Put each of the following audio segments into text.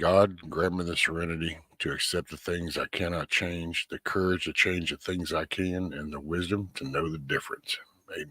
God, grant me the serenity to accept the things I cannot change, the courage to change the things I can, and the wisdom to know the difference. Amen.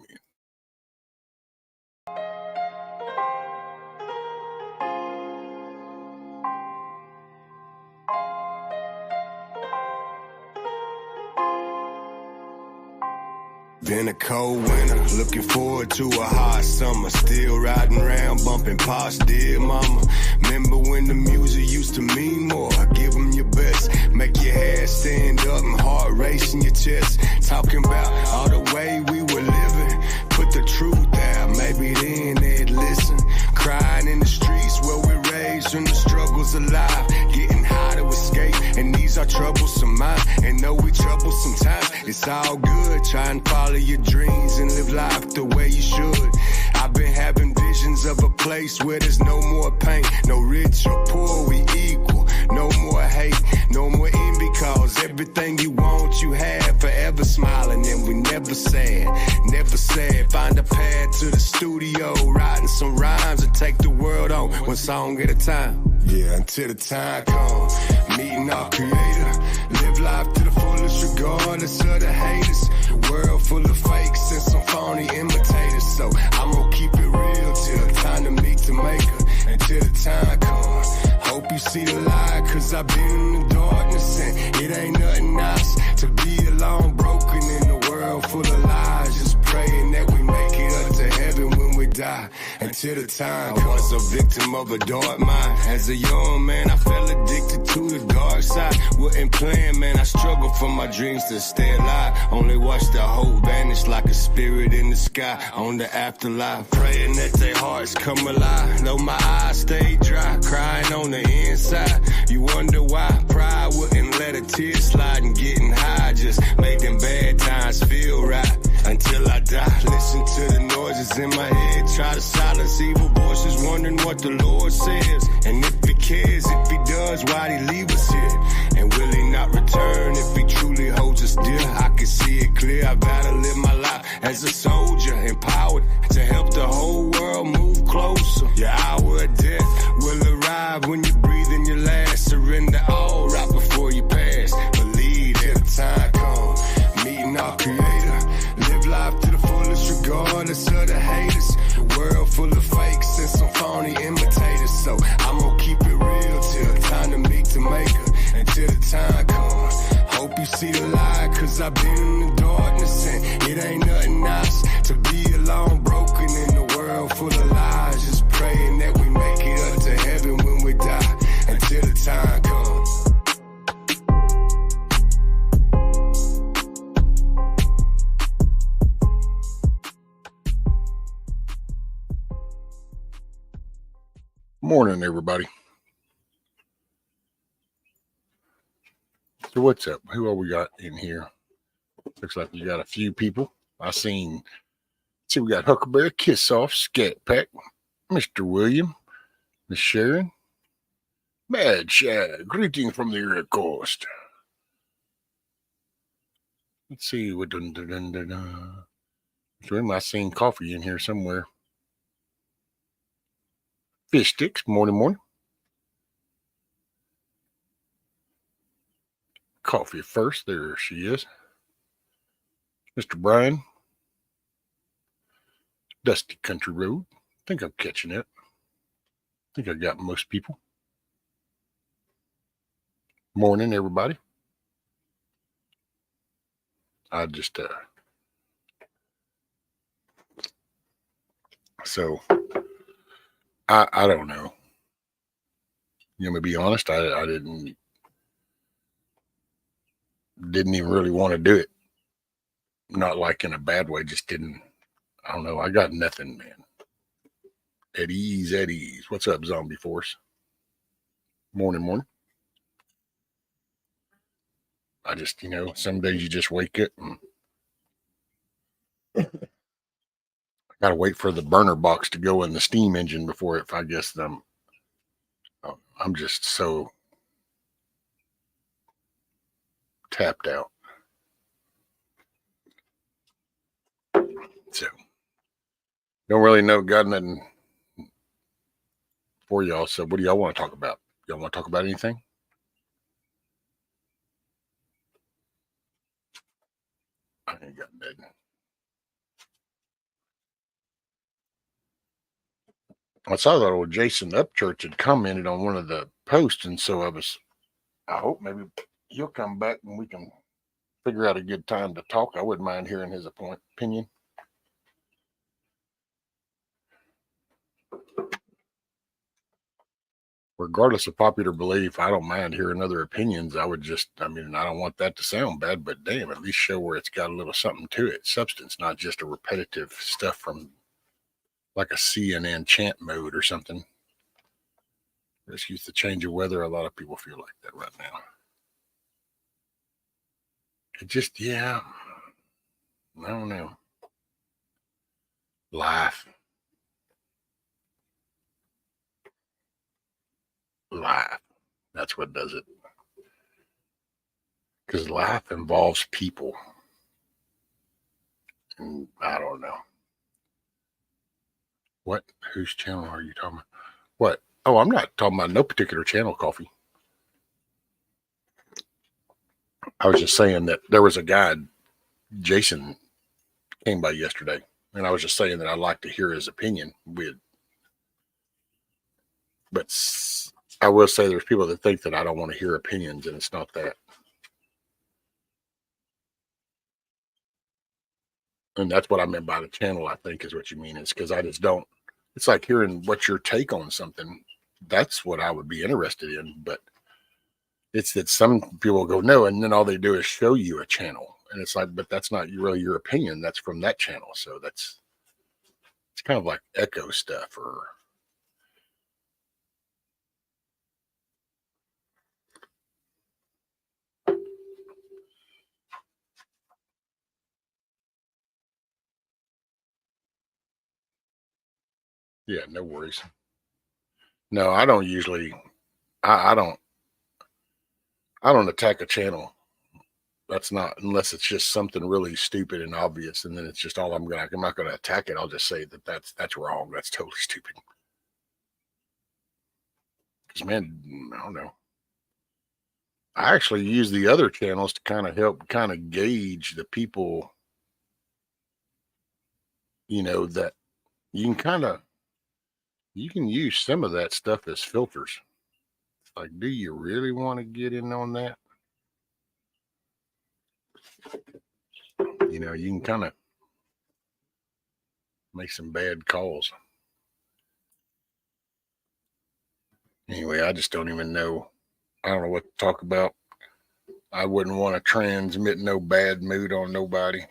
Been a cold winter, looking forward to a hot summer. Still riding around, bumping pots, dear mama. Remember when the music used to mean more? Give them your best, make your hair stand up and heart race in your chest. Talking about all the way we were living, put the truth out, maybe then they'd listen. Crying in the streets where we raised, when the struggle's alive. Getting high to escape, and these are troublesome minds. And though we trouble sometimes, it's all good. Try and follow your dreams and live life the way you should. I've been having visions of a place where there's no more pain. No rich or poor, we equal. No more hate, no more envy, cause everything you want, you have. Forever smiling and we never sad, never sad. Find a path to the studio, writing some rhymes and take the world on one song at a time. Yeah, until the time comes, meeting our creator. Live life to the fullest regardless of the haters. The world full of fakes and some phony imitators. So I'm gonna keep it real till time to meet the maker. Until the time comes, hope you see the light, cause I've been in the darkness and it ain't nothing nice to be alone, broken in a world full of lies. Just praying that we make it up to heaven when we die. Until the time I was a victim of a dark mind. As a young man, I fell addicted to the dark side. Wasn't playing, man, I struggled for my dreams to stay alive. Only watched the hope vanish like a spirit in the sky on the afterlife. Praying that their hearts come alive, though my eyes stay dry, crying on the inside. You wonder why pride wouldn't let a tear slide, and getting high just made them bad times feel right. Until I die, listen to the noises in my head, try to silence evil voices, wondering what the Lord says. And if he cares, if he does, why'd he leave us here? And will he not return if he truly holds us dear? I can see it clear, I gotta live my life as a soldier, empowered to help the whole world move closer. Your hour of death will arrive when you're breathing your last. Surrender all right before you pass. Believe till the time comes, meeting our creator. Live life to the fullest regardless of the haters. The world full of fakes and some phony imitators. So I'm gonna keep it real till time to meet the maker. Until the time comes, hope you see the light, cause I've been in the darkness and it ain't nothing nice to be alone, broken in a world full of lies. Just praying that we make it up to heaven when we die. Until the time comes. Morning, everybody. So what's up? Who all we got in here? Looks like we got a few people. See, we got Huckleberry, Kiss Off, Scat Pack, Mr. William, Miss Sharon, Mad Shad, greeting from the East Coast. Let's see what I seen coffee in here somewhere. Fish sticks, morning. Coffee first, there she is. Mr. Brian, Dusty Country Road. I think I'm catching it. I think I got most people. Morning, everybody. I just, so I don't know. You know, to be honest, I didn't even really want to do it. Not like in a bad way, just didn't. I don't know. I got nothing, man. At ease. What's up, Zombie Force? Morning. I just, some days you just wake up and I gotta wait for the burner box to go in the steam engine before if I guess I'm just so tapped out. So don't really know, got nothing for y'all. So what do y'all want to talk about? Y'all want to talk about anything? I ain't got nothing. I saw that old Jason Upchurch had commented on one of the posts, and so I hope maybe he'll come back and we can figure out a good time to talk. I wouldn't mind hearing his opinion. Regardless of popular belief, I don't mind hearing other opinions. I don't want that to sound bad, but damn, at least show where it's got a little something to it. Substance, not just a repetitive stuff from like a CNN chant mode or something. Excuse the change of weather. A lot of people feel like that right now. It just, I don't know. Life. life. That's what does it. Because life involves people. And I don't know. What? Whose channel are you talking about? What? Oh, I'm not talking about no particular channel, Coffee. I was just saying that there was a guy, Jason, came by yesterday, and I was just saying that I'd like to hear his opinion. But I will say there's people that think that I don't want to hear opinions, and it's not that. And that's what I meant by the channel, I think, is what you mean. Is because I just don't. It's like hearing what's your take on something. That's what I would be interested in. But it's that some people go, no, and then all they do is show you a channel. And it's like, but that's not really your opinion. That's from that channel. So it's kind of like echo stuff or. Yeah, no worries. No, I don't usually. I don't attack a channel. That's not unless it's just something really stupid and obvious, and then it's just all I'm not gonna attack it. I'll just say that that's wrong. That's totally stupid. Because man, I don't know. I actually use the other channels to kind of help kind of gauge the people, that you can kind of you can use some of that stuff as filters. Like, do you really want to get in on that? You can kind of make some bad calls. Anyway, I just don't even know. I don't know what to talk about. I wouldn't want to transmit no bad mood on nobody.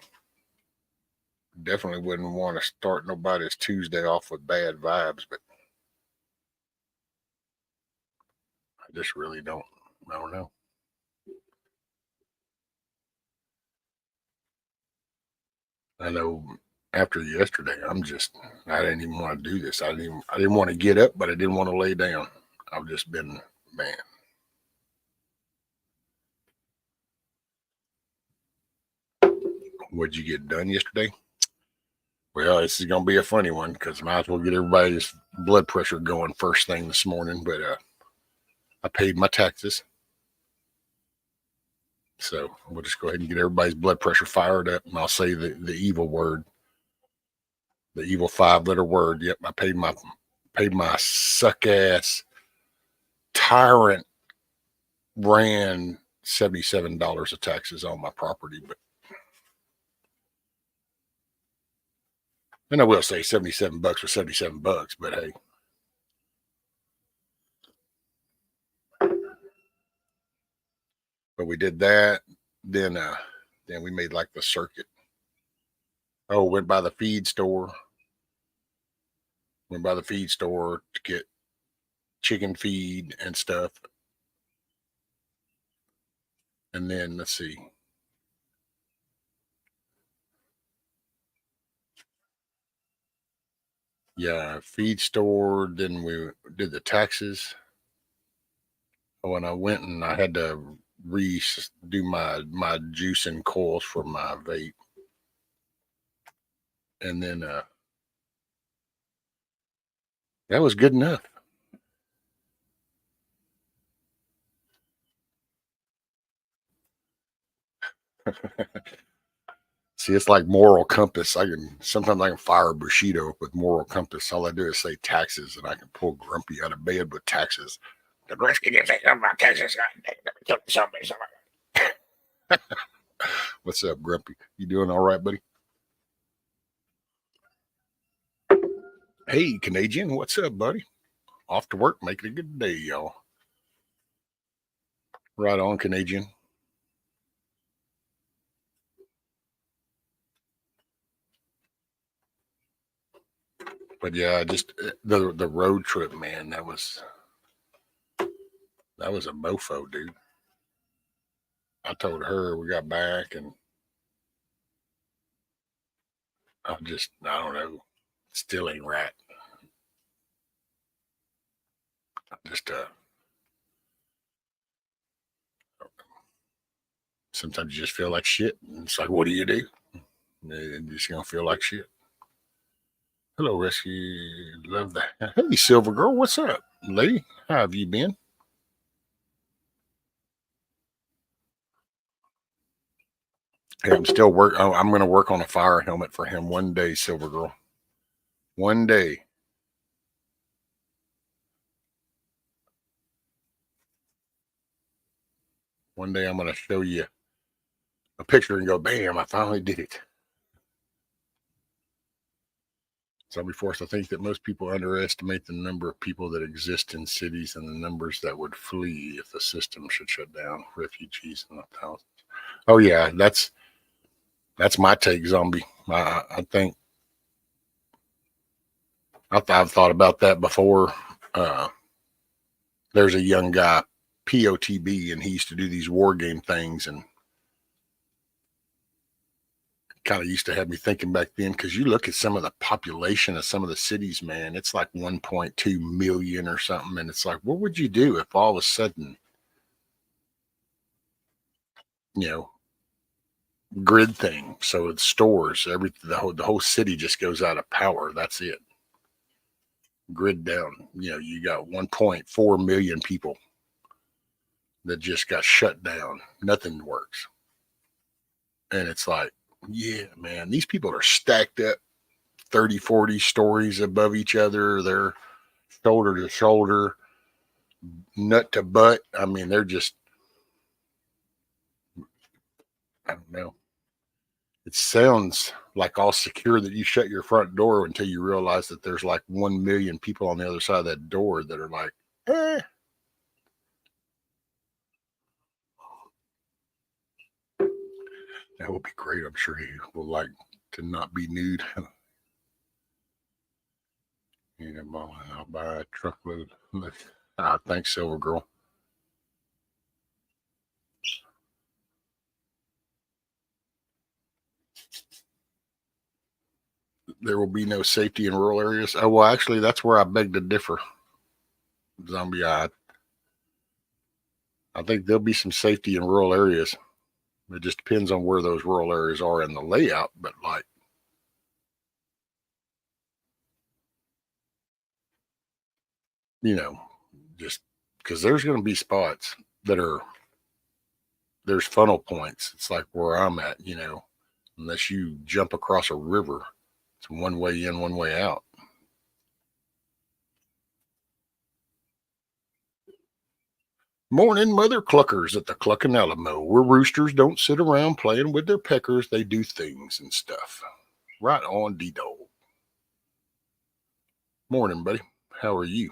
Definitely wouldn't want to start nobody's Tuesday off with bad vibes, but I just really don't. I don't know. I know after yesterday, I didn't even want to do this. I didn't want to get up, but I didn't want to lay down. I've just been, man. What'd you get done yesterday? Well, this is gonna be a funny one because I might as well get everybody's blood pressure going first thing this morning. But I paid my taxes, so we'll just go ahead and get everybody's blood pressure fired up, and I'll say the evil word, the evil 5-letter word. Yep, I paid my suck ass tyrant ran $77 of taxes on my property, but and I will say $77 for $77, but hey. But we did that. Then we made like the circuit. Oh, went by the feed store. Went by the feed store to get chicken feed and stuff. And then let's see. Yeah, feed store. Then we did the taxes. Oh, and I went and I had to redo my juice and coils for my vape. And then that was good enough. See, it's like moral compass. Sometimes I can fire a Bushido up with moral compass. All I do is say taxes, and I can pull Grumpy out of bed with taxes. The Grumpy didn't say something about taxes. Somebody. What's up, Grumpy? You doing all right, buddy? Hey, Canadian. What's up, buddy? Off to work, making a good day, y'all. Right on, Canadian. But yeah, just the road trip, man. That was a mofo, dude. I told her we got back, and I don't know, still ain't right. Just sometimes you just feel like shit. And it's like, what do? You're just gonna feel like shit. Hello, Rescue. Love that. Hey, Silver Girl, what's up, lady? How have you been? Hey, I'm still work. Oh, I'm gonna work on a fire helmet for him one day, Silver Girl. One day. One day I'm gonna show you a picture and go, bam, I finally did it. Zombie Force, I think that most people underestimate the number of people that exist in cities and the numbers that would flee if the system should shut down. Refugees in the thousands. Oh yeah, that's my take, Zombie. I think I've thought about that before. There's a young guy, POTB, and he used to do these war game things, and kind of used to have me thinking back then, because you look at some of the population of some of the cities, man, it's like 1.2 million or something. And it's like, what would you do if all of a sudden, you know, grid thing? So it's stores, everything, the whole city just goes out of power. That's it. Grid down. You got 1.4 million people that just got shut down. Nothing works. And it's like, yeah, man, these people are stacked up 30, 40 stories above each other. They're shoulder to shoulder, nut to butt. I mean, they're just, I don't know. It sounds like all secure that you shut your front door until you realize that there's like 1 million people on the other side of that door that are like, eh. That would be great. I'm sure he will like to not be nude. I'll buy a truckload. Thanks, Silver Girl. There will be no safety in rural areas. Oh, well, actually, that's where I beg to differ, Zombie. I think there'll be some safety in rural areas. It just depends on where those rural areas are in the layout. But like, just because there's going to be spots that there's funnel points. It's like where I'm at, unless you jump across a river, it's one way in, one way out. Morning, Mother Cluckers at the Cluckin Alamo, where roosters don't sit around playing with their peckers. They do things and stuff. Right on, D-Dog. Morning, buddy. How are you?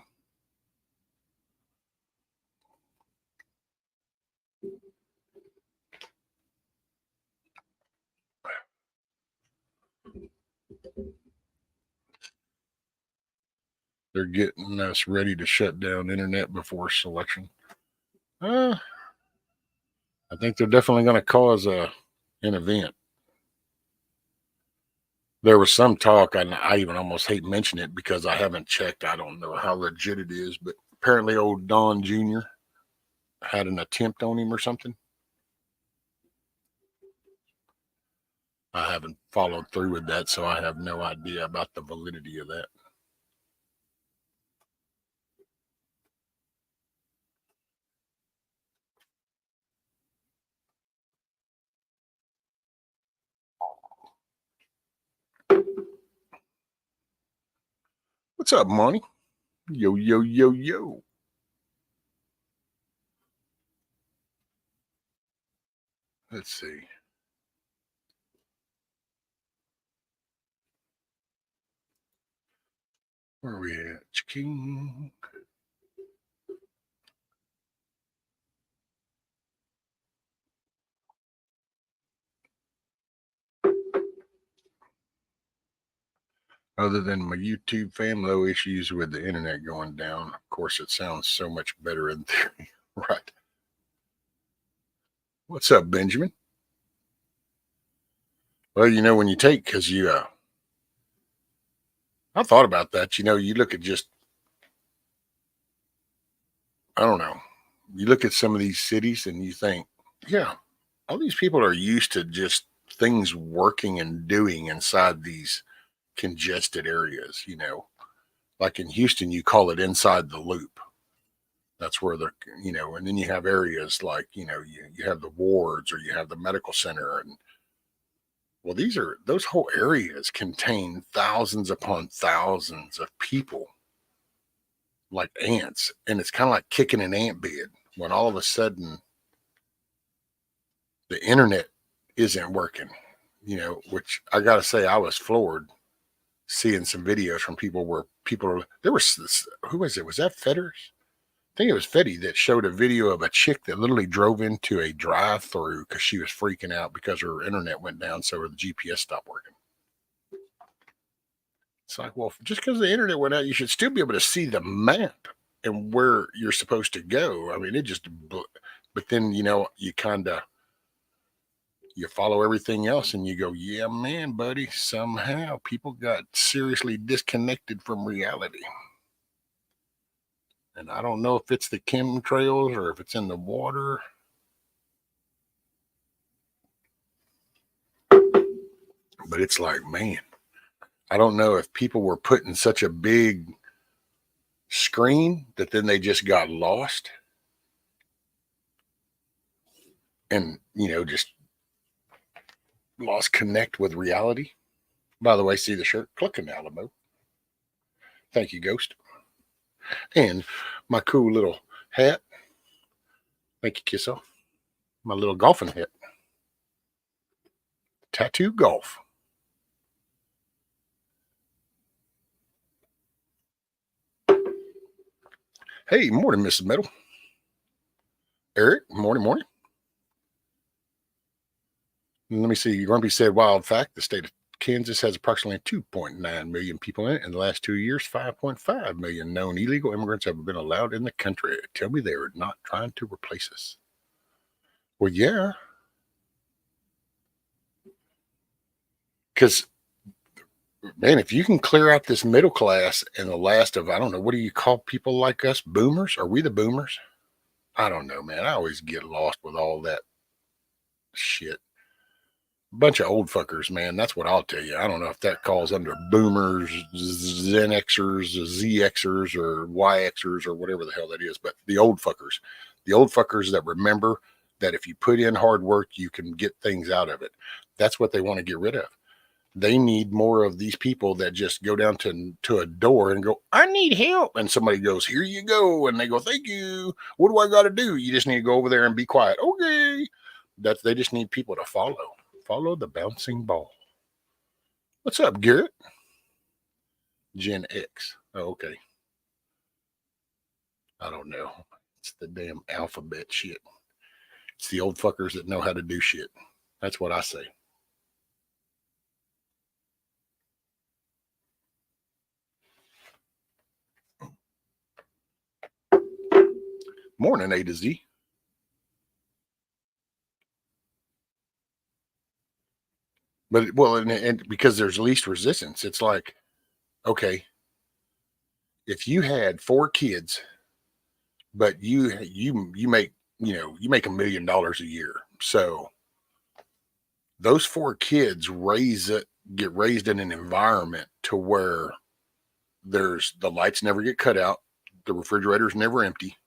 They're getting us ready to shut down internet before selection. I think they're definitely going to cause an event. There was some talk, and I even almost hate mentioning it because I haven't checked. I don't know how legit it is, but apparently old Don Jr. had an attempt on him or something. I haven't followed through with that, so I have no idea about the validity of that. What's up, Monty? Yo, yo, yo, yo. Let's see. Where are we at? King. Other than my YouTube fam, low issues with the internet going down. Of course, it sounds so much better in theory, right? What's up, Benjamin? Well, when you take, because I thought about that. You look at just, I don't know. You look at some of these cities and you think, yeah, all these people are used to just things working and doing inside these congested areas, like in Houston, you call it inside the loop. That's where and then you have areas like, you have the wards or you have the medical center. And well, those whole areas contain thousands upon thousands of people like ants. And it's kind of like kicking an ant bed when all of a sudden the internet isn't working, which I got to say, I was floored seeing some videos from people where there was this, who was it? Was that Fetters? I think it was Fetty that showed a video of a chick that literally drove into a drive-through because she was freaking out because her internet went down, so the GPS stopped working. It's like, well, just because the internet went out, you should still be able to see the map and where you're supposed to go. I mean, but then, you kind of, you follow everything else and you go, yeah, man, buddy, somehow people got seriously disconnected from reality. And I don't know if it's the chemtrails or if it's in the water. But it's like, man, I don't know if people were put in such a big screen that then they just got lost and, just lost connect with reality. By the way, see the shirt, Cluckin, Alamo. Thank you, Ghost. And my cool little hat. Thank you, Kisso. My little golfing hat. Tattoo Golf. Hey, morning, Mrs. Metal. Eric, morning. Let me see. Grumpy said, wild fact, the state of Kansas has approximately 2.9 million people in it. In the last 2 years, 5.5 million known illegal immigrants have been allowed in the country. Tell me they are not trying to replace us. Well, yeah. Because, man, if you can clear out this middle class and the last of, I don't know, what do you call people like us? Boomers? Are we the boomers? I don't know, man. I always get lost with all that shit. Bunch of old fuckers, man. That's what I'll tell you. I don't know if that calls under boomers, Gen Xers, ZXers, or YXers, or whatever the hell that is. But the old fuckers that remember that if you put in hard work, you can get things out of it. That's what they want to get rid of. They need more of these people that just go down to a door and go, I need help. And somebody goes, here you go. And they go, thank you. What do I got to do? You just need to go over there and be quiet. Okay. They just need people to follow. Follow the bouncing ball. What's up, Garrett? Gen X. Oh, okay. I don't know. It's the damn alphabet shit. It's the old fuckers that know how to do shit. That's what I say. Morning, A to Z. But, well, and because there's least resistance, it's like, okay, if you had 4 kids, but you make, you make $1 million a year. So those 4 kids get raised in an environment to where the lights never get cut out. The refrigerator's never empty.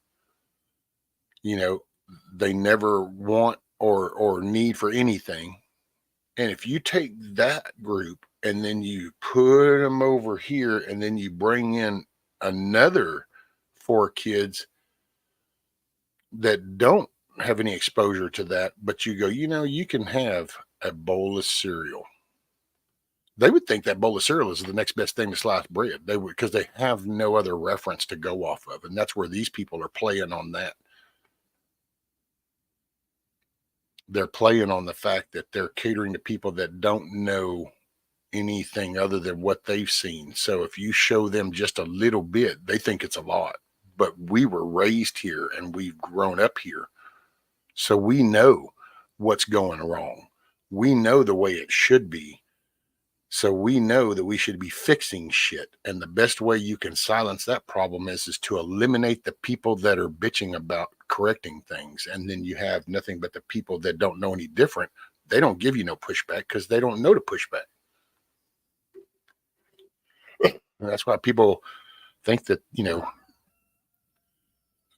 They never want or need for anything. And if you take that group and then you put them over here and then you bring in another 4 kids that don't have any exposure to that, but you go, you can have a bowl of cereal. They would think that bowl of cereal is the next best thing to sliced bread. They would, because they have no other reference to go off of. And that's where these people are playing on that. They're playing on the fact that they're catering to people that don't know anything other than what they've seen. So if you show them just a little bit, they think it's a lot. But we were raised here and we've grown up here. So we know what's going wrong. We know the way it should be. So we know that we should be fixing shit. And the best way you can silence that problem is to eliminate the people that are bitching about correcting things. And then you have nothing but the people that don't know any different. They don't give you no pushback because they don't know to push back. And that's why people think that,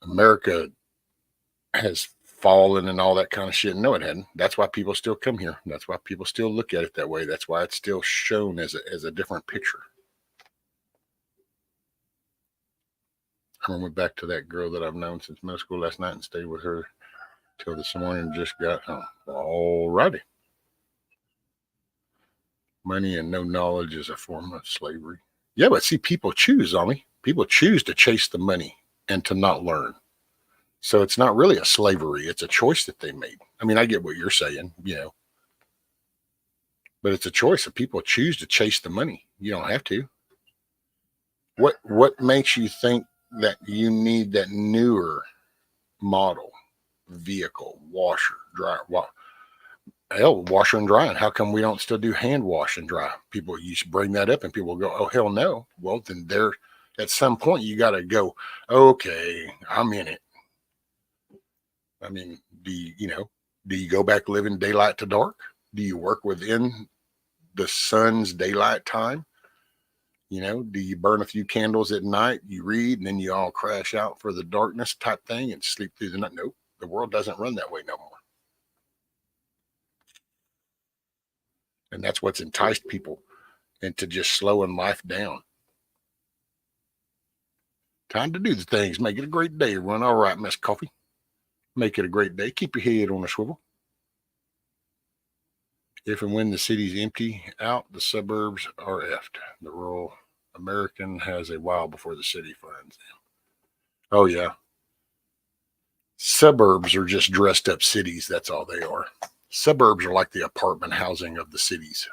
America has fallen and all that kind of shit. No, it hadn't. That's why people still come here. That's why people still look at it that way. That's why it's still shown as a different picture. I went back to that girl that I've known since middle school last night and stayed with her till this morning. Just got home. All righty. Money and no knowledge is a form of slavery. Yeah, but see, people choose, Ami. People choose to chase the money and to not learn. So it's not really a slavery. It's a choice that they made. I mean, I get what you're saying, but it's a choice. If people choose to chase the money, you don't have to. What makes you think that you need that newer model vehicle, washer, dryer? Hell, washer and drying. How come we don't still do hand wash and dry? People, you should bring that up and people go, oh, hell no. Well, then at some point you got to go, okay, I'm in it. I mean, do you go back living daylight to dark? Do you work within the sun's daylight time? Do you burn a few candles at night? You read and then you all crash out for the darkness type thing and sleep through the night? Nope. The world doesn't run that way no more. And that's what's enticed people into just slowing life down. Time to do the things. Make it a great day, everyone. All right, Miss Coffee. Make it a great day. Keep your head on a swivel. If and when the city's empty out, the suburbs are effed. The rural American has a while before the city finds them. Oh, yeah. Suburbs are just dressed up cities. That's all they are. Suburbs are like the apartment housing of the cities.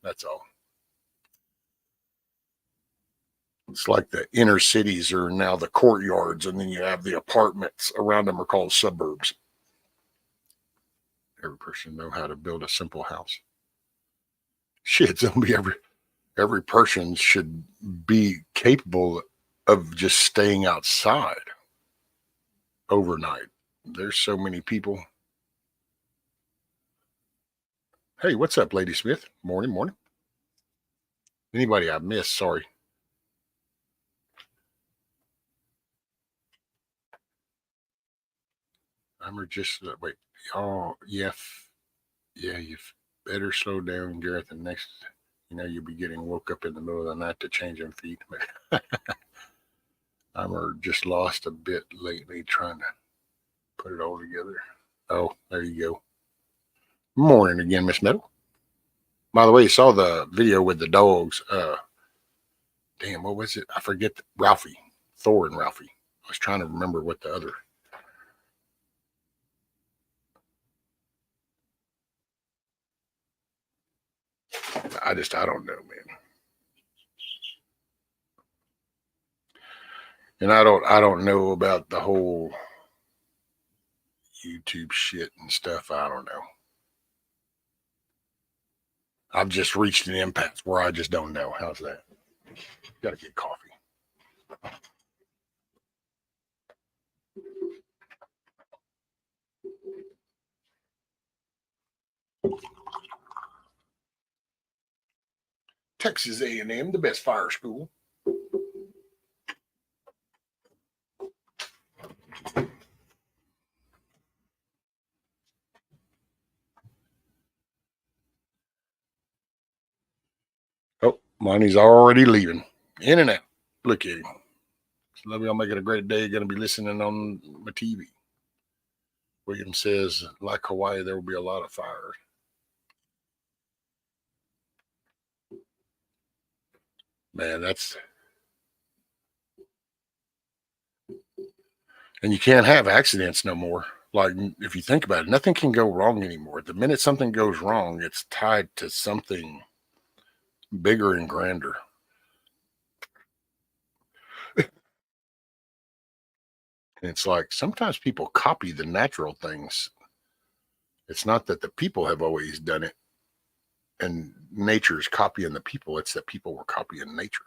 That's all. It's like the inner cities are now the courtyards, and then you have the apartments around them are called suburbs. Every person know how to build a simple house. Shit, zombie. Every person should be capable of just staying outside overnight. There's so many people. Hey, what's up, Lady Smith? Morning, morning. Anybody I missed? Sorry. I'm just wait. Oh, yeah, yeah. You better slow down, Gareth. And next, you'll be getting woke up in the middle of the night to change them feet. I'm just lost a bit lately trying to put it all together. Oh, there you go. Morning again, Miss Meadow. By the way, you saw the video with the dogs. Damn, what was it? I forget. Ralphie, Thor and Ralphie. I was trying to remember what the other. I don't know, man. And I don't know about the whole YouTube shit and stuff. I don't know. I've just reached an impasse where I just don't know. How's that? Got to get coffee. Texas A&M, the best fire school. Oh, money's already leaving. In and out. Look at him. Love y'all making a great day. Going to be listening on my TV. William says, like Hawaii, there will be a lot of fires. Man, and you can't have accidents no more. Like, if you think about it, nothing can go wrong anymore. The minute something goes wrong, it's tied to something bigger and grander. And it's like sometimes people copy the natural things. It's not that the people have always done it. and nature is copying the people. It's that people were copying nature.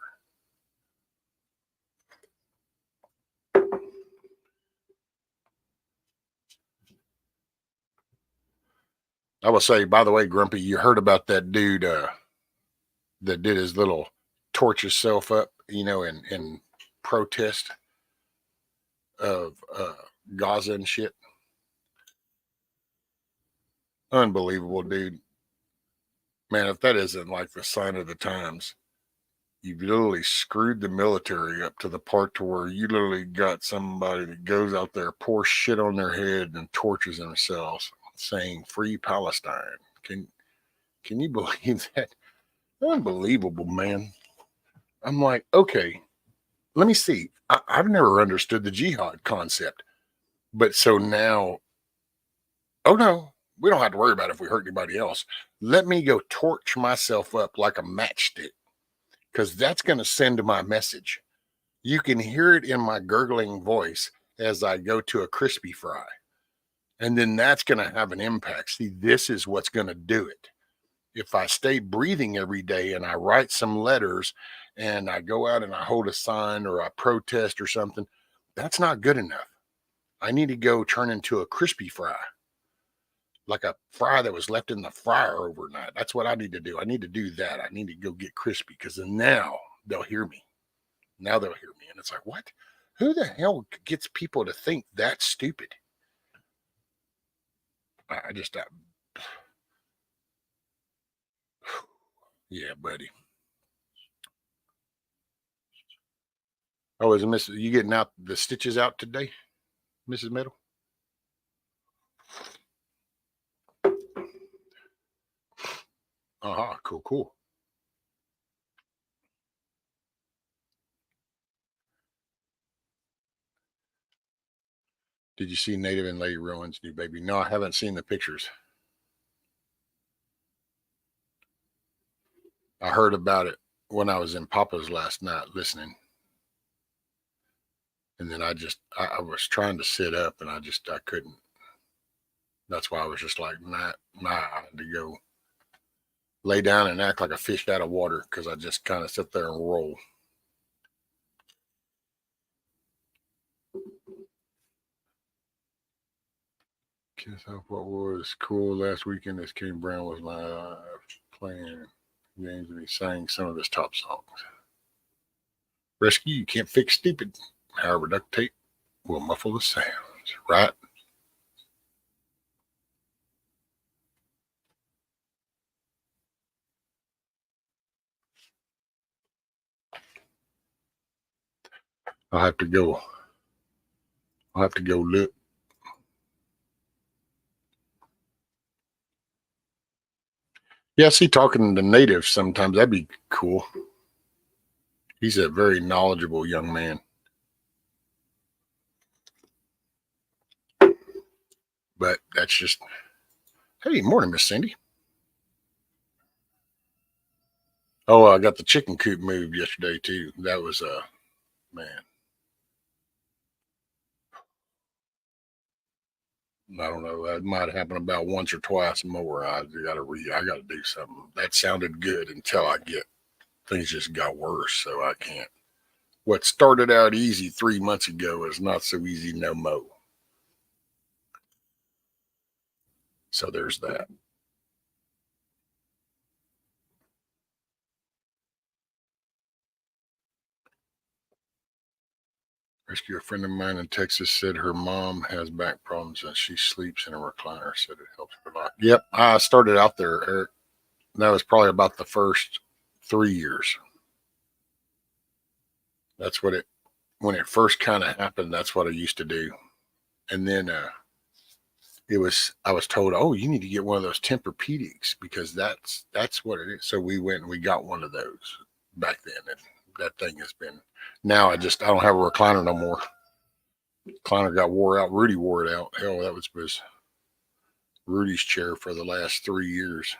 I will say, by the way, Grumpy, you heard about that dude that did his little torch himself up, in protest of Gaza and shit. Unbelievable, dude. Man, if that isn't like the sign of the times, you've literally screwed the military up to the part to where you literally got somebody that goes out there, pours shit on their head and tortures themselves, saying "Free Palestine." Can you believe that? Unbelievable, man. I'm like, okay, let me see. I've never understood the jihad concept, but so now, oh no, we don't have to worry about it if we hurt anybody else. Let me go torch myself up like a matchstick, because that's going to send my message. You can hear it in my gurgling voice as I go to a crispy fry. And then that's going to have an impact. See, this is what's going to do it. If I stay breathing every day and I write some letters and I go out and I hold a sign or I protest or something, that's not good enough. I need to go turn into a crispy fry, like a fry that was left in the fryer overnight. That's what I need to do. I need to do that. I need to go get crispy, because now they'll hear me. Now they'll hear me. And it's like, what? Who the hell gets people to think that's stupid? I just, yeah, buddy. Oh, is you getting out the stitches out today, Mrs. Meadow? Uh-huh, cool. Did you see Native and Lady Rowan's new baby? No, I haven't seen the pictures. I heard about it when I was in Papa's last night listening. And then I was trying to sit up and I couldn't. That's why I was just like, nah, I had to go lay down and act like a fish out of water, because I just kind of sit there and roll. Kiss off what was cool last weekend is King Brown was live playing games and he sang some of his top songs. Rescue, you can't fix stupid. However, duct tape will muffle the sounds, right? I'll have to go look. Yeah, see, talking to natives sometimes, that'd be cool. He's a very knowledgeable young man. But that's just, hey, morning, Miss Cindy. Oh, I got the chicken coop moved yesterday too. That was man. I don't know. That might have happened about once or twice more. I gotta do something. That sounded good until things just got worse. So I can't. What started out easy 3 months ago is not so easy no more. So there's that. Rescue, a friend of mine in Texas said her mom has back problems and she sleeps in a recliner. Said it helps her a lot. Yep, I started out there, Eric. That was probably about the first 3 years. That's when it first kind of happened. That's what I used to do, and then I was told, oh, you need to get one of those Tempur-Pedics, because that's what it is. So we went and we got one of those back then, and that thing has been. Now I don't have a recliner no more. Recliner got wore out. Rudy wore it out. Hell, that was Rudy's chair for the last 3 years.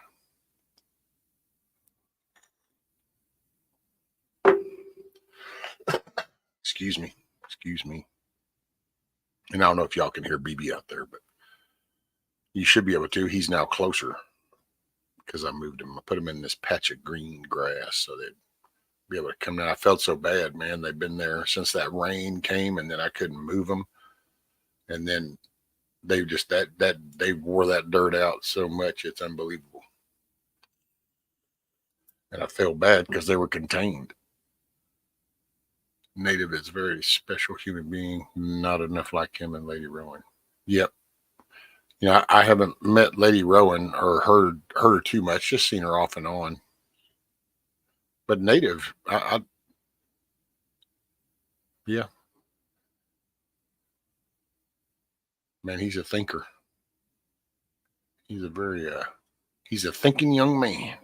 Excuse me. And I don't know if y'all can hear BB out there, but you should be able to. He's now closer. because I moved them. I put them in this patch of green grass so they'd be able to come down. I felt so bad, man. They've been there since that rain came, and then I couldn't move them. And then they just they wore that dirt out so much, it's unbelievable. And I feel bad because they were contained. Native is a very special human being, not enough like him and Lady Rowan. Yep. You know, I haven't met Lady Rowan or heard her too much, just seen her off and on. But Native, yeah, man, he's a thinker. He's a very, he's a thinking young man.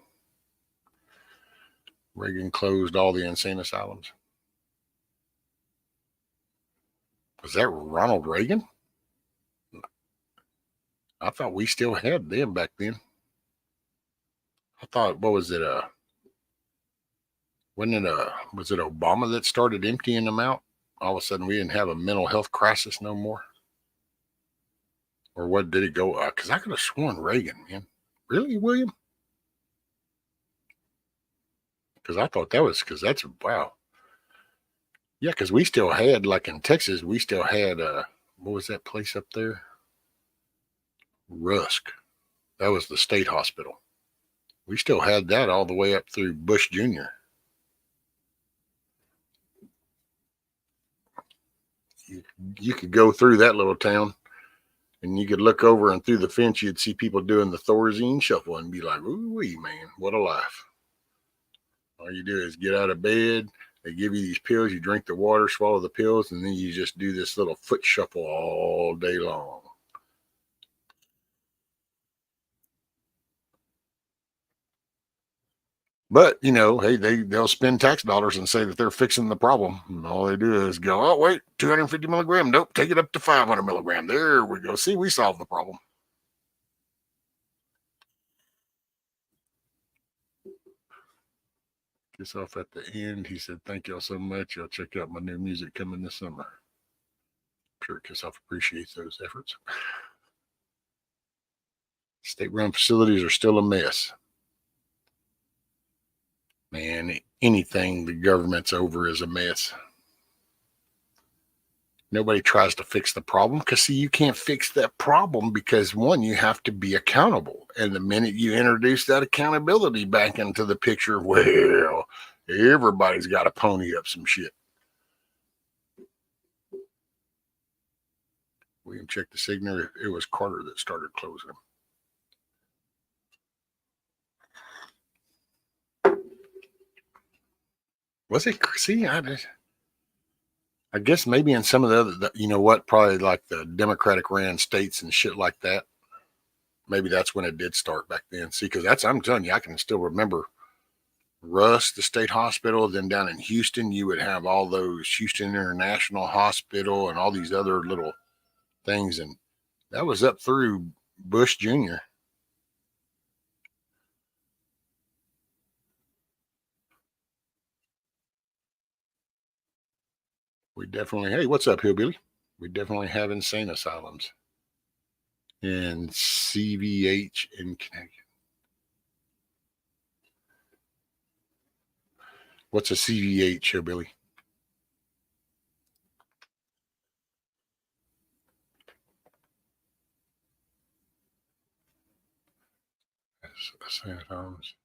Reagan closed all the insane asylums. Was that Ronald Reagan? I thought we still had them back then. I thought, what was it? Was it Obama that started emptying them out? All of a sudden, we didn't have a mental health crisis no more. Or what did it go? Because I could have sworn Reagan, man. Really, William? Because I thought because that's, wow. Yeah, because we still had, like in Texas, we still had, what was that place up there? Rusk. That was the state hospital. We still had that all the way up through Bush Jr. You could go through that little town and you could look over and through the fence, you'd see people doing the Thorazine shuffle and be like, ooh wee, man, what a life. All you do is get out of bed. They give you these pills. You drink the water, swallow the pills, and then you just do this little foot shuffle all day long. But, you know, hey, they'll spend tax dollars and say that they're fixing the problem. And all they do is go, oh, wait, 250 milligram. Nope, take it up to 500 milligram. There we go. See, we solved the problem. Gets off at the end. He said, thank y'all so much. Y'all check out my new music coming this summer. Sure, Kissoff appreciates those efforts. State-run facilities are still a mess. Man, anything the government's over is a mess. Nobody tries to fix the problem because, see, you can't fix that problem because, one, you have to be accountable. And the minute you introduce that accountability back into the picture, well, everybody's got to pony up some shit. William checked the signal. It was Carter that started closing them. Was it? See, I guess maybe in some of the other, you know what, probably like the Democratic ran states and shit like that. Maybe that's when it did start back then. See, because I'm telling you, I can still remember Rusk, the state hospital. Then down in Houston, you would have all those Houston International Hospital and all these other little things. And that was up through Bush Jr. We definitely, hey, what's up, Hillbilly? We definitely have insane asylums and CVH in Connecticut. What's a CVH, Hillbilly? Insane asylums.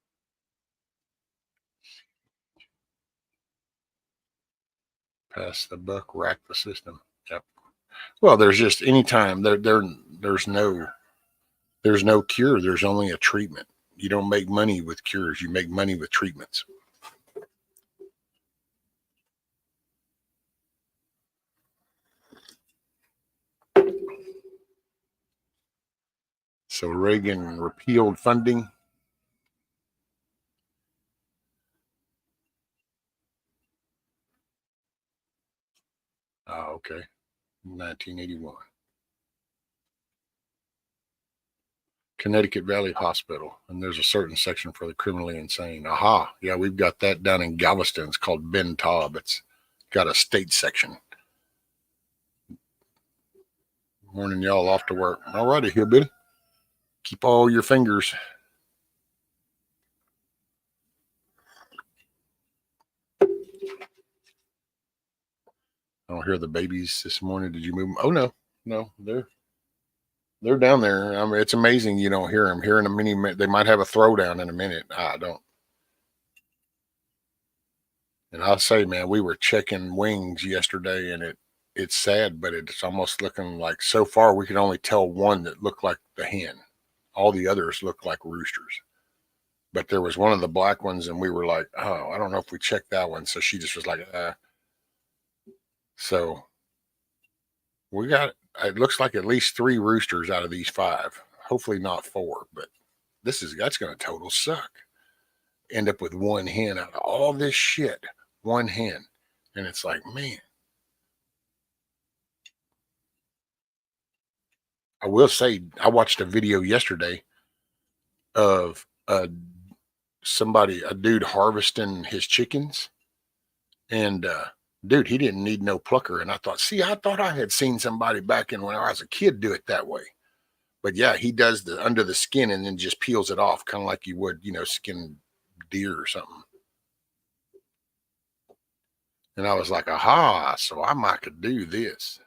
Pass the buck, rack the system. Yep. Well, there's just anytime there's no cure. There's only a treatment. You don't make money with cures. You make money with treatments. So Reagan repealed funding. Oh, okay. 1981. Connecticut Valley Hospital, and there's a certain section for the criminally insane. Aha, yeah, we've got that down in Galveston. It's called Ben Taub. It's got a state section. Morning, y'all off to work. All righty, Hillbilly. Keep all your fingers. don't hear the babies this morning. Did you move them? Oh no, they're down there. I mean, it's amazing you don't hear them. Here in a minute, they might have a throwdown in a minute. I don't. And I'll say, man, we were checking wings yesterday, and it's sad, but it's almost looking like so far we could only tell one that looked like the hen. All the others looked like roosters. But there was one of the black ones, and we were like, oh, I don't know if we checked that one. So she just was like, So we got, it looks like at least 3 roosters out of these 5. Hopefully not 4, but that's going to total suck. End up with 1 hen out of all this shit, 1 hen. And it's like, man. I will say, I watched a video yesterday of a dude harvesting his chickens. And dude, he didn't need no plucker. And I thought I had seen somebody back in when I was a kid do it that way. But yeah, he does the under the skin and then just peels it off, kind of like you would, skin deer or something. And I was like, aha, so I might could do this.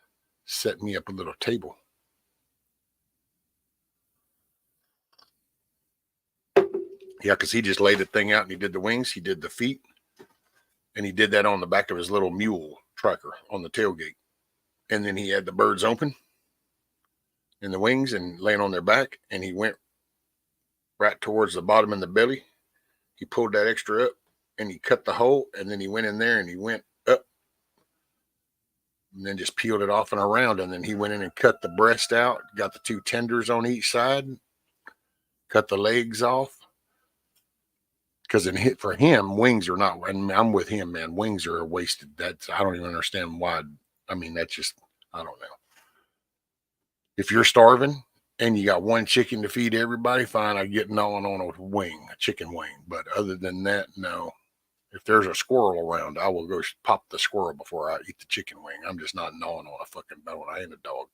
Set me up a little table. Yeah, because he just laid the thing out and he did the wings, he did the feet, and he did that on the back of his little mule tracker on the tailgate. And then he had the birds open and the wings and laying on their back, and he went right towards the bottom and the belly. He pulled that extra up and he cut the hole, and then he went in there and he went up and then just peeled it off and around. And then he went in and cut the breast out, got the 2 tenders on each side, cut the legs off. Because for him, wings are not, and I'm with him, man. Wings are wasted. I don't even understand why. I mean, that's just, I don't know. If you're starving and you got 1 chicken to feed everybody, fine, I get gnawing on a chicken wing. But other than that, no. If there's a squirrel around, I will go pop the squirrel before I eat the chicken wing. I'm just not gnawing on a fucking bone. I ain't a dog.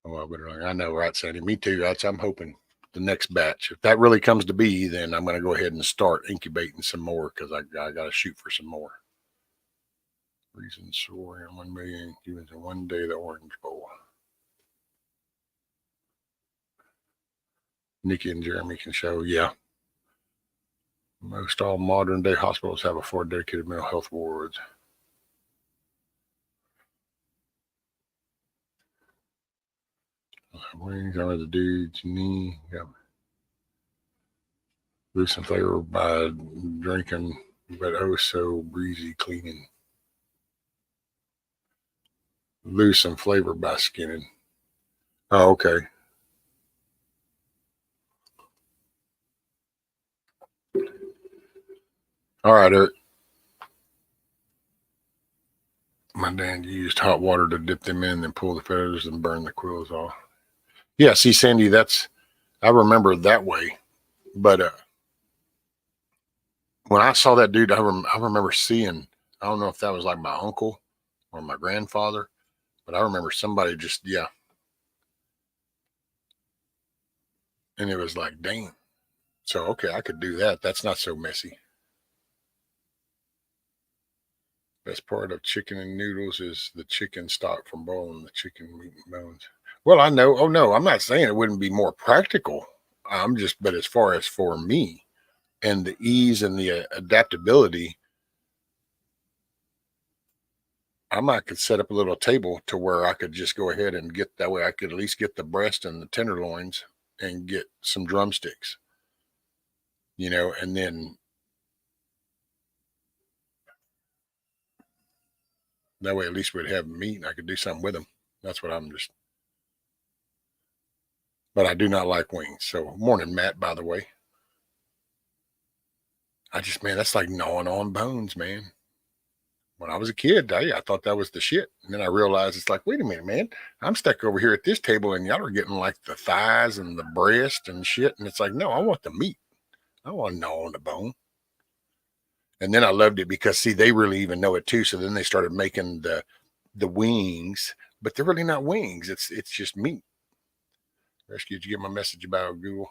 Oh, I know, right, Sandy? Me too. I'm hoping the next batch. If that really comes to be, then I'm going to go ahead and start incubating some more because I got to shoot for some more. Reason soaring 1 million humans in 1 day, the Orange Bowl. Nikki and Jeremy can show, yeah. Most all modern day hospitals have 4 dedicated mental health wards. Wings under the dude's knee. Yep. Lose some flavor by drinking, but oh so breezy cleaning. Lose some flavor by skinning. Oh, okay. All right, Eric. My dad used hot water to dip them in, then pull the feathers and burn the quills off. Yeah, see, Sandy, I remember that way. But when I saw that dude, I remember seeing, I don't know if that was like my uncle or my grandfather, but I remember somebody just, yeah. And it was like, dang. So, okay, I could do that. That's not so messy. Best part of chicken and noodles is the chicken stock from boiling the chicken meat and bones. Well, I know. Oh, no, I'm not saying it wouldn't be more practical. But as far as for me and the ease and the adaptability, I might could set up a little table to where I could just go ahead and get that way. I could at least get the breast and the tenderloins and get some drumsticks, and then that way at least we'd have meat and I could do something with them. That's what but I do not like wings. So morning, Matt, by the way. Man, that's like gnawing on bones, man. When I was a kid, I thought that was the shit. And then I realized it's like, wait a minute, man. I'm stuck over here at this table and y'all are getting like the thighs and the breast and shit. And it's like, no, I want the meat. I want to gnaw on the bone. And then I loved it because, see, they really even know it too. So then they started making the wings, but they're really not wings. It's just meat. Rescue, did you get my message about Google?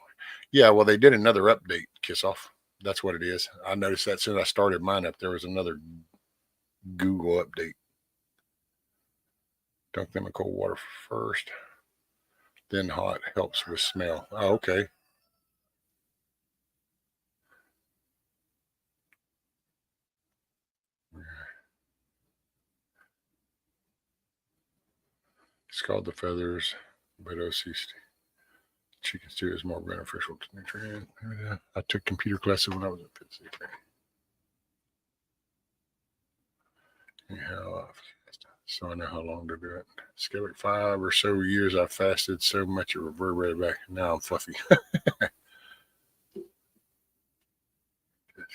Yeah, well, they did another update, Kiss Off. That's what it is. I noticed that soon as I started mine up, there was another Google update. Dunk them in cold water first, then hot. Helps with smell. Oh, okay. Scald the feathers, but OC chicken stew is more beneficial to nutrient. I took computer classes when I was at Pitt City. Anyhow, so I know how long to do it. Scale it 5 or so years. I fasted so much it reverberated back. Now I'm fluffy. That's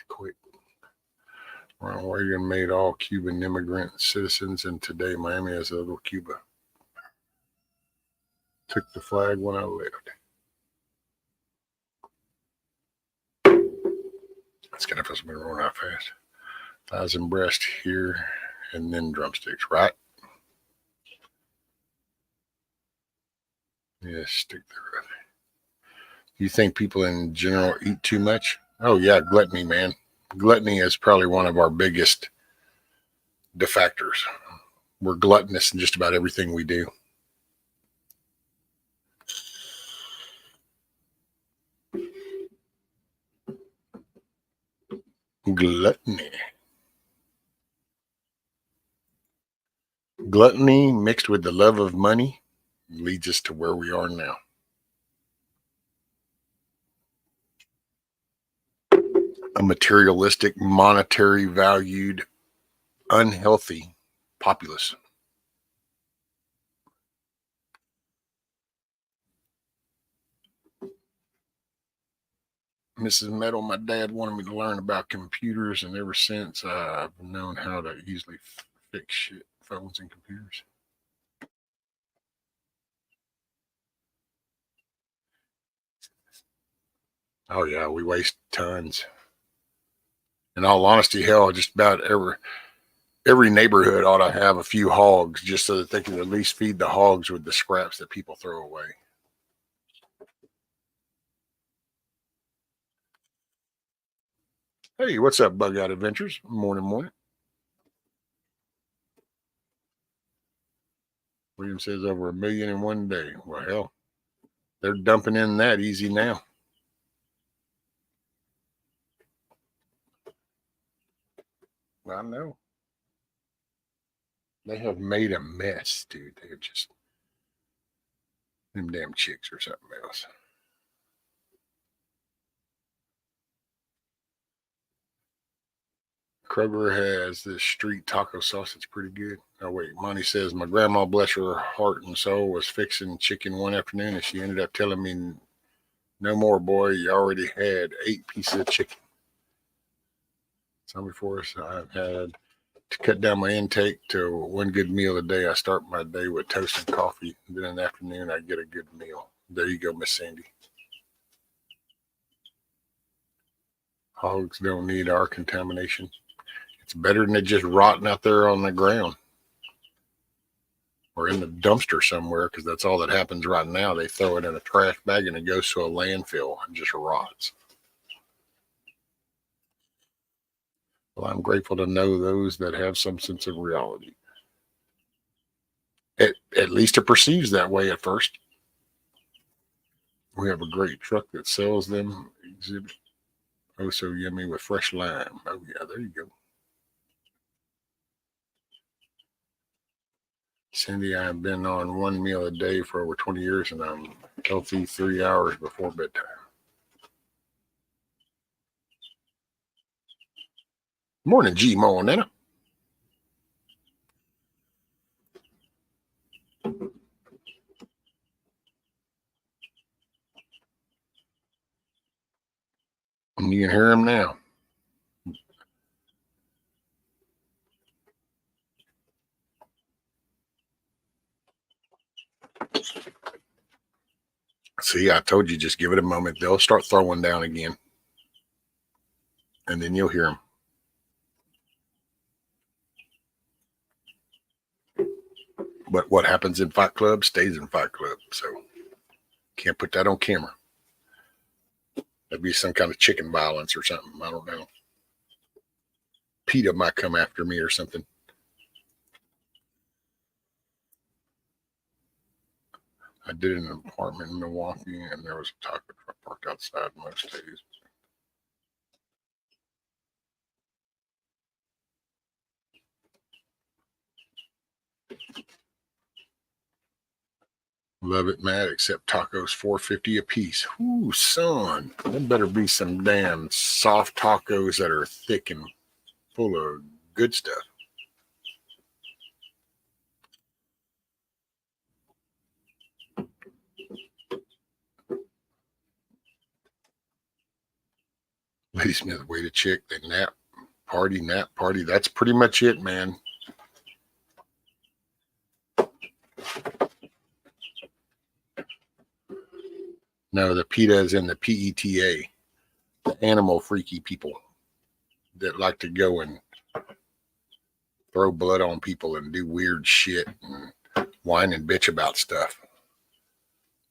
quick. Ronald Reagan made all Cuban immigrant citizens, and today Miami has a little Cuba. Took the flag when I left. It's gonna put something rolling out fast. Thighs and breast here, and then drumsticks, right? Yeah, stick there. You think people in general eat too much? Oh yeah, gluttony, man. Gluttony is probably one of our biggest defactors. We're gluttonous in just about everything we do. Gluttony. Gluttony mixed with the love of money leads us to where we are now. A materialistic, monetary valued, unhealthy populace. Mrs. Meadow, my dad wanted me to learn about computers, and ever since I've known how to easily fix shit, phones and computers. Oh yeah, we waste tons. In all honesty, hell, just about every neighborhood ought to have a few hogs just so that they can at least feed the hogs with the scraps that people throw away. Hey, what's up, Bug Out Adventures? Morning. William says over 1 million in one day. Well, hell, they're dumping in that easy now. I know. They have made a mess, dude. They're just them damn chicks or something else. Kroger has this street taco sauce. It's pretty good. Oh, wait. Monty says, my grandma, bless her heart and soul, was fixing chicken one afternoon, and she ended up telling me, no more, boy. You already had 8 pieces of chicken. Some before us, I've had to cut down my intake to one good meal a day. I start my day with toast and coffee. Then in the afternoon, I get a good meal. There you go, Miss Sandy. Hogs don't need our contamination. It's better than it just rotting out there on the ground or in the dumpster somewhere, because that's all that happens right now. They throw it in a trash bag and it goes to a landfill and just rots. Well, I'm grateful to know those that have some sense of reality. At least it perceives that way at first. We have a great truck that sells them. Exhibit. Oh, so yummy with fresh lime. Oh, yeah, there you go. Cindy, I've been on one meal a day for over 20 years, and I'm healthy 3 hours before bedtime. Morning, G Mo, Nana. You can hear him now. See, I told you, just give it a moment. They'll start throwing down again, and then you'll hear them. But what happens in Fight Club stays in Fight Club. So Can't put that on camera. That'd be some kind of chicken violence or something. I don't know. PETA might come after me or something. I did an apartment in Milwaukee, and there was a taco truck parked outside most days. Love it, Matt, except tacos $4.50 a piece. Ooh, son. That better be some damn soft tacos that are thick and full of good stuff. Lady Smith, wait a chick. They nap party. That's pretty much it, man. No, the PETA is in the PETA, the animal freaky people that like to go and throw blood on people and do weird shit and whine and bitch about stuff.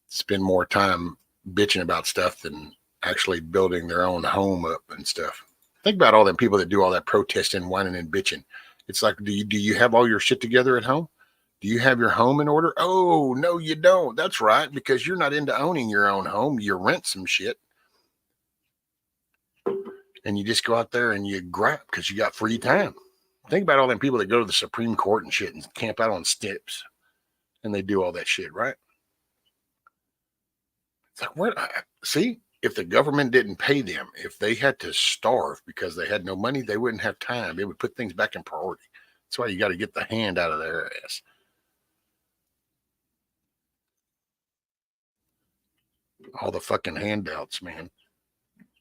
Spend more time bitching about stuff than actually building their own home up and stuff. Think about all them people that do all that protesting, whining and bitching. It's like, do you have all your shit together at home? Do you have your home in order? Oh, no, you don't. That's right, because you're not into owning your own home. You rent some shit. And you just go out there and you gripe because you got free time. Think about all them people that go to the Supreme Court and shit and camp out on steps. And they do all that shit, right? It's like, what? See, if the government didn't pay them, if they had to starve because they had no money, they wouldn't have time. They would put things back in priority. That's why you got to get the hand out of their ass. All the fucking handouts, man.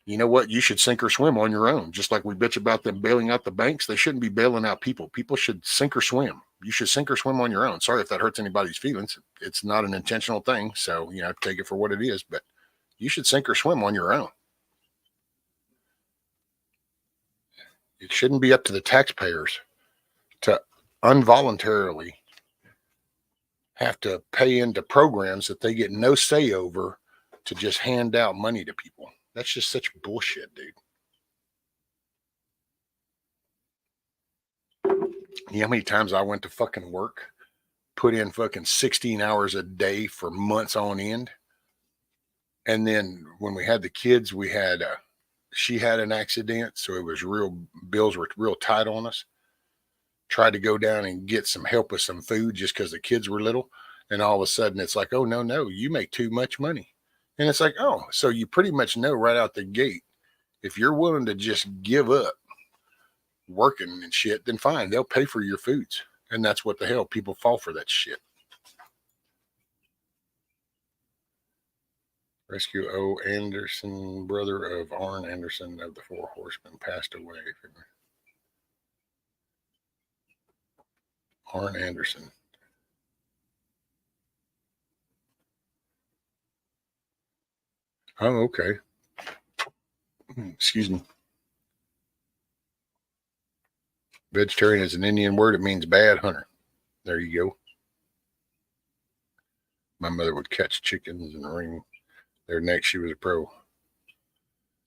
You know what? You should sink or swim on your own. Just like we bitch about them bailing out the banks, they shouldn't be bailing out people. People should sink or swim. You should sink or swim on your own. Sorry if that hurts anybody's feelings. It's not an intentional thing. So, take it for what it is. But you should sink or swim on your own. It shouldn't be up to the taxpayers to involuntarily have to pay into programs that they get no say over to just hand out money to people. That's just such bullshit, dude. You know how many times I went to fucking work, put in fucking 16 hours a day for months on end? And then when we had the kids, she had an accident. So it was bills were real tight on us. Tried to go down and get some help with some food just because the kids were little. And all of a sudden it's like, oh, no, you make too much money. And it's like, oh, so you pretty much know right out the gate, if you're willing to just give up working and shit, then fine, they'll pay for your foods. And that's what the hell, people fall for that shit. Rescue O. Anderson, brother of Arn Anderson of the Four Horsemen, passed away. Arn Anderson. Oh, okay. Excuse me. Vegetarian is an Indian word. It means bad hunter. There you go. My mother would catch chickens and ring their neck. She was a pro.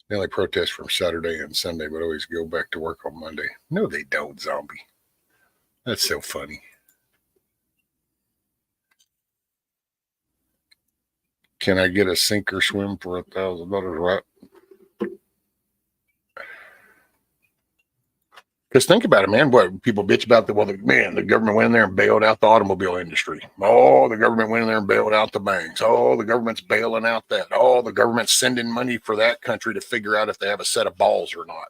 They only protest from Saturday and Sunday, but always go back to work on Monday. No, they don't, zombie. That's so funny. Can I get a sink or swim for $1,000, right? Because think about it, man. What people bitch about the government went in there and bailed out the automobile industry. Oh, the government went in there and bailed out the banks. Oh, the government's bailing out that. Oh, the government's sending money for that country to figure out if they have a set of balls or not.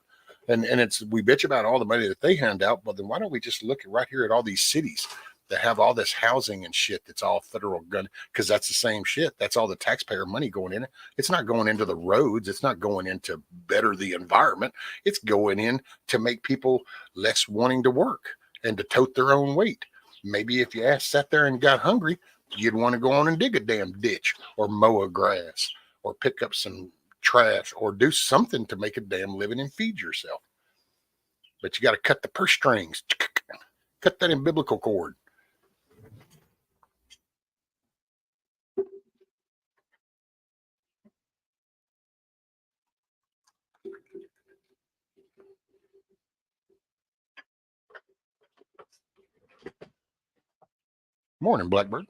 And we bitch about all the money that they hand out, but then why don't we just look right here at all these cities that have all this housing and shit that's all federal gun, because that's the same shit. That's all the taxpayer money going in. It's not going into the roads. It's not going in to better the environment. It's going in to make people less wanting to work and to tote their own weight. Maybe if you sat there and got hungry, you'd want to go on and dig a damn ditch or mow a grass or pick up some trash or do something to make a damn living and feed yourself. But you got to cut the purse strings, cut that umbilical cord. Morning, Blackbird.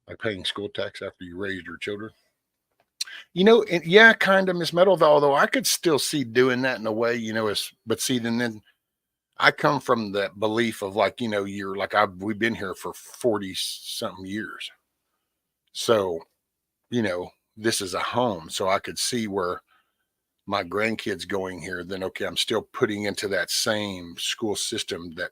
Like paying school tax after you raised your children. Yeah, kind of, Miss Meadow. Although I could still see doing that in a way, but see, then I come from that belief of like, you're like we've been here for 40 something years, so this is a home, so I could see where my grandkids going here. Then okay, I'm still putting into that same school system that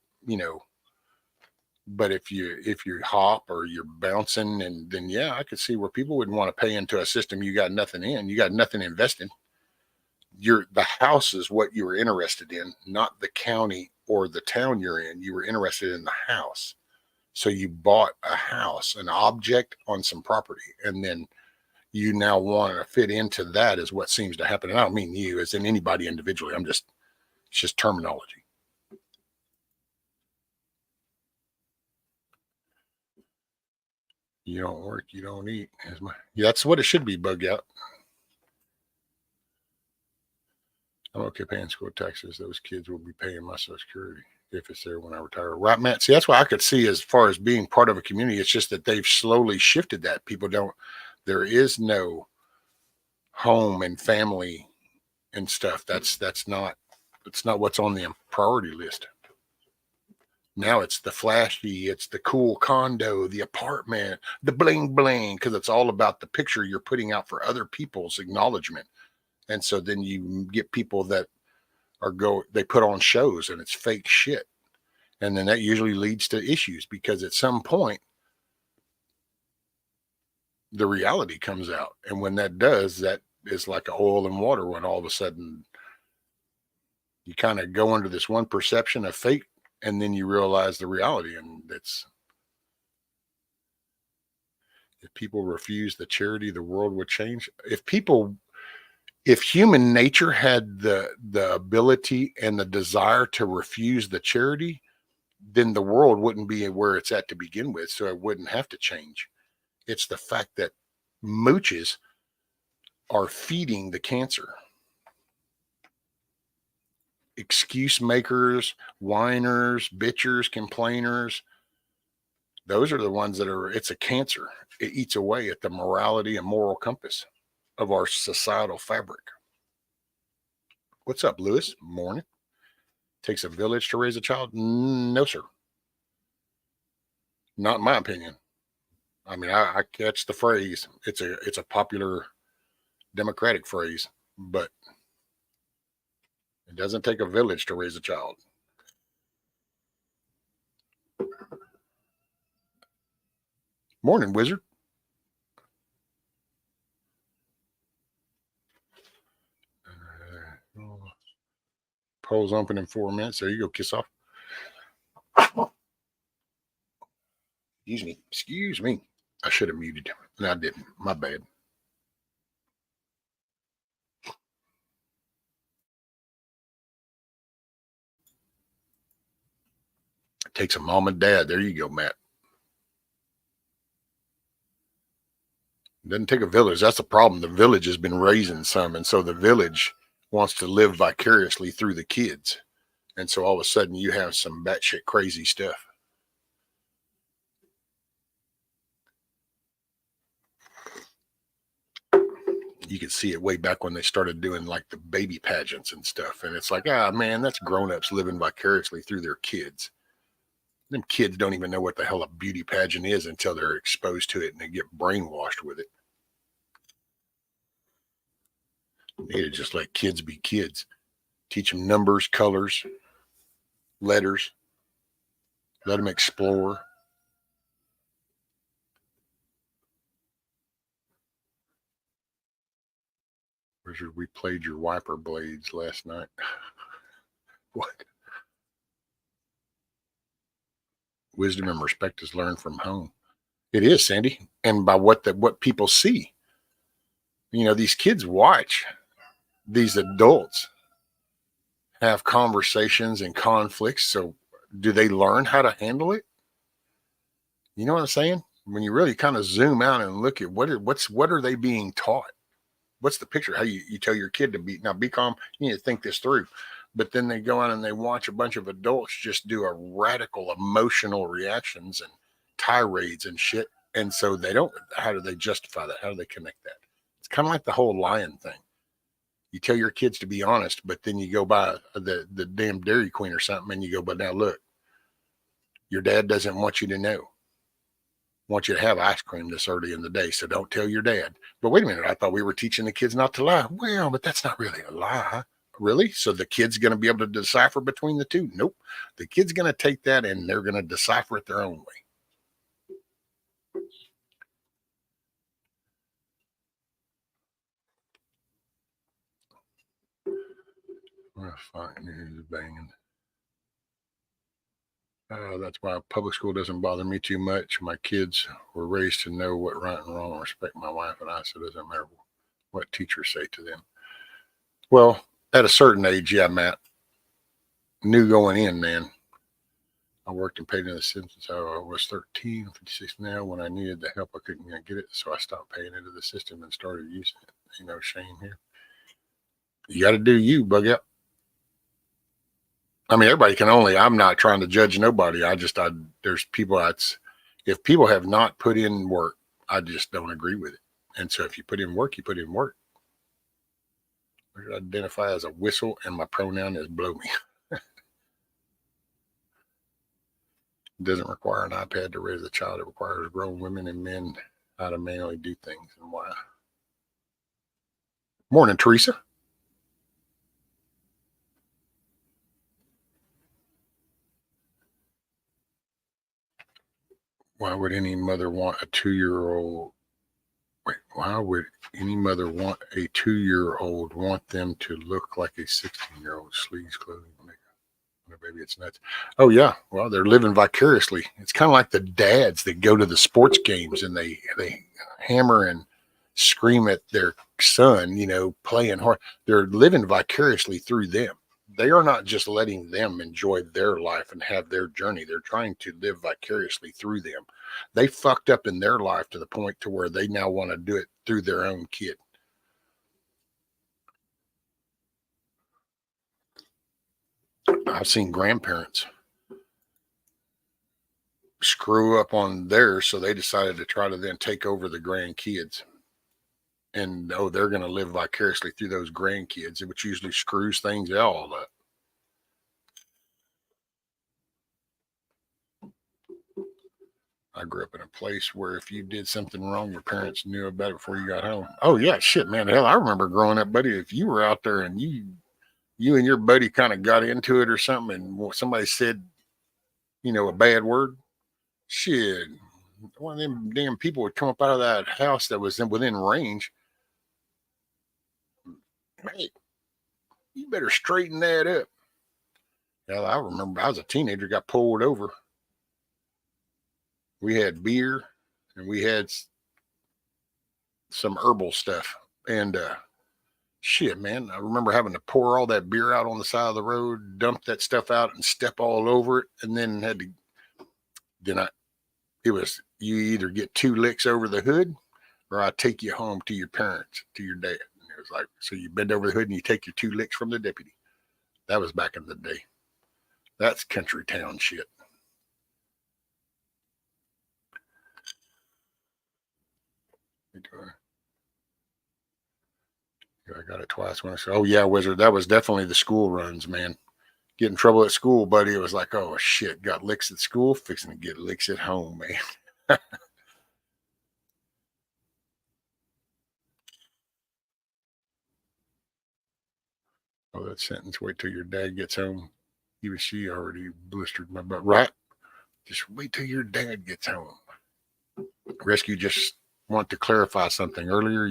But if you hop or you're bouncing, and then yeah, I could see where people wouldn't want to pay into a system you got nothing in. You got nothing invested. The house is what you were interested in, not the county or the town you're in. You were interested in the house. So you bought a house, an object on some property, and then you now want to fit into that is what seems to happen. And I don't mean you as in anybody individually. It's just terminology. You don't work, you don't eat. That's what it should be, bug out. I'm okay paying school taxes. Those kids will be paying my Social Security if it's there when I retire. Right, Matt? See, that's what I could see as far as being part of a community. It's just that they've slowly shifted that. There is no home and family and stuff. It's not what's on the priority list. Now it's the flashy, it's the cool condo, the apartment, the bling bling, because it's all about the picture you're putting out for other people's acknowledgement. And so then you get people that they put on shows and it's fake shit. And then that usually leads to issues because at some point the reality comes out. And when that does, that is like oil and water when all of a sudden you kind of go into this one perception of fake and then you realize the reality. And if people refuse the charity, the world would change. If human nature had the ability and the desire to refuse the charity, then the world wouldn't be where it's at to begin with. So it wouldn't have to change. It's the fact that mooches are feeding the cancer. Excuse makers, whiners, bitchers, complainers. Those are the ones it's a cancer. It eats away at the morality and moral compass of our societal fabric. What's up, Lewis? Morning. Takes a village to raise a child? No, sir. Not in my opinion. I mean, I catch the phrase. It's a popular Democratic phrase, but it doesn't take a village to raise a child. Morning, wizard. Polls open in 4 minutes. There you go. Kiss off. Excuse me. I should have muted him. No, I didn't. My bad. It takes a mom and dad. There you go, Matt. It doesn't take a village. That's the problem. The village has been raising some, and so the village wants to live vicariously through the kids. And so all of a sudden you have some batshit crazy stuff. You could see it way back when they started doing like the baby pageants and stuff. And it's like, man, that's grown-ups living vicariously through their kids. Them kids don't even know what the hell a beauty pageant is until they're exposed to it and they get brainwashed with it. You need to just let kids be kids. Teach them numbers, colors, letters. Let them explore. We played your wiper blades last night. What? Wisdom and respect is learned from home. It is, Sandy, and by what people see. These kids watch these adults have conversations and conflicts. So, do they learn how to handle it? You know what I'm saying? When you really kind of zoom out and look at what are they being taught? What's the picture? How you tell your kid to be calm. You need to think this through. But then they go out and they watch a bunch of adults just do a radical emotional reactions and tirades and shit. And so they don't, how do they justify that? How do they connect that? It's kind of like the whole lying thing. You tell your kids to be honest, but then you go buy the damn Dairy Queen or something and you go, but now look, your dad doesn't want you to know. Want you to have ice cream this early in the day, so don't tell your dad. But wait a minute, I thought we were teaching the kids not to lie. Well, but that's not really a lie. Really? So the kid's going to be able to decipher between the two? Nope. The kid's going to take that and they're going to decipher it their own way. Well, fine, here's banging. That's why public school doesn't bother me too much. My kids were raised to know what right and wrong, respect my wife and I, so it doesn't matter what teachers say to them. Well, at a certain age, yeah, Matt, knew going in, man. I worked and paid in the system since I was 13, 56 now. When I needed the help, I couldn't get it, so I stopped paying into the system and started using it. Shame here. You got to do you, bug out. I mean, everybody can only, I'm not trying to judge nobody. There's people if people have not put in work, I just don't agree with it. And so if you put in work, you put in work. I identify as a whistle and my pronoun is blow me. It doesn't require an iPad to raise a child. It requires grown women and men how to manually do things and why. Morning, Teresa. Why would any mother want a 2-year-old? Wait, why would any mother want a 2-year-old want them to look like a 16-year-old? Sleeves, clothing, makeup. Maybe it's nuts. Oh yeah, well they're living vicariously. It's kind of like the dads that go to the sports games and they hammer and scream at their son, playing hard. They're living vicariously through them. They are not just letting them enjoy their life and have their journey. They're trying to live vicariously through them. They fucked up in their life to the point to where they now want to do it through their own kid. I've seen grandparents screw up on theirs, so they decided to try to then take over the grandkids. And they're going to live vicariously through those grandkids, which usually screws things all up. I grew up in a place where if you did something wrong, your parents knew about it before you got home. Oh yeah, shit, man. Hell, I remember growing up, buddy. If you were out there and you and your buddy kind of got into it or something, and somebody said, a bad word, shit, one of them damn people would come up out of that house that was within range. Hey, you better straighten that up. Hell, I remember I was a teenager, got pulled over. We had beer and we had some herbal stuff. And shit, man, I remember having to pour all that beer out on the side of the road, dump that stuff out and step all over it. And then you either get 2 licks over the hood or I take you home to your parents, to your dad. And it was like, so you bend over the hood and you take your 2 licks from the deputy. That was back in the day. That's country town shit. I got it twice when I said, oh yeah, Wizard, that was definitely the school runs, man. Get in trouble at school, buddy. It was like, oh shit, got licks at school, fixing to get licks at home, man. Oh, that sentence, wait till your dad gets home. Even she already blistered my butt. Right? Just wait till your dad gets home. Rescue, just want to clarify something. Earlier,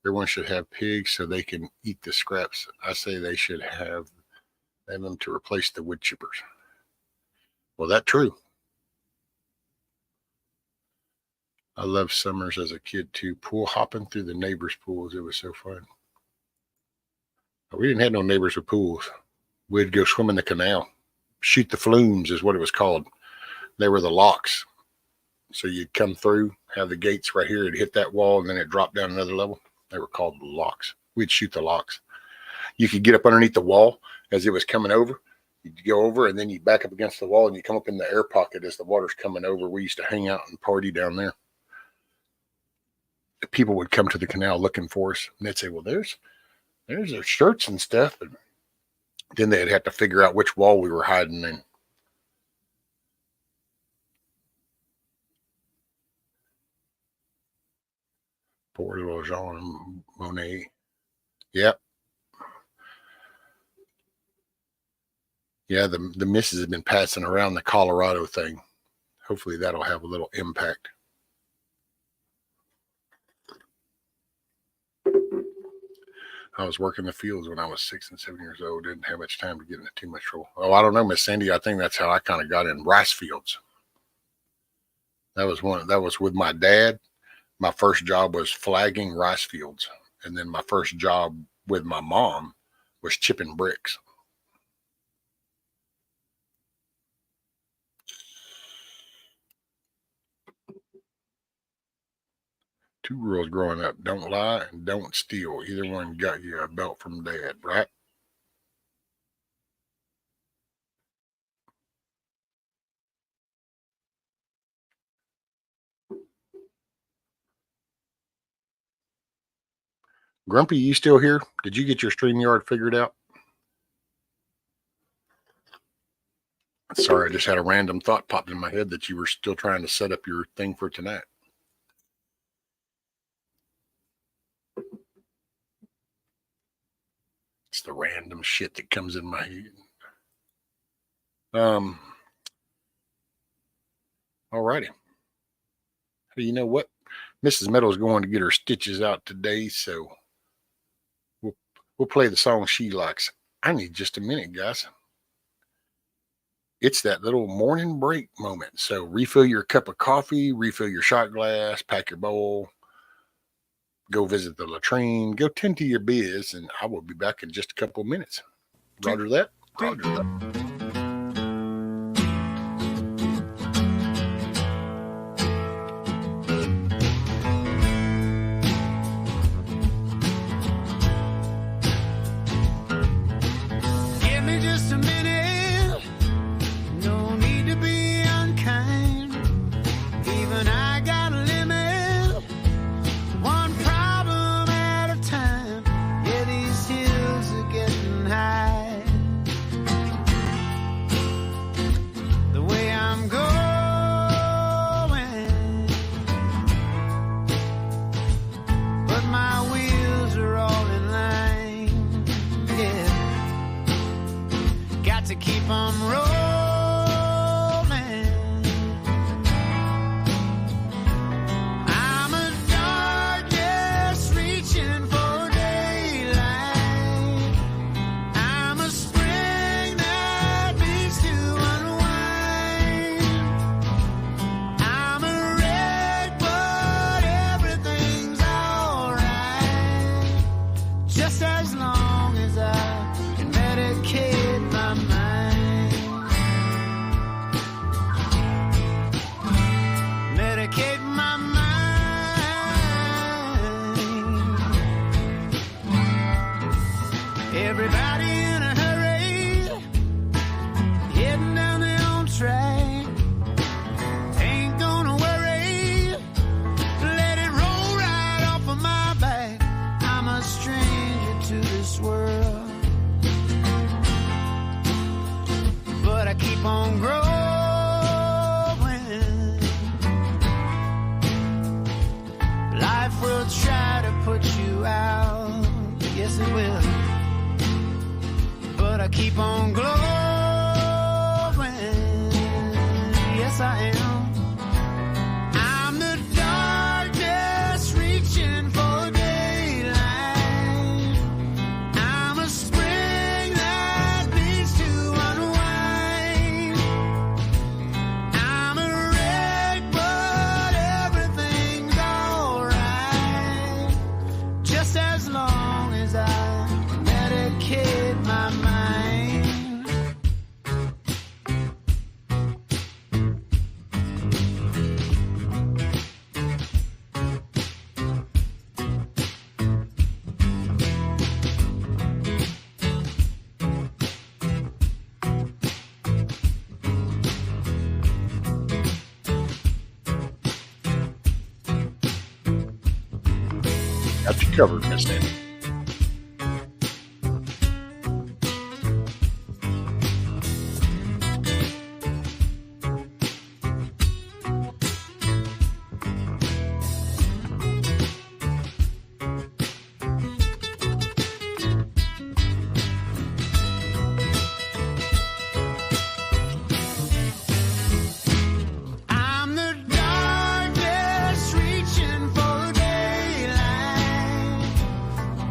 everyone should have pigs so they can eat the scraps. I say they should have them to replace the wood chippers. Well, that's true. I loved summers as a kid too. Pool hopping through the neighbors' pools. It was so fun. We didn't have no neighbors with pools. We'd go swim in the canal. Shoot the flumes is what it was called. They were the locks. So you'd come through, have the gates right here, it'd hit that wall, and then it dropped down another level. They were called locks. We'd shoot the locks. You could get up underneath the wall as it was coming over, You go over and then you back up against the wall and you come up in the air pocket as the water's coming over. We used to hang out and party down there. People would come to the canal looking for us, and they'd say, well, there's their shirts and stuff. But then they'd have to figure out which wall we were hiding in. Poor little Jean Monnet. Yep. Yeah, the missus has been passing around the Colorado thing. Hopefully that'll have a little impact. I was working the fields when I was 6 and 7 years old. Didn't have much time to get into too much trouble. Oh, I don't know, Miss Sandy. I think that's how I kind of got in rice fields. That was with my dad. My first job was flagging rice fields. And then my first job with my mom was chipping bricks. Two rules growing up: don't lie and don't steal. Either one got you a belt from dad, right? Grumpy, you still here? Did you get your StreamYard figured out? Sorry, I just had a random thought popped in my head that you were still trying to set up your thing for tonight. It's the random shit that comes in my head. Alrighty. Hey, you know what? Mrs. Meadows going to get her stitches out today, so we'll play the song she likes. I need just a minute, guys. It's that little morning break moment. So refill your cup of coffee, refill your shot glass, pack your bowl, go visit the latrine, go tend to your biz, and I will be back in just a couple of minutes. Roger that. Roger that. Got you covered, Miss Nancy. I'm the darkness reaching for daylight.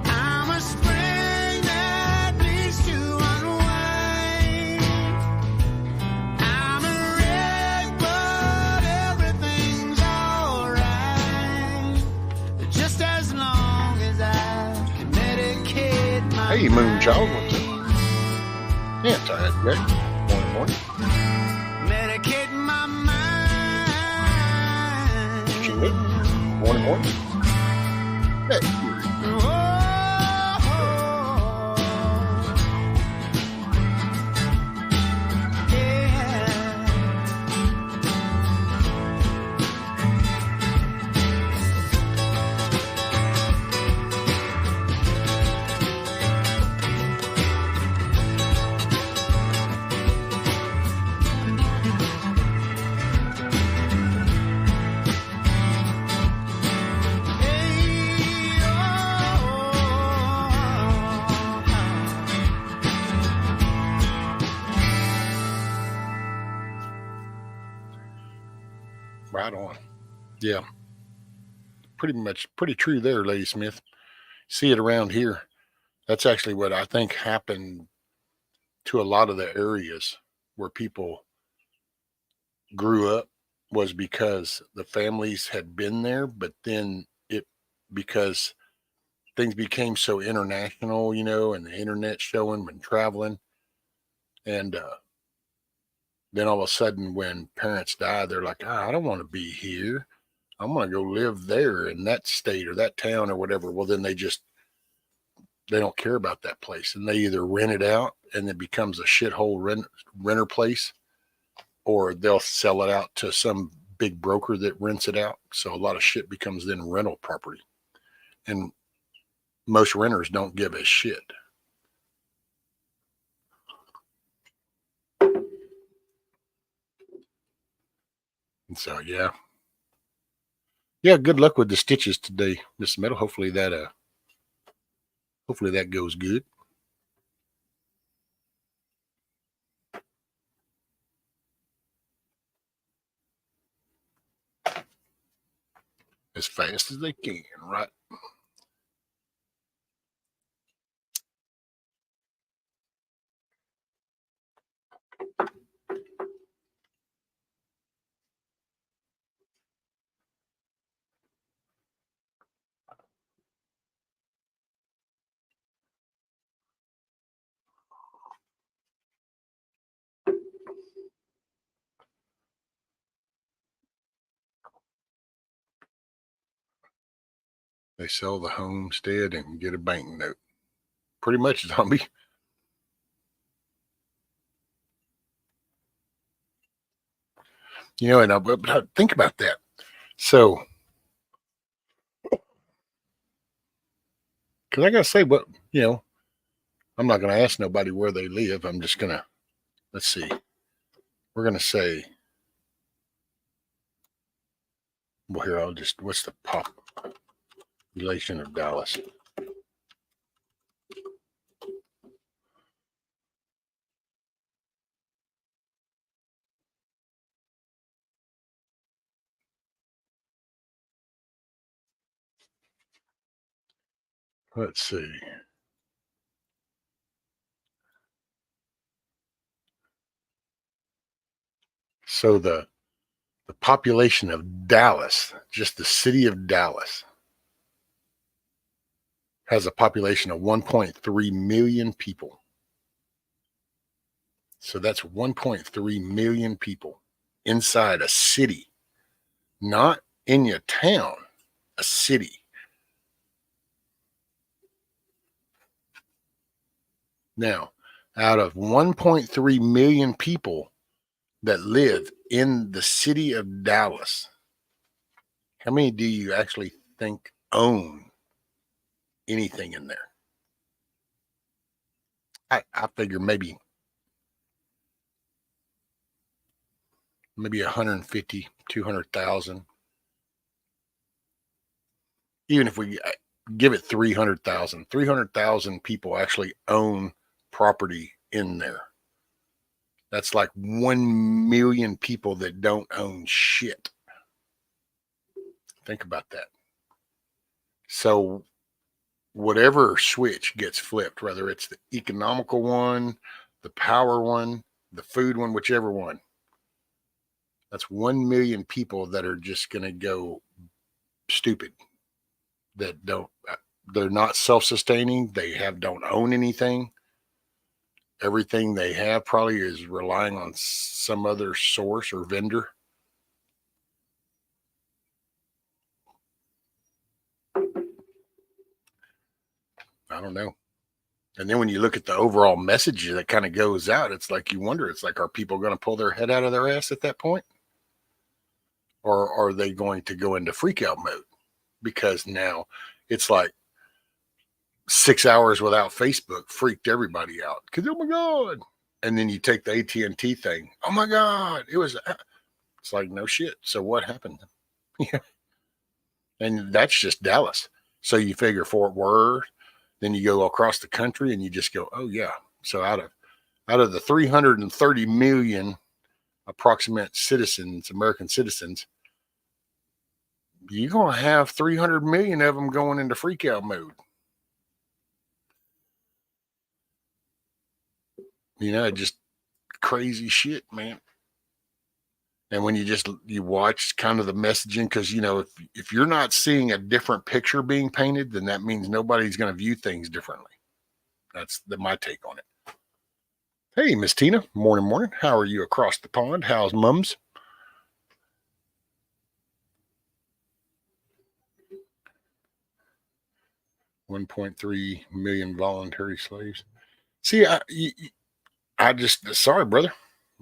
I'm a spring that needs to unwind. I'm a wreck, but everything's alright. Just as long as I can medicate my Hey, Moonchild, what's up? Yeah, tired, Greg. Morning. medicate my mind. Chewing. Morning. Hey, right on. Yeah, pretty true there, Lady Smith. See it around here. That's actually what I think happened to a lot of the areas where people grew up, was because the families had been there, but then because things became so international, and the internet showing when traveling, and then all of a sudden when parents die, they're like, I don't want to be here. I'm going to go live there in that state or that town or whatever. Well, then they don't care about that place, and they either rent it out and it becomes a shithole renter place, or they'll sell it out to some big broker that rents it out. So a lot of shit becomes then rental property, and most renters don't give a shit. And so yeah, good luck with the stitches today, Miss Metal. Hopefully that goes good. As fast as they can, right? They sell the homestead and get a bank note. Pretty much, zombie. But I think about that. So, because I got to say, I'm not going to ask nobody where they live. I'm just going to, let's see. We're going to say, well, here, what's the population of Dallas? Let's see. So the population of Dallas, just the city of Dallas, has a population of 1.3 million people. So that's 1.3 million people inside a city, not in your town, a city. Now, out of 1.3 million people that live in the city of Dallas, how many do you actually think own anything in there. I figure maybe 150, 200,000. Even if we give it 300,000 people actually own property in there. That's like 1 million people that don't own shit. Think about that. So whatever switch gets flipped, whether it's the economical one, the power one, the food one, whichever one, that's 1 million people that are just going to go stupid, that they're not self-sustaining. Don't own anything. Everything they have probably is relying on some other source or vendor. I don't know. And then when you look at the overall message that kind of goes out, it's like you wonder, it's like, are people going to pull their head out of their ass at that point? Or are they going to go into freak out mode? Because now it's like 6 hours without Facebook freaked everybody out. Because, oh my God. And then you take the AT&T thing. Oh my God. It's like, no shit. So what happened? And that's just Dallas. So you figure Fort Worth, then you go across the country and you just go, oh yeah. So out of the 330 million approximate citizens, American citizens, you're going to have 300 million of them going into freakout mode. Just crazy shit, man. And when you watch kind of the messaging, because, if you're not seeing a different picture being painted, then that means nobody's going to view things differently. That's my take on it. Hey, Miss Tina. Morning. How are you across the pond? How's mums? $1.3 million voluntary slaves. See, I just, sorry, brother.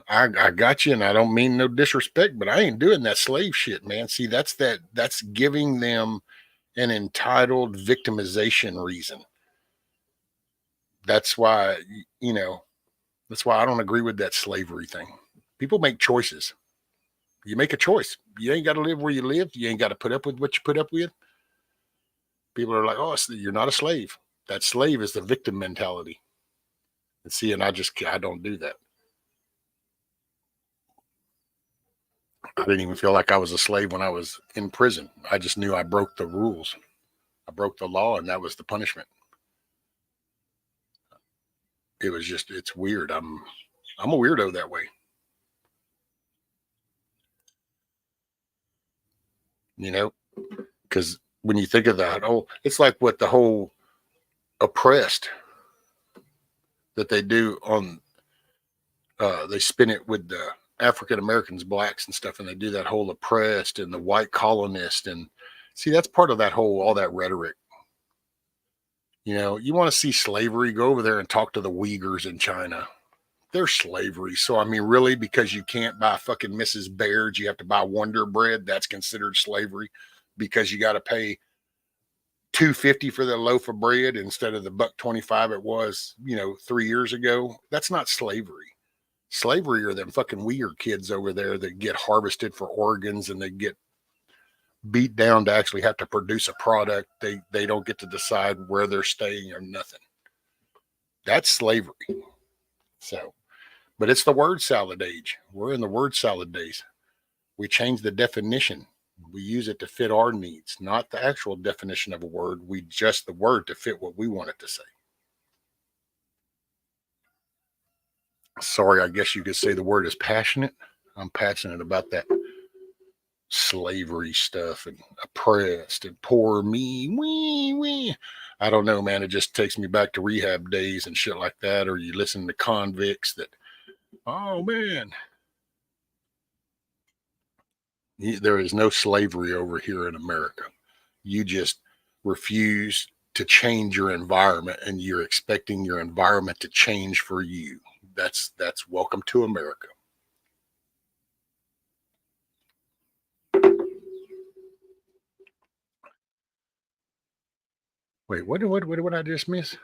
I got you, and I don't mean no disrespect, but I ain't doing that slave shit, man. See, that's giving them an entitled victimization reason. That's why, that's why I don't agree with that slavery thing. People make choices. You make a choice. You ain't got to live where you live. You ain't got to put up with what you put up with. People are like, oh, you're not a slave. That slave is the victim mentality. And see, and I don't do that. I didn't even feel like I was a slave when I was in prison. I just knew I broke the rules. I broke the law, and that was the punishment. It's weird. I'm a weirdo that way. Because when you think of that, it's like what the whole oppressed that they do on, they spin it with the African Americans, blacks and stuff, and they do that whole oppressed and the white colonist. And see, that's part of that whole, all that rhetoric. You want to see slavery, go over there and talk to the Uyghurs in China. They're slavery. So, I mean, really, because you can't buy fucking Mrs. Baird's, you have to buy Wonder Bread. That's considered slavery because you got to pay $2.50 for the loaf of bread instead of the $1.25 it was, 3 years ago. That's not slavery. Slavery are them fucking Uyghur kids over there that get harvested for organs and they get beat down to actually have to produce a product. They don't get to decide where they're staying or nothing. That's slavery. So, but it's the word salad age. We're in the word salad days. We change the definition. We use it to fit our needs, not the actual definition of a word. We adjust the word to fit what we want it to say. Sorry, I guess you could say the word is passionate. I'm passionate about that slavery stuff and oppressed and poor me. Wee. I don't know, man. It just takes me back to rehab days and shit like that. Or you listen to convicts that, oh man, there is no slavery over here in America. You just refuse to change your environment and you're expecting your environment to change for you. That's welcome to America. Wait, what did I just miss?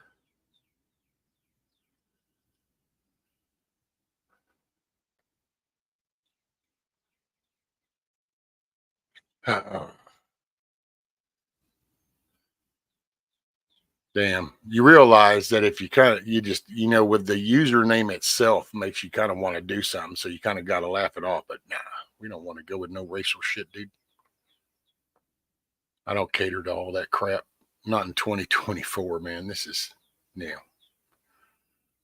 Uh, damn. You realize that if with the username itself makes you kind of want to do something. So you kind of got to laugh it off. But nah, we don't want to go with no racial shit, dude. I don't cater to all that crap. Not in 2024, man. This is now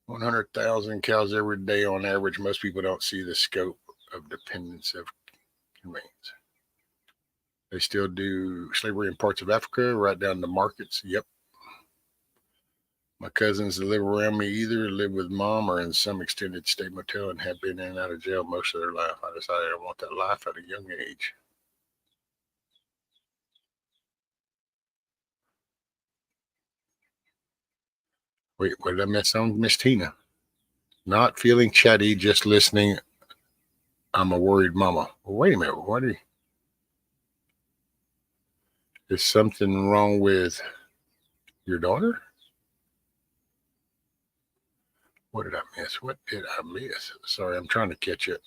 100,000 cows every day on average. Most people don't see the scope of dependence of conveyance. They still do slavery in parts of Africa, right down to markets. Yep. My cousins that live around me either live with mom or in some extended stay motel and have been in and out of jail most of their life. I decided I want that life at a young age. Wait, what did I miss on Miss Tina? Not feeling chatty, just listening. I'm a worried mama. Well, wait a minute. Is something wrong with your daughter? What did I miss? What did I miss? Sorry, I'm trying to catch up.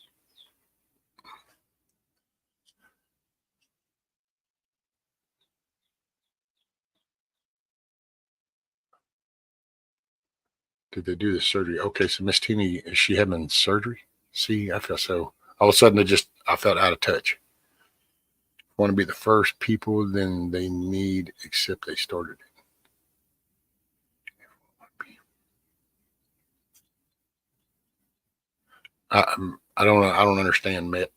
Did they do the surgery? Okay, so Miss Tina, is she having surgery? See, I feel so. All of a sudden, I felt out of touch. Want to be the first people, then they need, except they started it. I don't know. I don't understand, Matt.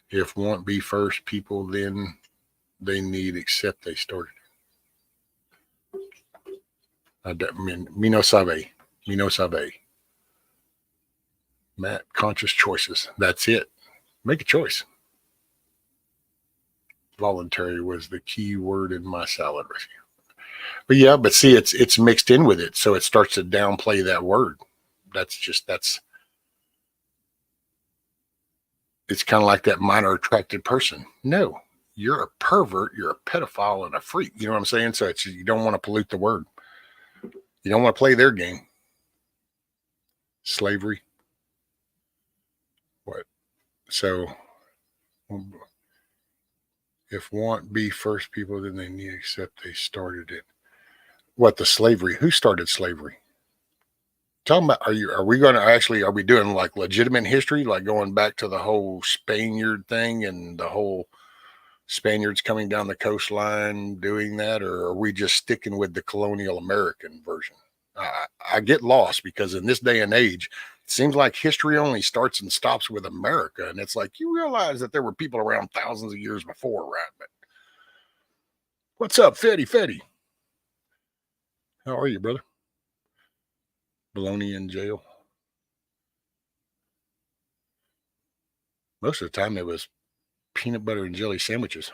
If want be first people, then they need, except they started it. I mean, me no sabe. Me no sabe. Matt, conscious choices. That's it. Make a choice. Voluntary was the key word in my salad recipe. But yeah, but see, it's mixed in with it, so it starts to downplay that word. That's it's kind of like that minor attracted person. No, you're a pervert, you're a pedophile and a freak. You know what I'm saying? So you don't want to pollute the word. You don't want to play their game. Slavery. What? So if want be first people, then they need accept they started it. What, the slavery? Who started slavery? Talking about, are we doing like legitimate history, like going back to the whole Spaniard thing and the whole Spaniards coming down the coastline doing that, or are we just sticking with the colonial American version? I get lost because in this day and age, it seems like history only starts and stops with America. And it's like, you realize that there were people around thousands of years before, right? But what's up, Fetty Fetty? How are you, brother? Baloney in jail. Most of the time, it was peanut butter and jelly sandwiches.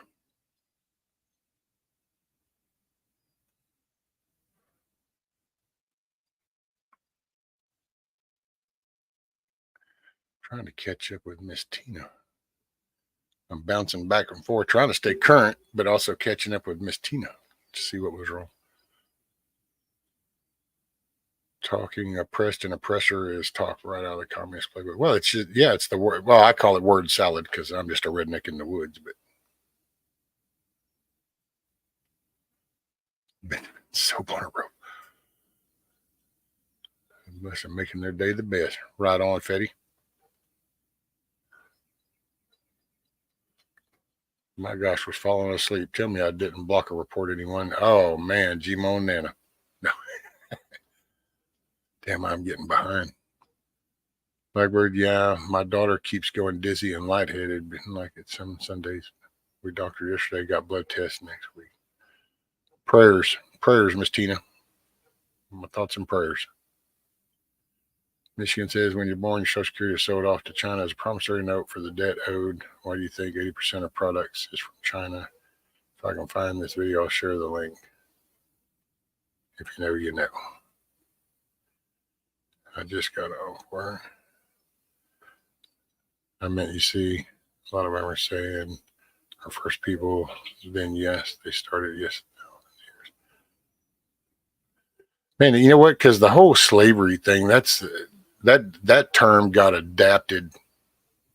Trying to catch up with Miss Tina. I'm bouncing back and forth, trying to stay current, but also catching up with Miss Tina to see what was wrong. Talking oppressed and oppressor is talked right out of the communist playbook. Well, it's just, yeah, it's the word. Well, I call it word salad because I'm just a redneck in the woods. But soap on a rope. Must have making their day the best. Right on, Fetty. My gosh, was falling asleep. Tell me I didn't block or report anyone. Oh man, G-Mo Nana. No, damn, I'm getting behind. Blackbird, yeah, my daughter keeps going dizzy and lightheaded, like it's some Sundays. We doctored yesterday, got blood tests next week. Prayers, Miss Tina. My thoughts and prayers. Michigan says when you're born, your Social Security is sold off to China as a promissory note for the debt owed. Why do you think 80% of products is from China? If I can find this video, I'll share the link. If you know, you know. I just got off where I meant you see, a lot of them are saying Our first people, then yes, they started yes. Man, you know what? Because the whole slavery thing, that term got adapted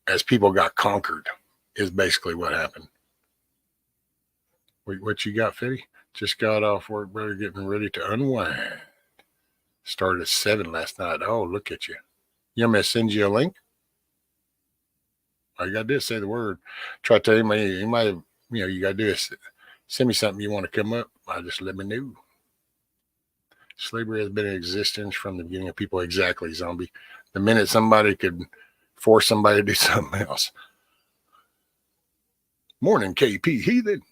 as people got conquered, is basically what happened. Wait, what you got, Fitty? Just got off work, brother, getting ready to unwind. Started at 7 last night. Oh, look at you. You want me to send you a link? All you got to do is say the word. Try to tell you got to do is send me something you want to come up. Just let me know. Slavery has been in existence from the beginning of people. Exactly, zombie. The minute somebody could force somebody to do something else. Morning, KP Heathen.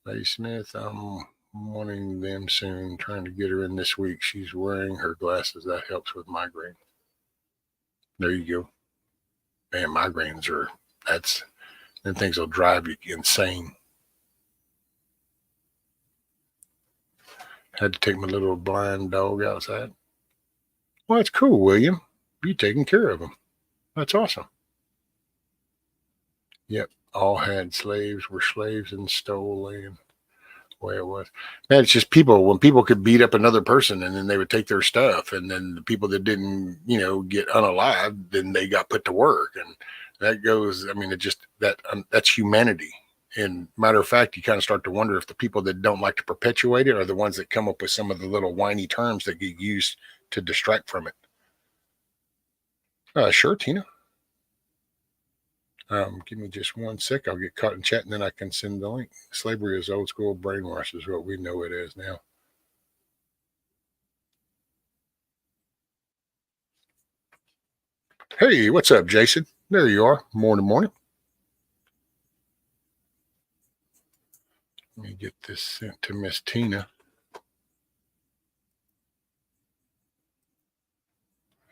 Lady Smith, I'm wanting them soon. Trying to get her in this week. She's wearing her glasses. That helps with migraine. There you go. Man, migraines them things will drive you insane. Had to take my little blind dog outside. Well, that's cool, William. You taking care of him. That's awesome. Yep, all had slaves, were slaves and stole land. The way it was. Man, it's just people, when people could beat up another person and then they would take their stuff, and then the people that didn't, get unalived, then they got put to work. And that goes, that's humanity. And matter of fact, you kind of start to wonder if the people that don't like to perpetuate it are the ones that come up with some of the little whiny terms that get used to distract from it. Sure, Tina. Give me just 1 sec. I'll get caught in chat and then I can send the link. Slavery is old school brainwash is what we know it is now. Hey, what's up, Jason? There you are. Morning. Let me get this sent to Miss Tina.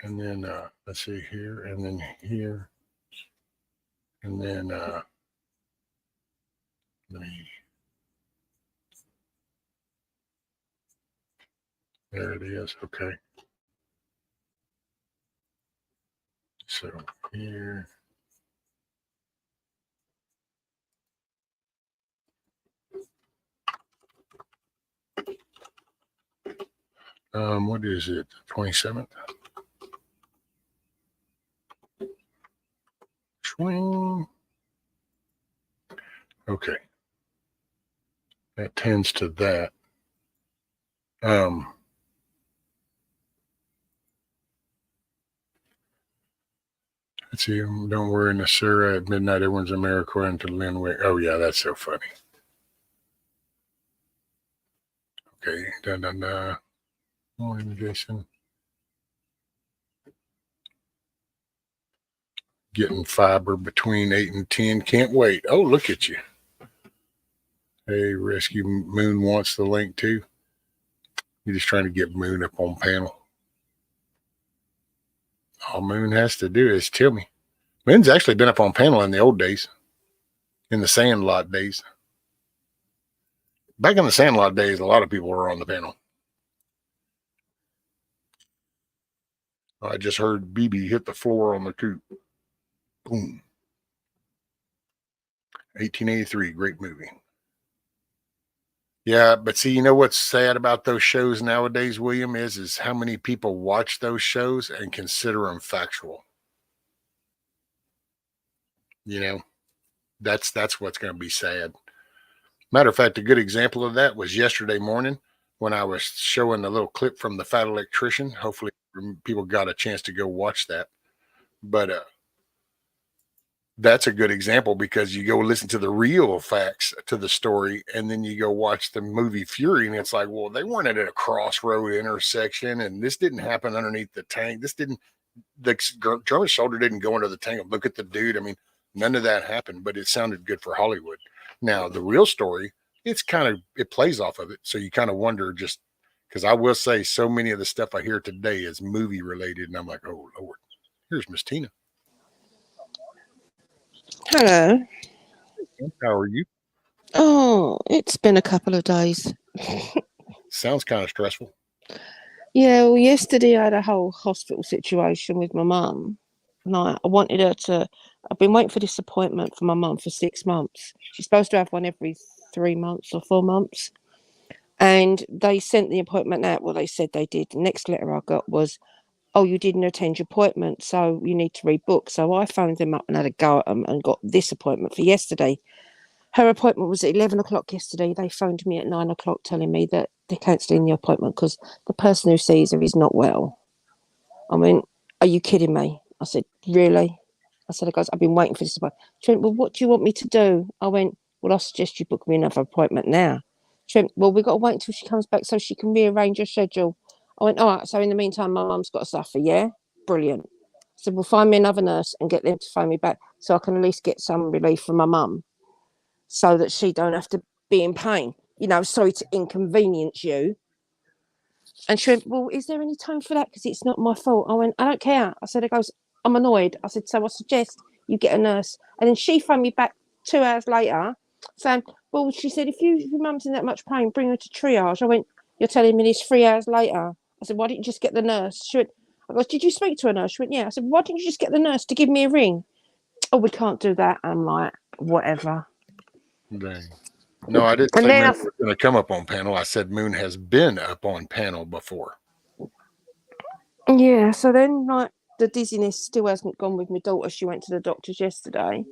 And then, let's see here, and then here. And then, let me, there it is. Okay. So here. What is it? 27th? Swing. Okay. That tends to that. Let's see. Don't worry, Nasura. At midnight, everyone's in America according to Linwick. Oh, yeah, that's so funny. Okay. Morning, Jason. Getting fiber between 8 and 10. Can't wait. Oh, look at you. Hey, Rescue Moon wants the link too. You're just trying to get Moon up on panel. All Moon has to do is tell me. Moon's actually been up on panel in the old days, in the Sandlot days. Back in the Sandlot days, a lot of people were on the panel. I just heard BB hit the floor on the coop. Boom. 1883, great movie. Yeah, but see, you know what's sad about those shows nowadays, William, is how many people watch those shows and consider them factual. That's what's going to be sad. Matter of fact, a good example of that was yesterday morning when I was showing a little clip from The Fat Electrician. Hopefully people got a chance to go watch that. But that's a good example because you go listen to the real facts to the story and then you go watch the movie Fury and it's like, well, they weren't at a crossroad intersection and this didn't happen underneath the tank. The German soldier didn't go into the tank and look at the dude. I mean, none of that happened, but it sounded good for Hollywood. Now, the real story, it plays off of it. So you kind of wonder just because I will say so many of the stuff I hear today is movie related. And I'm like, oh, Lord, here's Miss Tina. Hello. How are you? Oh, it's been a couple of days. Sounds kind of stressful. Yeah, well, yesterday I had a whole hospital situation with my mum. And I wanted her to I've been waiting for this appointment for my mum for 6 months. She's supposed to have one every 3 months or 4 months. And they sent the appointment out. Well, they said they did. The next letter I got was, oh, you didn't attend your appointment, so you need to rebook. So I phoned them up and had a go at them and got this appointment for yesterday. Her appointment was at 11 o'clock yesterday. They phoned me at 9 o'clock telling me that they're cancelling the appointment because the person who sees her is not well. I mean, are you kidding me? I said, really? I said, guys, I've been waiting for this appointment. She went, well, what do you want me to do? I went, well, I suggest you book me another appointment now. She went, well, we've got to wait until she comes back so she can rearrange her schedule. I went, all right, so in the meantime, my mum's got to suffer, yeah? Brilliant. So we'll find me another nurse and get them to phone me back so I can at least get some relief from my mum so that she don't have to be in pain. You know, sorry to inconvenience you. And she went, well, is there any time for that? Because it's not my fault. I went, I don't care. I said, I'm annoyed. I said, so I suggest you get a nurse. And then she phoned me back 2 hours later saying, well, she said, if your mum's in that much pain, bring her to triage. I went, you're telling me this 3 hours later? I said, why didn't you just get the nurse? She went, I goes, did you speak to a nurse? She went, yeah. I said, why didn't you just get the nurse to give me a ring? Oh, we can't do that. I'm like, whatever. Dang. No, I didn't And say then Moon was going to come up on panel. I said Moon has been up on panel before. yeah, so then like the dizziness still hasn't gone with my daughter. She went to the doctor's yesterday.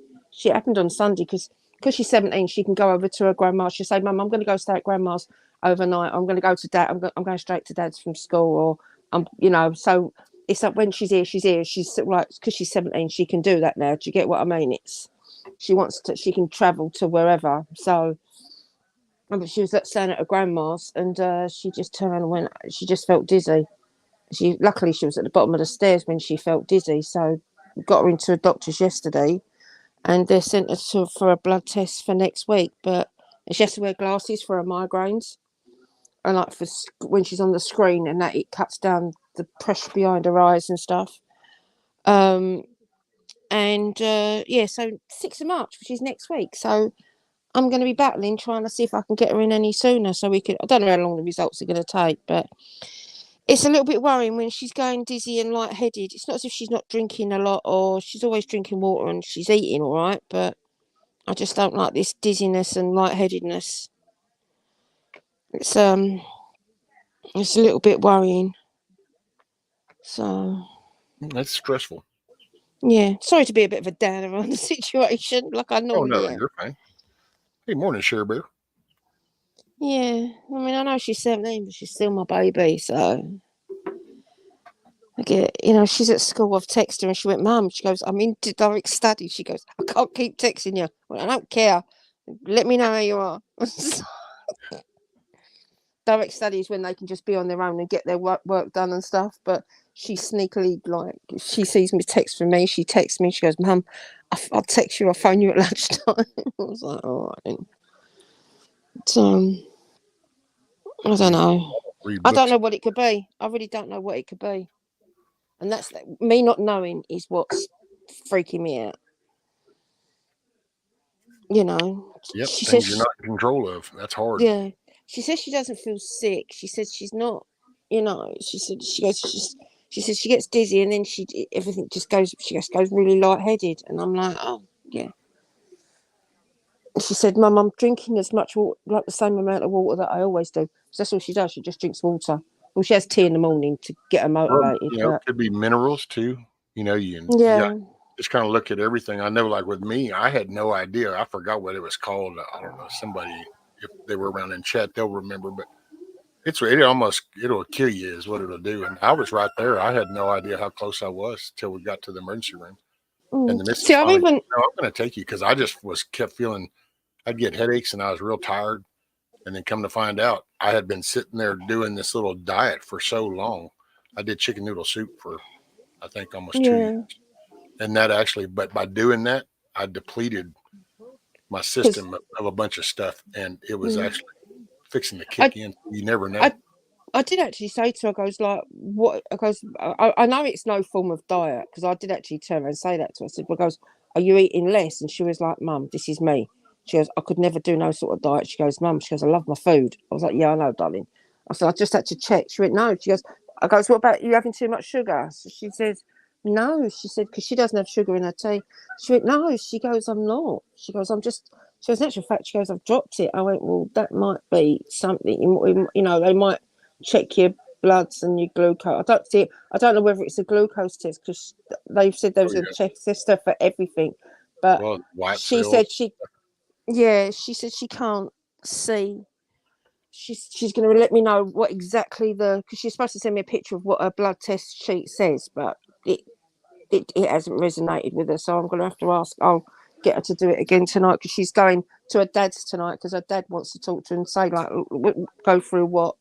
It happened on Sunday because she's 17. She can go over to her grandma. She'll say, Mum, I'm going to go stay at grandma's overnight. I'm going to go to dad. I'm going straight to dad's from school, or you know. So it's like when she's here, she's here. She's like, because she's 17, she can do that now. Do you get what I mean? She can travel to wherever. So. But she was staying at her grandma's, and she just turned around and went. She just felt dizzy. Luckily she was at the bottom of the stairs when she felt dizzy. So we got her into a doctor's yesterday, and they sent her for a blood test for next week. But she has to wear glasses for her migraines, and like for when she's on the screen, and that it cuts down the pressure behind her eyes and stuff. Yeah, so 6th of March, which is next week. So I'm going to be battling, trying to see if I can get her in any sooner so we could. I don't know how long the results are going to take, but it's a little bit worrying when she's going dizzy and lightheaded. It's not as if she's not drinking a lot, or she's always drinking water and she's eating all right, but I just don't like this dizziness and lightheadedness. It's a little bit worrying. So That's stressful. yeah, sorry to be a bit of a downer on the situation, like I Oh, normally no, am. you're fine. Hey, morning, Cher Bear. Yeah, I mean, I know she's 17, but she's still my baby, so I get, she's at school. I've texted her and she went, Mum, she goes, I'm into direct study. She goes, I can't keep texting you. Well, I don't care. Let me know how you are. Direct study is when they can just be on their own and get their work done and stuff. But she sneakily, like, she sees me text from me. She texts me. She goes, Mum, I'll text you. I'll phone you at lunchtime. I was like, all right. So, I don't know. Read I don't books. know what it could be. I really don't know what it could be. And that's me not knowing is what's freaking me out. Yep, She things says, you're not in control of. That's hard. yeah, she says she doesn't feel sick. She says she's not, she said she says she gets dizzy and then everything just goes, she just goes really lightheaded. And I'm like, oh, yeah. She said, Mum, I'm drinking as much water, like the same amount of water that I always do. So that's all she does. She just drinks water. Well, she has tea in the morning to get her motivated. It could be minerals too. You Yeah. just kind of look at everything. I know, like with me, I had no idea. I forgot what it was called. I don't know. Somebody, if they were around in chat, they'll remember. But it'll kill you is what it'll do. And I was right there. I had no idea how close I was till we got to the emergency room. And the missus See, finally, no, I'm going to take you because I just kept feeling I'd get headaches and I was real tired. And then come to find out, I had been sitting there doing this little diet for so long. I did chicken noodle soup for, I think, almost 2 years. And that actually, but by doing that, I depleted my system of a bunch of stuff. And it was actually fixing to kick in. You never know. I did actually say to her, I goes, like, what? I goes, I know it's no form of diet because I did actually turn around and say that to her. I said, well, goes, are you eating less? And she was like, Mum, this is me. She goes, I could never do no sort of diet. She goes, Mum, she goes, I love my food. I was like, yeah, I know, darling. I said, I just had to check. She went, no. She goes, I goes, what about you having too much sugar? So she says, No, she said, because she doesn't have sugar in her tea. She went, no, she goes, I'm not. She goes, I'm just, she goes, in actual fact, she goes, I've dropped it. I went, well, that might be something, you know, they might check your bloods and your glucose. I don't see it. I don't know whether it's a glucose test because they've said there was a check tester for everything. But Well, white she cells. said she said she can't see. She's going to let me know what exactly because she's supposed to send me a picture of what her blood test sheet says, but it hasn't resonated with her, so I'm going to have to ask. I'll get her to do it again tonight because she's going to her dad's tonight because her dad wants to talk to her and say, like, go through what,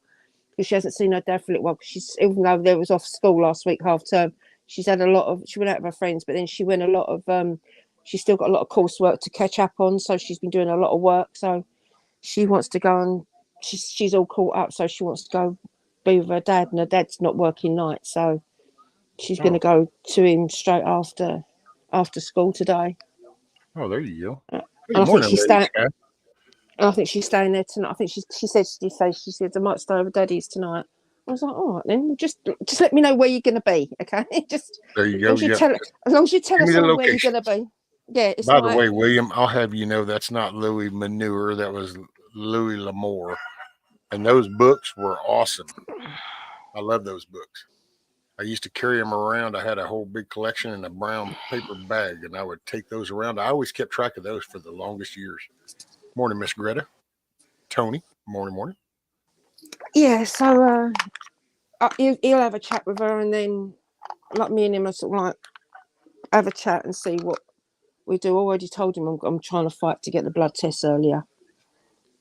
because she hasn't seen her dad for a little while. Because she's, even though they was off school last week, half term, she's had a lot of, she went out with her friends, but then she went a lot of, she's still got a lot of coursework to catch up on, so she's been doing a lot of work. So she wants to go and she's all caught up, so she wants to go be with her dad, and her dad's not working nights, so she's going to go to him straight after school today. Oh, there you go. And Good I think morning, she's ladies. staying. I think she's staying there tonight. I think she said I might stay over Daddy's tonight. I was like, all right then, just let me know where you're going to be, okay? Just There you as go. long as you Yeah. tell as long as you tell Give me us the all where you're location. going to be. Yeah, it's By the like, way, William, I'll have you know that's not Louis Manure. That was Louis L'Amour. And those books were awesome. I love those books. I used to carry them around. I had a whole big collection in a brown paper bag, and I would take those around. I always kept track of those for the longest years. Morning, Miss Greta. Tony. Morning. yeah. So he'll have a chat with her, and then like me and him are sort of like have a chat and see what we do. I already told him I'm trying to fight to get the blood tests earlier,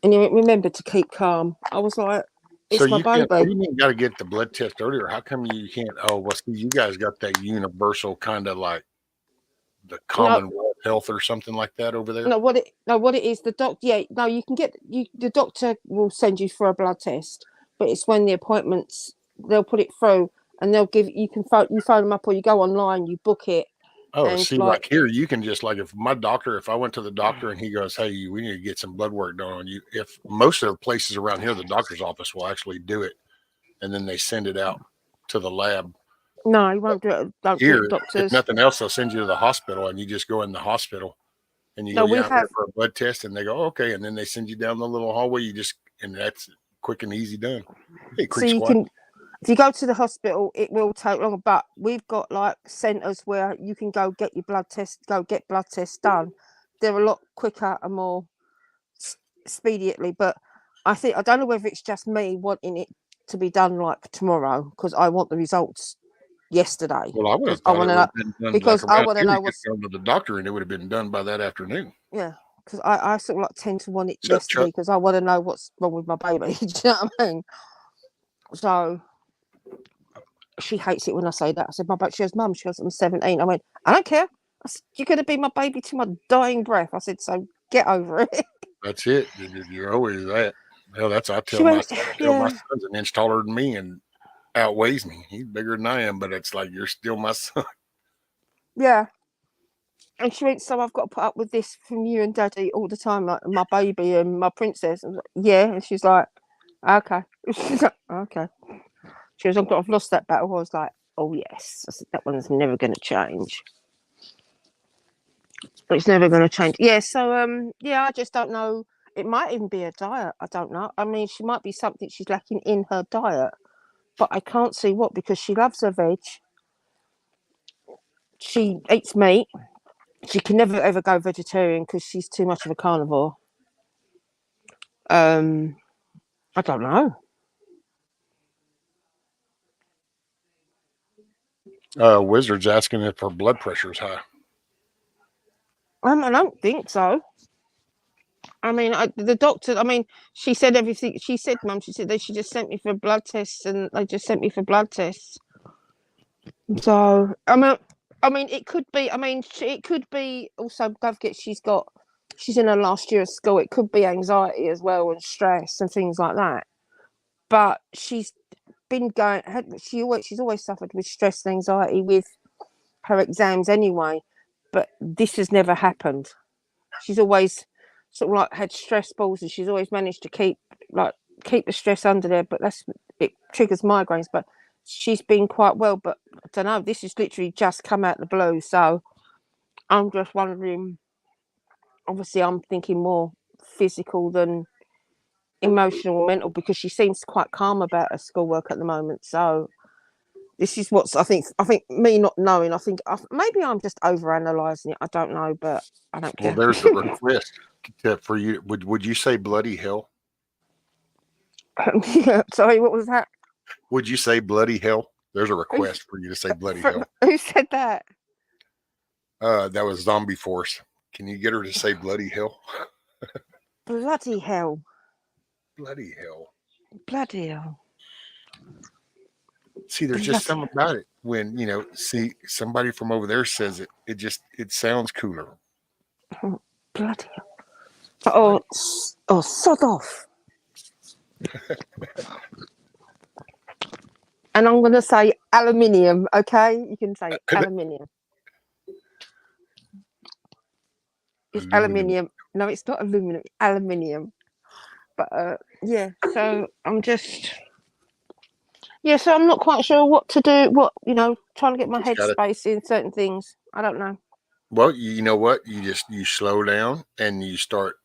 and he remembered to keep calm. I was like, So it's my you can't. What baby. do you mean? Got to get the blood test earlier? How come you can't? Oh, well, see, you guys got that universal kind of like the No, Commonwealth Health or something like that over there. what it is, the doctor, yeah, no, you can get the doctor will send you for a blood test, but it's when the appointments, they'll put it through and they'll give you can phone them up, or you go online, you book it. Oh, And see, like, like here, you can just like if I went to the doctor and he goes, "Hey, we need to get some blood work done on you." If most of the places around here, the doctor's office will actually do it, and then they send it out to the lab. no, you won't do it, don't do it Here, at if doctors. nothing else, they'll send you to the hospital, and you just go in the hospital and you No, go, we "Yeah, I'm here have, for a blood test," and they go, "Okay," and then they send you down the little hallway. And that's quick and easy done. Hey, so Creek you Squad. can, if you go to the hospital, it will take longer, but we've got like centres where you can go get your blood test, go get blood tests done. They're a lot quicker and more expediently, but I don't know whether it's just me wanting it to be done like tomorrow because I want the results yesterday, Well, I would because have I thought want it to would know, have been done like because I around want to here. You know could what's, go to the doctor, and it would have been done by that afternoon. yeah, because I sort of like tend to want it What's up, yesterday Chuck? because I want to know what's wrong with my baby. Do you know what I mean? So she hates it when I say that. I said, she goes, Mum, she goes, I'm 17. I went, I don't care. I said, you're going to be my baby to my dying breath. I said, so get over it. That's it. You're always that. Hell, that's I She tell my went, son. I tell my yeah, son's an inch taller than me and outweighs me. He's bigger than I am, but it's like you're still my son. yeah. And she went, so I've got to put up with this from you and Daddy all the time, like my baby and my princess. I was like, yeah. And she's like, okay. She's like, okay. She goes, I've lost that battle. I was like, oh yes. I said, that one's never going to change. It's never going to change. Yeah. So yeah, I just don't know. It might even be a diet. I don't know. I mean, she might be something she's lacking in her diet, but I can't see what, because she loves her veg. She eats meat. She can never ever go vegetarian because she's too much of a carnivore. Um, I don't know. Wizard's asking if her blood pressure is high. I don't think so. I mean, the doctor. I mean, she said everything. She said, "Mum," she said she just sent me for blood tests, and they just sent me for blood tests. So I mean, it could be. I mean, it could be also. Don't forget, she's in her last year of school. It could be anxiety as well, and stress and things like that. But she's been going. She's always suffered with stress and anxiety with her exams anyway. But this has never happened. She's always sort of like had stress balls, and she's always managed to keep the stress under there. But it triggers migraines. But she's been quite well, but I don't know. This has literally just come out the blue, so I'm just wondering. Obviously, I'm thinking more physical than emotional or mental because she seems quite calm about her schoolwork at the moment. So this is what's I think me not knowing. Maybe I'm just overanalyzing it. I don't know, but I don't Well, care. there's a request for you. Would you say bloody hell? Yeah, sorry, what was that? Would you say bloody hell? There's a request for you to say bloody hell. Who said that? That was Zombie Force. Can you get her to say bloody hell? Bloody hell! Bloody hell. Bloody hell! See, there's just something about it when see somebody from over there says it. It sounds cooler. Bloody hell! Oh, sod off! And I'm gonna say aluminium. Okay, you can say aluminium. It's aluminium. No, it's not aluminum. Aluminium. But yeah. So I'm just. Yeah, so I'm not quite sure what to do. Trying to get my headspace in certain things. I don't know. Well, you know what? You slow down and you start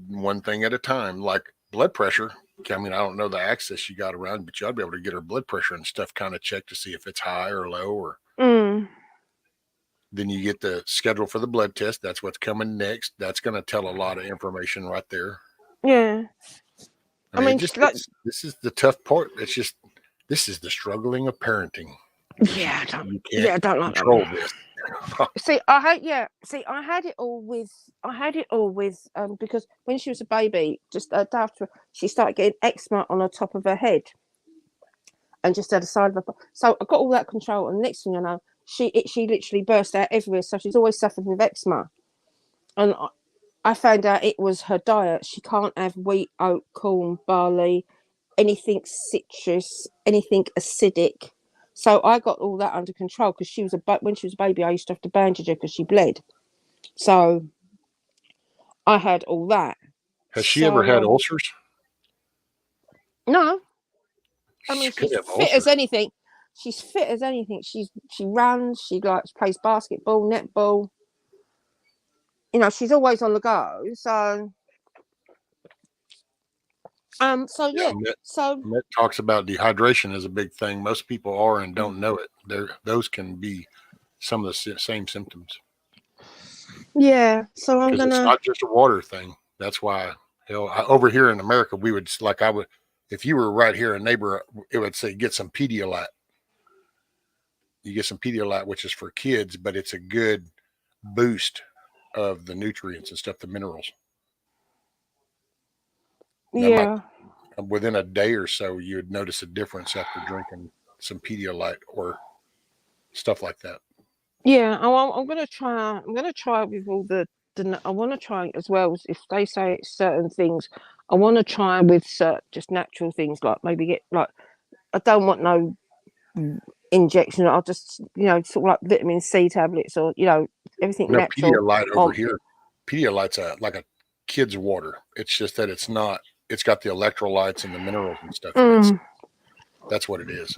one thing at a time. Like blood pressure. I mean, I don't know the access you got around, but you ought to be able to get her blood pressure and stuff kind of checked to see if it's high or low. Or then you get the schedule for the blood test. That's what's coming next. That's going to tell a lot of information right there. Yeah. I mean this is the tough part. It's just this is the struggling of parenting. Yeah, I don't like control this. I had it all with because when she was a baby, just after she started getting eczema on the top of her head and just at the side of her. So I got all that control, and next thing I know, she literally burst out everywhere. So she's always suffered with eczema, and I found out it was her diet. She can't have wheat, oat, corn, barley, anything citrus, anything acidic. So I got all that under control because when she was a baby, I used to have to bandage her because she bled. So I had all that. Has she ever had ulcers? No. I mean, she's fit as anything. She's fit as anything. She runs. She plays basketball, netball. She's always on the go. So. Met talks about dehydration as a big thing. Most people are and don't know it. Those can be some of the same symptoms. Yeah, so I'm gonna. It's not just a water thing. That's why, over here in America, if you were right here, a neighbor, it would say get some Pedialyte. You get some Pedialyte, which is for kids, but it's a good boost of the nutrients and stuff, the minerals. Yeah. Within a day or so, you would notice a difference after drinking some Pedialyte or stuff like that. Yeah, I'm gonna try. I'm gonna try with all the. I want to try as well. If they say certain things, I want to try with just natural things like maybe get like. I don't want no injection. I'll just sort of like vitamin C tablets or everything natural. Pedialyte over here. Pedialyte's like a kid's water. It's just that it's not. It's got the electrolytes and the minerals and stuff. That's what it is.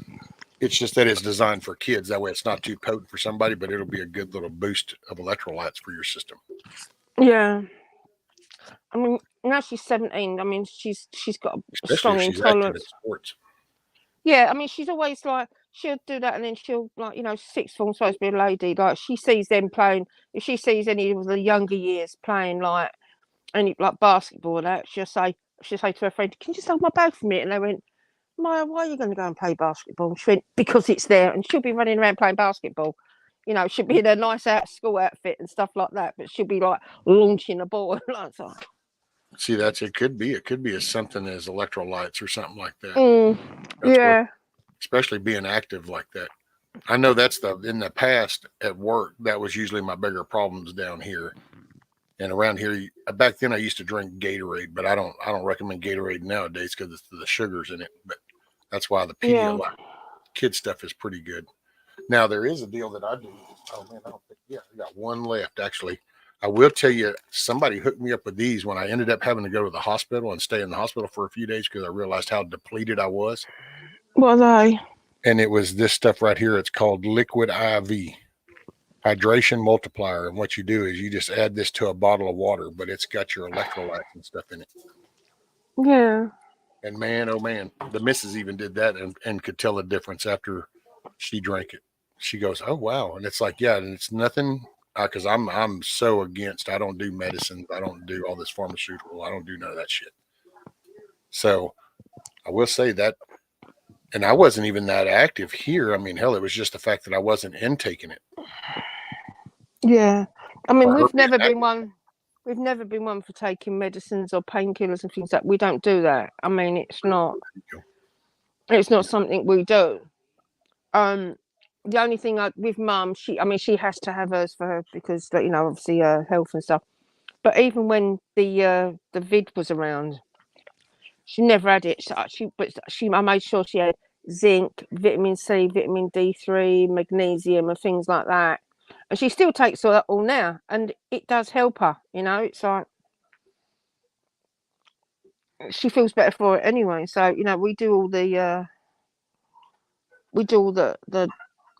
It's just that it's designed for kids. That way it's not too potent for somebody, but it'll be a good little boost of electrolytes for your system. Yeah. I mean, now she's 17. I mean, she's got a strong intolerance. Yeah, I mean, she's always she'll do that and then she'll sixth form supposed to be a lady. Like she sees them playing, if she sees any of the younger years playing any basketball and that, she'll say to her friend, "Can you just hold my bag for me?" And they went, "Maya, why are you going to go and play basketball?" And she went, "Because it's there." And she'll be running around playing basketball. She'll be in a nice school outfit and stuff like that, but she'll be launching a ball. See, it could be as something as electrolytes or something like that. Yeah. Especially being active like that. I know in the past at work, that was usually my bigger problems down here. And around here, back then I used to drink Gatorade, but I don't recommend Gatorade nowadays because it's the sugars in it. But that's why the Pedialyte kid stuff is pretty good. Now there is a deal that I do. Oh man, I got one left actually. I will tell you, somebody hooked me up with these when I ended up having to go to the hospital and stay in the hospital for a few days because I realized how depleted I was. What are they? and it was this stuff right here. It's called Liquid IV, hydration multiplier. And what you do is you just add this to a bottle of water, but it's got your electrolytes and stuff in it. Yeah. And man, oh man, the missus even did that and could tell the difference after she drank it. She goes, "Oh wow!" And it's like, yeah, and it's nothing because I'm so against. I don't do medicines. I don't do all this pharmaceutical. I don't do none of that shit. So I will say that, and I wasn't even that active here. I mean, hell, it was just the fact that I wasn't intaking it. Yeah. I mean, For her we've being never been active, one. We've never been one for taking medicines or painkillers and things like. We don't do that. I mean, it's not. It's not something we do. Um, the only thing with mum, she has to have hers for her because, like, obviously, health and stuff. But even when the vid was around, she never had it. I made sure she had zinc, vitamin C, vitamin D3, magnesium, and things like that. And she still takes all now, and it does help her. It's like she feels better for it anyway. So we do all the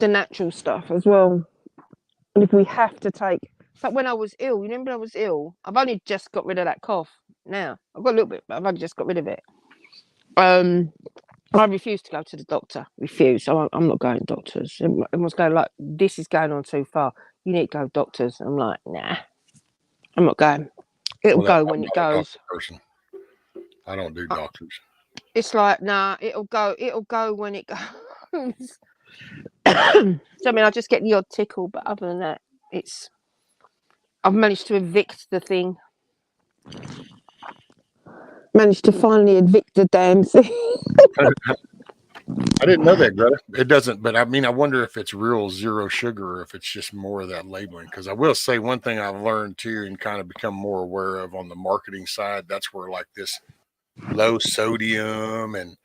natural stuff as well. And if we have to take, it's like when I was ill. You remember I was ill? I've only just got rid of that cough. Now I've got a little bit, but I've only just got rid of it. I refuse to go to the doctor. Refuse. I'm not going to doctors. Everyone's going like, this is going on too far. You need to go to doctors. I'm like, nah, I'm not going. It'll well, go I'm when it not a goes. doctor person. I don't do doctors. It's like, nah, it'll go. It'll go when it goes. So I mean, I just get the odd tickle, but other than that, I've managed to evict the thing. Managed to finally evict the damn thing. I didn't know that, Greta. It doesn't, but I mean, I wonder if it's real zero sugar or if it's just more of that labeling. Because I will say one thing I've learned too and kind of become more aware of on the marketing side, that's where like this low sodium and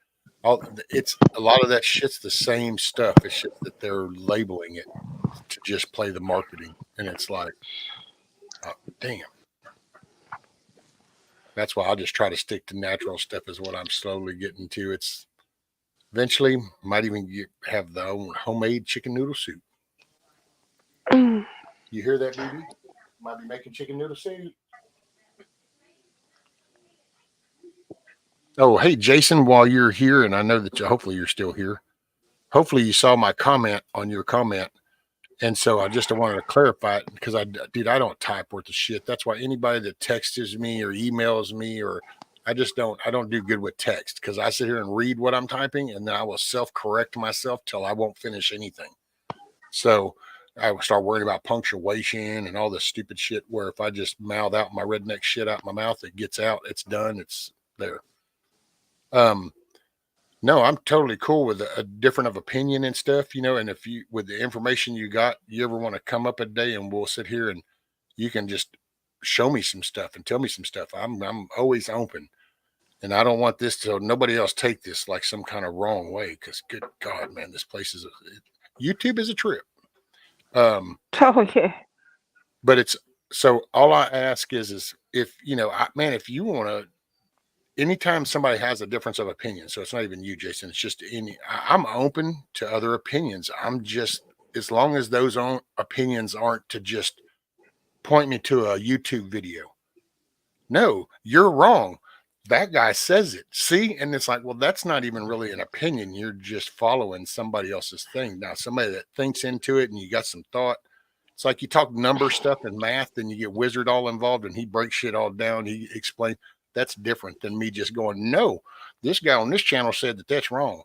it's a lot of that shit's the same stuff. It's just that they're labeling it to just play the marketing. And it's like, oh, damn. That's why I just try to stick to natural stuff is what I'm slowly getting to. It's eventually might even have the own homemade chicken noodle soup. You hear that, BB? Might be making chicken noodle soup. Oh, hey, Jason, while you're here, and I know that hopefully you're still here. Hopefully you saw my comment on your comment. And so I just wanted to clarify it because dude, I don't type worth of shit. That's why anybody that texts me or emails me or I don't do good with text because I sit here and read what I'm typing and then I will self-correct myself till I won't finish anything. So I will start worrying about punctuation and all this stupid shit where if I just mouth out my redneck shit out my mouth, it gets out, it's done, it's there. No, I'm totally cool with a different of opinion and stuff, and if you, with the information you got, you ever want to come up a day and we'll sit here and you can just show me some stuff and tell me some stuff. I'm always open and I don't want this to nobody else take this like some kind of wrong way. Cause good God, man, this place YouTube is a trip. Oh yeah. But it's, so all I ask is if, man, if you want to, anytime somebody has a difference of opinion, so it's not even you, Jason, it's just I'm open to other opinions. I'm just, as long as those opinions aren't to just point me to a YouTube video. No, you're wrong. That guy says it. See? And it's like, well, that's not even really an opinion. You're just following somebody else's thing. Now, somebody that thinks into it and you got some thought, it's like you talk number stuff and math and you get Wizard all involved and he breaks shit all down. He explains. That's different than me just going, no, this guy on this channel said that that's wrong.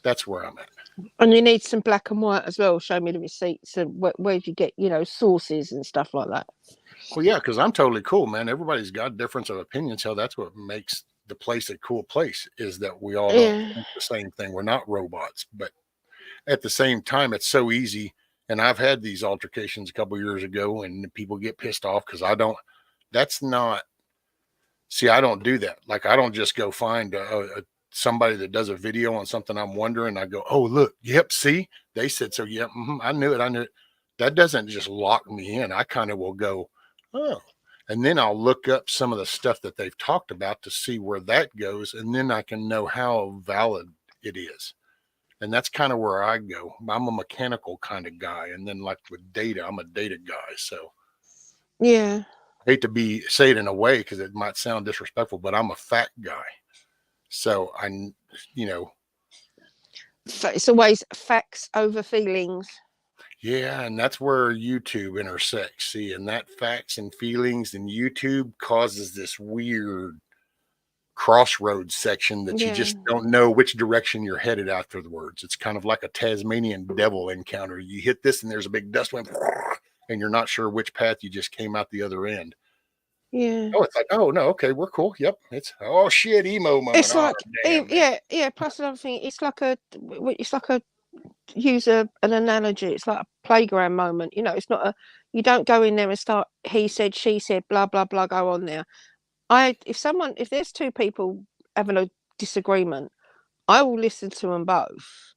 That's where I'm at. And you need some black and white as well. Show me the receipts and where you get, sources and stuff like that. Well, yeah, because I'm totally cool, man. Everybody's got difference of opinions. Hell, that's what makes the place a cool place is that we all don't think the same thing. We're not robots, but at the same time, it's so easy. And I've had these altercations a couple of years ago, and people get pissed off because I don't. That's not. See, I don't do that. Like, I don't just go find somebody that does a video on something I'm wondering. I go, oh, look, yep, see, they said so. Yep, I knew it. I knew it. That doesn't just lock me in. I kind of will go, oh, and then I'll look up some of the stuff that they've talked about to see where that goes, and then I can know how valid it is. And that's kind of where I go. I'm a mechanical kind of guy. And then like with data, I'm a data guy. So Yeah. I hate to say it in a way because it might sound disrespectful, but I'm a fact guy. So you know, It's always facts over feelings. yeah, and that's where YouTube intersects. See, and that facts and feelings and YouTube causes this weird crossroads section that you Yeah. just don't know which direction you're headed afterwards. It's kind of like a Tasmanian devil encounter. You hit this and there's a big dust wind and you're not sure which path you just came out the other end. Yeah. Oh, it's like, oh no, okay, we're cool. Yep. It's oh shit, emo moment. It's Oh like, damn, man. yeah. Plus another thing, it's like a use an analogy. It's like a playground moment. You know, it's not a. You don't go in there and start. He said, she said, blah blah blah. Go on there. If there's two people having a disagreement, I will listen to them both.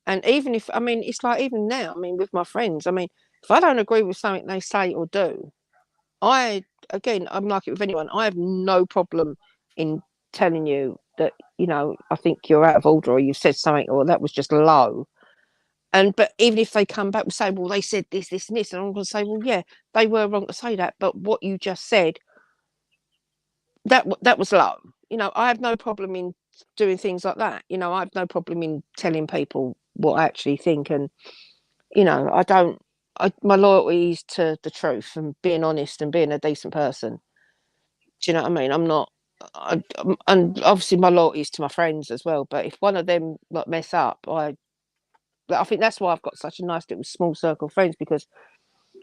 And even if, I mean, it's like even now, I mean, with my friends, I mean, if I don't agree with something they say or do, I'm like it with anyone. I have no problem in telling you that, I think you're out of order or you've said something or that was just low. But even if they come back and say, well, they said this, this, and this, and I'm going to say, well, yeah, they were wrong to say that, but what you just said, that was low. I have no problem in doing things like that. I have no problem in telling people what I actually think, and I don't. My loyalty is to the truth and being honest and being a decent person. Do you know what I mean? I'm not. And obviously my loyalty is to my friends as well. But if one of them like mess up, I think that's why I've got such a nice little small circle of friends, because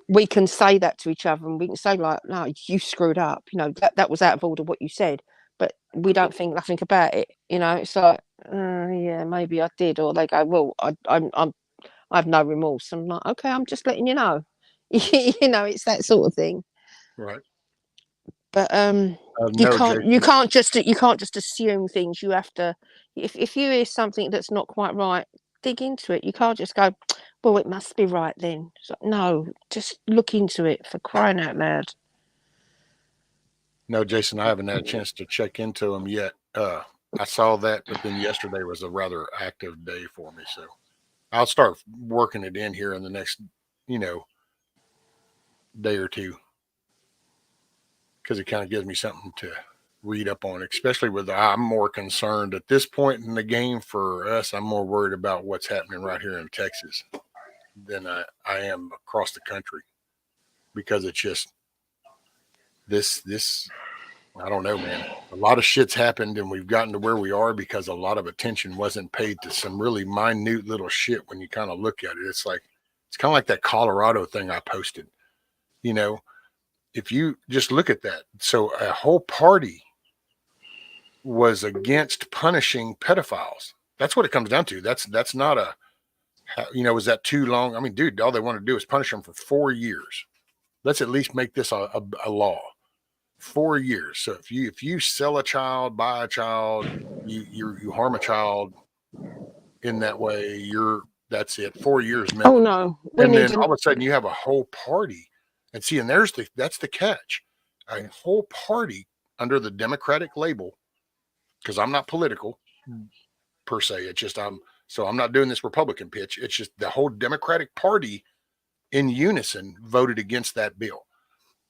we can say that to each other and we can say like, no, you screwed up. That was out of order what you said, but we don't think nothing about it. It's like, yeah, maybe I did. Or they go, well, I have no remorse. I'm like, okay, I'm just letting you know. It's that sort of thing. Right. But you No, can't Jason. you can't just assume things. You have to, if you hear something that's not quite right, dig into it. You can't just go, well, it must be right then. No, just look into it, for crying out loud. No, Jason, I haven't had a chance to check into them yet. I saw that, but then yesterday was a rather active day for me. So I'll start working it in here in the next, you know, day or two, because it kind of gives me something to read up on, especially I'm more concerned at this point in the game for us. I'm more worried about what's happening right here in Texas than I am across the country, because it's just this I don't know, man. A lot of shit's happened and we've gotten to where we are because a lot of attention wasn't paid to some really minute little shit. When you kind of look at it, it's kind of like that Colorado thing I posted. You know, if you just look at that, so a whole party was against punishing pedophiles. That's what it comes down to. That's not is that too long? I mean, dude, all they want to do is punish them for 4 years. Let's at least make this a law. 4 years. So if you sell a child, buy a child, you harm a child in that way, that's it. 4 years Oh minimum. no, we And need then to. all of a sudden you have a whole party. And see, and that's the catch. A whole party under the Democratic label, because I'm not political per se. It's just I'm not doing this Republican pitch. It's just the whole Democratic Party in unison voted against that bill.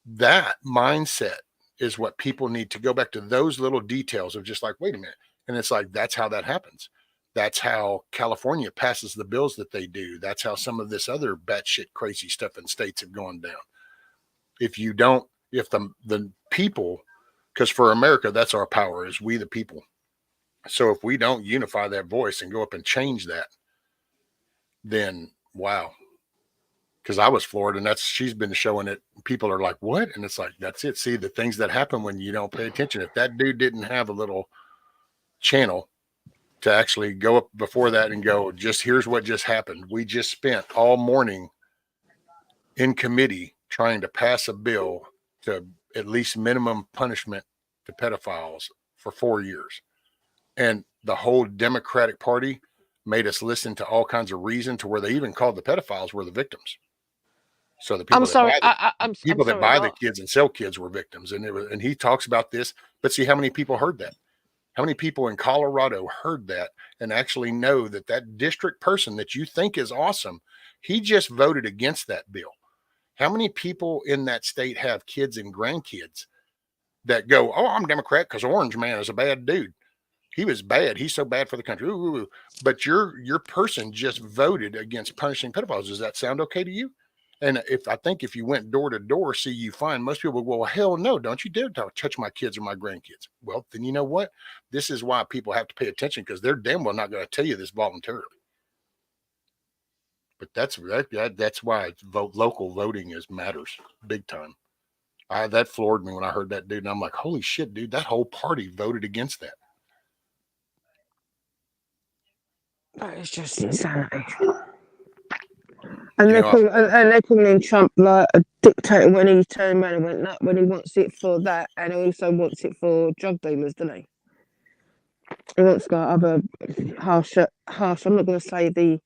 That mindset is what people need to go back to, those little details of just like, wait a minute. And it's like, that's how that happens. That's how California passes the bills that they do. That's how some of this other batshit crazy stuff in states have gone down. If the people, because for America, that's our power, is we the people. So if we don't unify that voice and go up and change that, then wow. Because I was floored, and she's been showing it. People are like, what? And it's like, that's it. See, the things that happen when you don't pay attention. If that dude didn't have a little channel to actually go up before that and go, just here's what just happened. We just spent all morning in committee trying to pass a bill to at least minimum punishment to pedophiles for 4 years. And the whole Democratic Party made us listen to all kinds of reason, to where they even called the pedophiles were the victims. So the I'm people that sorry. buy I'm sorry. buy the What? kids and sell kids were victims, and he talks about this. But see how many people heard that? How many people in Colorado heard that and actually know that that district person that you think is awesome, he just voted against that bill? How many people in that state have kids and grandkids that go, oh, I'm Democrat because Orange Man is a bad dude. He was bad. He's so bad for the country. Ooh. But your person just voted against punishing pedophiles. Does that sound okay to you? And if you went door to door, see, you find most people go, well, hell no, don't you dare touch my kids or my grandkids. Well, then you know what? This is why people have to pay attention, because they're damn well not going to tell you this voluntarily. But that's why local voting matters big time. That floored me when I heard that, dude. And I'm like, holy shit, dude, that whole party voted against that. That is just insanity. And they're calling Trump like a dictator when he turned around and went that, when he wants it for that, and also wants it for drug dealers, doesn't he? He wants like other harsh. I'm not going to say the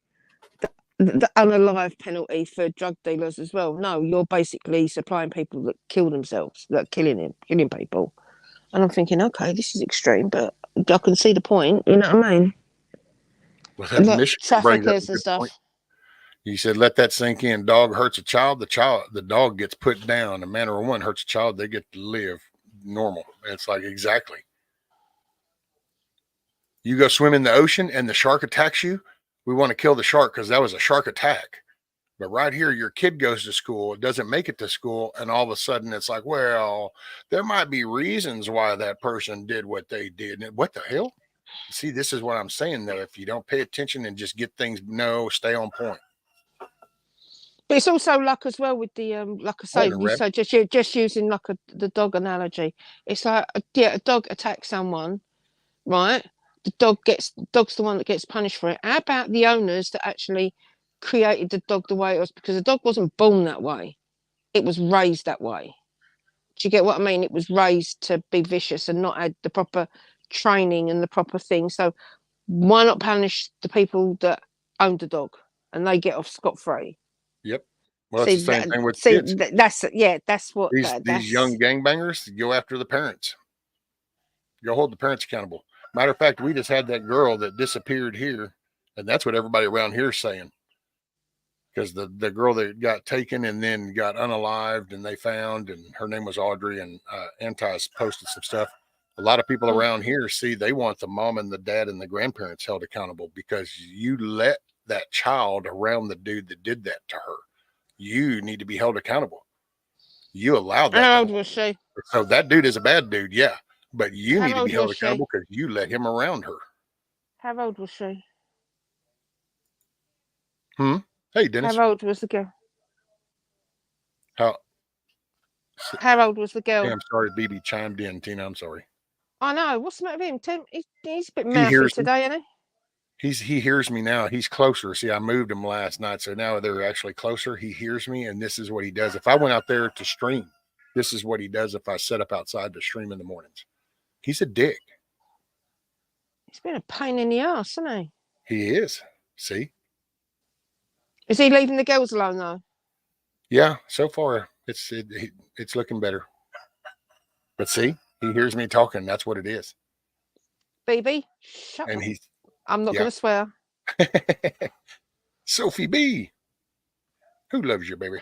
unalive penalty for drug dealers as well. No, you're basically supplying people that kill themselves, that killing people. And I'm thinking, okay, this is extreme, but I can see the point. You know what I mean? Well, that Like Michigan brings up a traffickers and good stuff. point. You said, let that sink in. Dog hurts a child. The dog gets put down. A man or a woman hurts a child. They get to live normal. It's like, exactly. You go swim in the ocean and the shark attacks you. We want to kill the shark because that was a shark attack. But right here, your kid goes to school, it doesn't make it to school, and all of a sudden it's like, well, there might be reasons why that person did what they did. And what the hell? See, this is what I'm saying, though. If you don't pay attention and just get things, stay on point. But it's also luck as well with the like I say, you say just using like the dog analogy. It's like a dog attacks someone, right? The dog's the one that gets punished for it. How about the owners that actually created the dog the way it was? Because the dog wasn't born that way; it was raised that way. Do you get what I mean? It was raised to be vicious and not had the proper training and the proper thing. So why not punish the people that owned the dog and they get off scot-free? Yep. Well, it's the same thing with kids. That's what these young gangbangers go after the parents. Go hold the parents accountable. Matter of fact, we just had that girl that disappeared here, and that's what everybody around here is saying. Because the girl that got taken and then got unalived and they found, and her name was Audrey, and Anti's posted some stuff. A lot of people around here they want the mom and the dad and the grandparents held accountable because you let that child around the dude that did that to her. You need to be held accountable. You allowed that. How old was she? So that dude is a bad dude, yeah. But you need to be held accountable because you let him around her. How old was she? Hey, Dennis. How old was the girl? How old was the girl? Hey, I'm sorry, BB chimed in, Tina. I'm sorry. I know. What's the matter with him? Tim, he's a bit mouthy today, isn't he? He hears me now. He's closer. See, I moved him last night, so now they're actually closer. He hears me, and this is what he does. If I went out there to stream, this is what he does if I set up outside to stream in the mornings. He's a dick. He's been a pain in the ass, isn't he? He is. See? Is he leaving the girls alone, though? Yeah, so far, it's looking better. But see, he hears me talking. That's what it is. BB, shut up. I'm not going to swear. Sophie B. Who loves you, baby?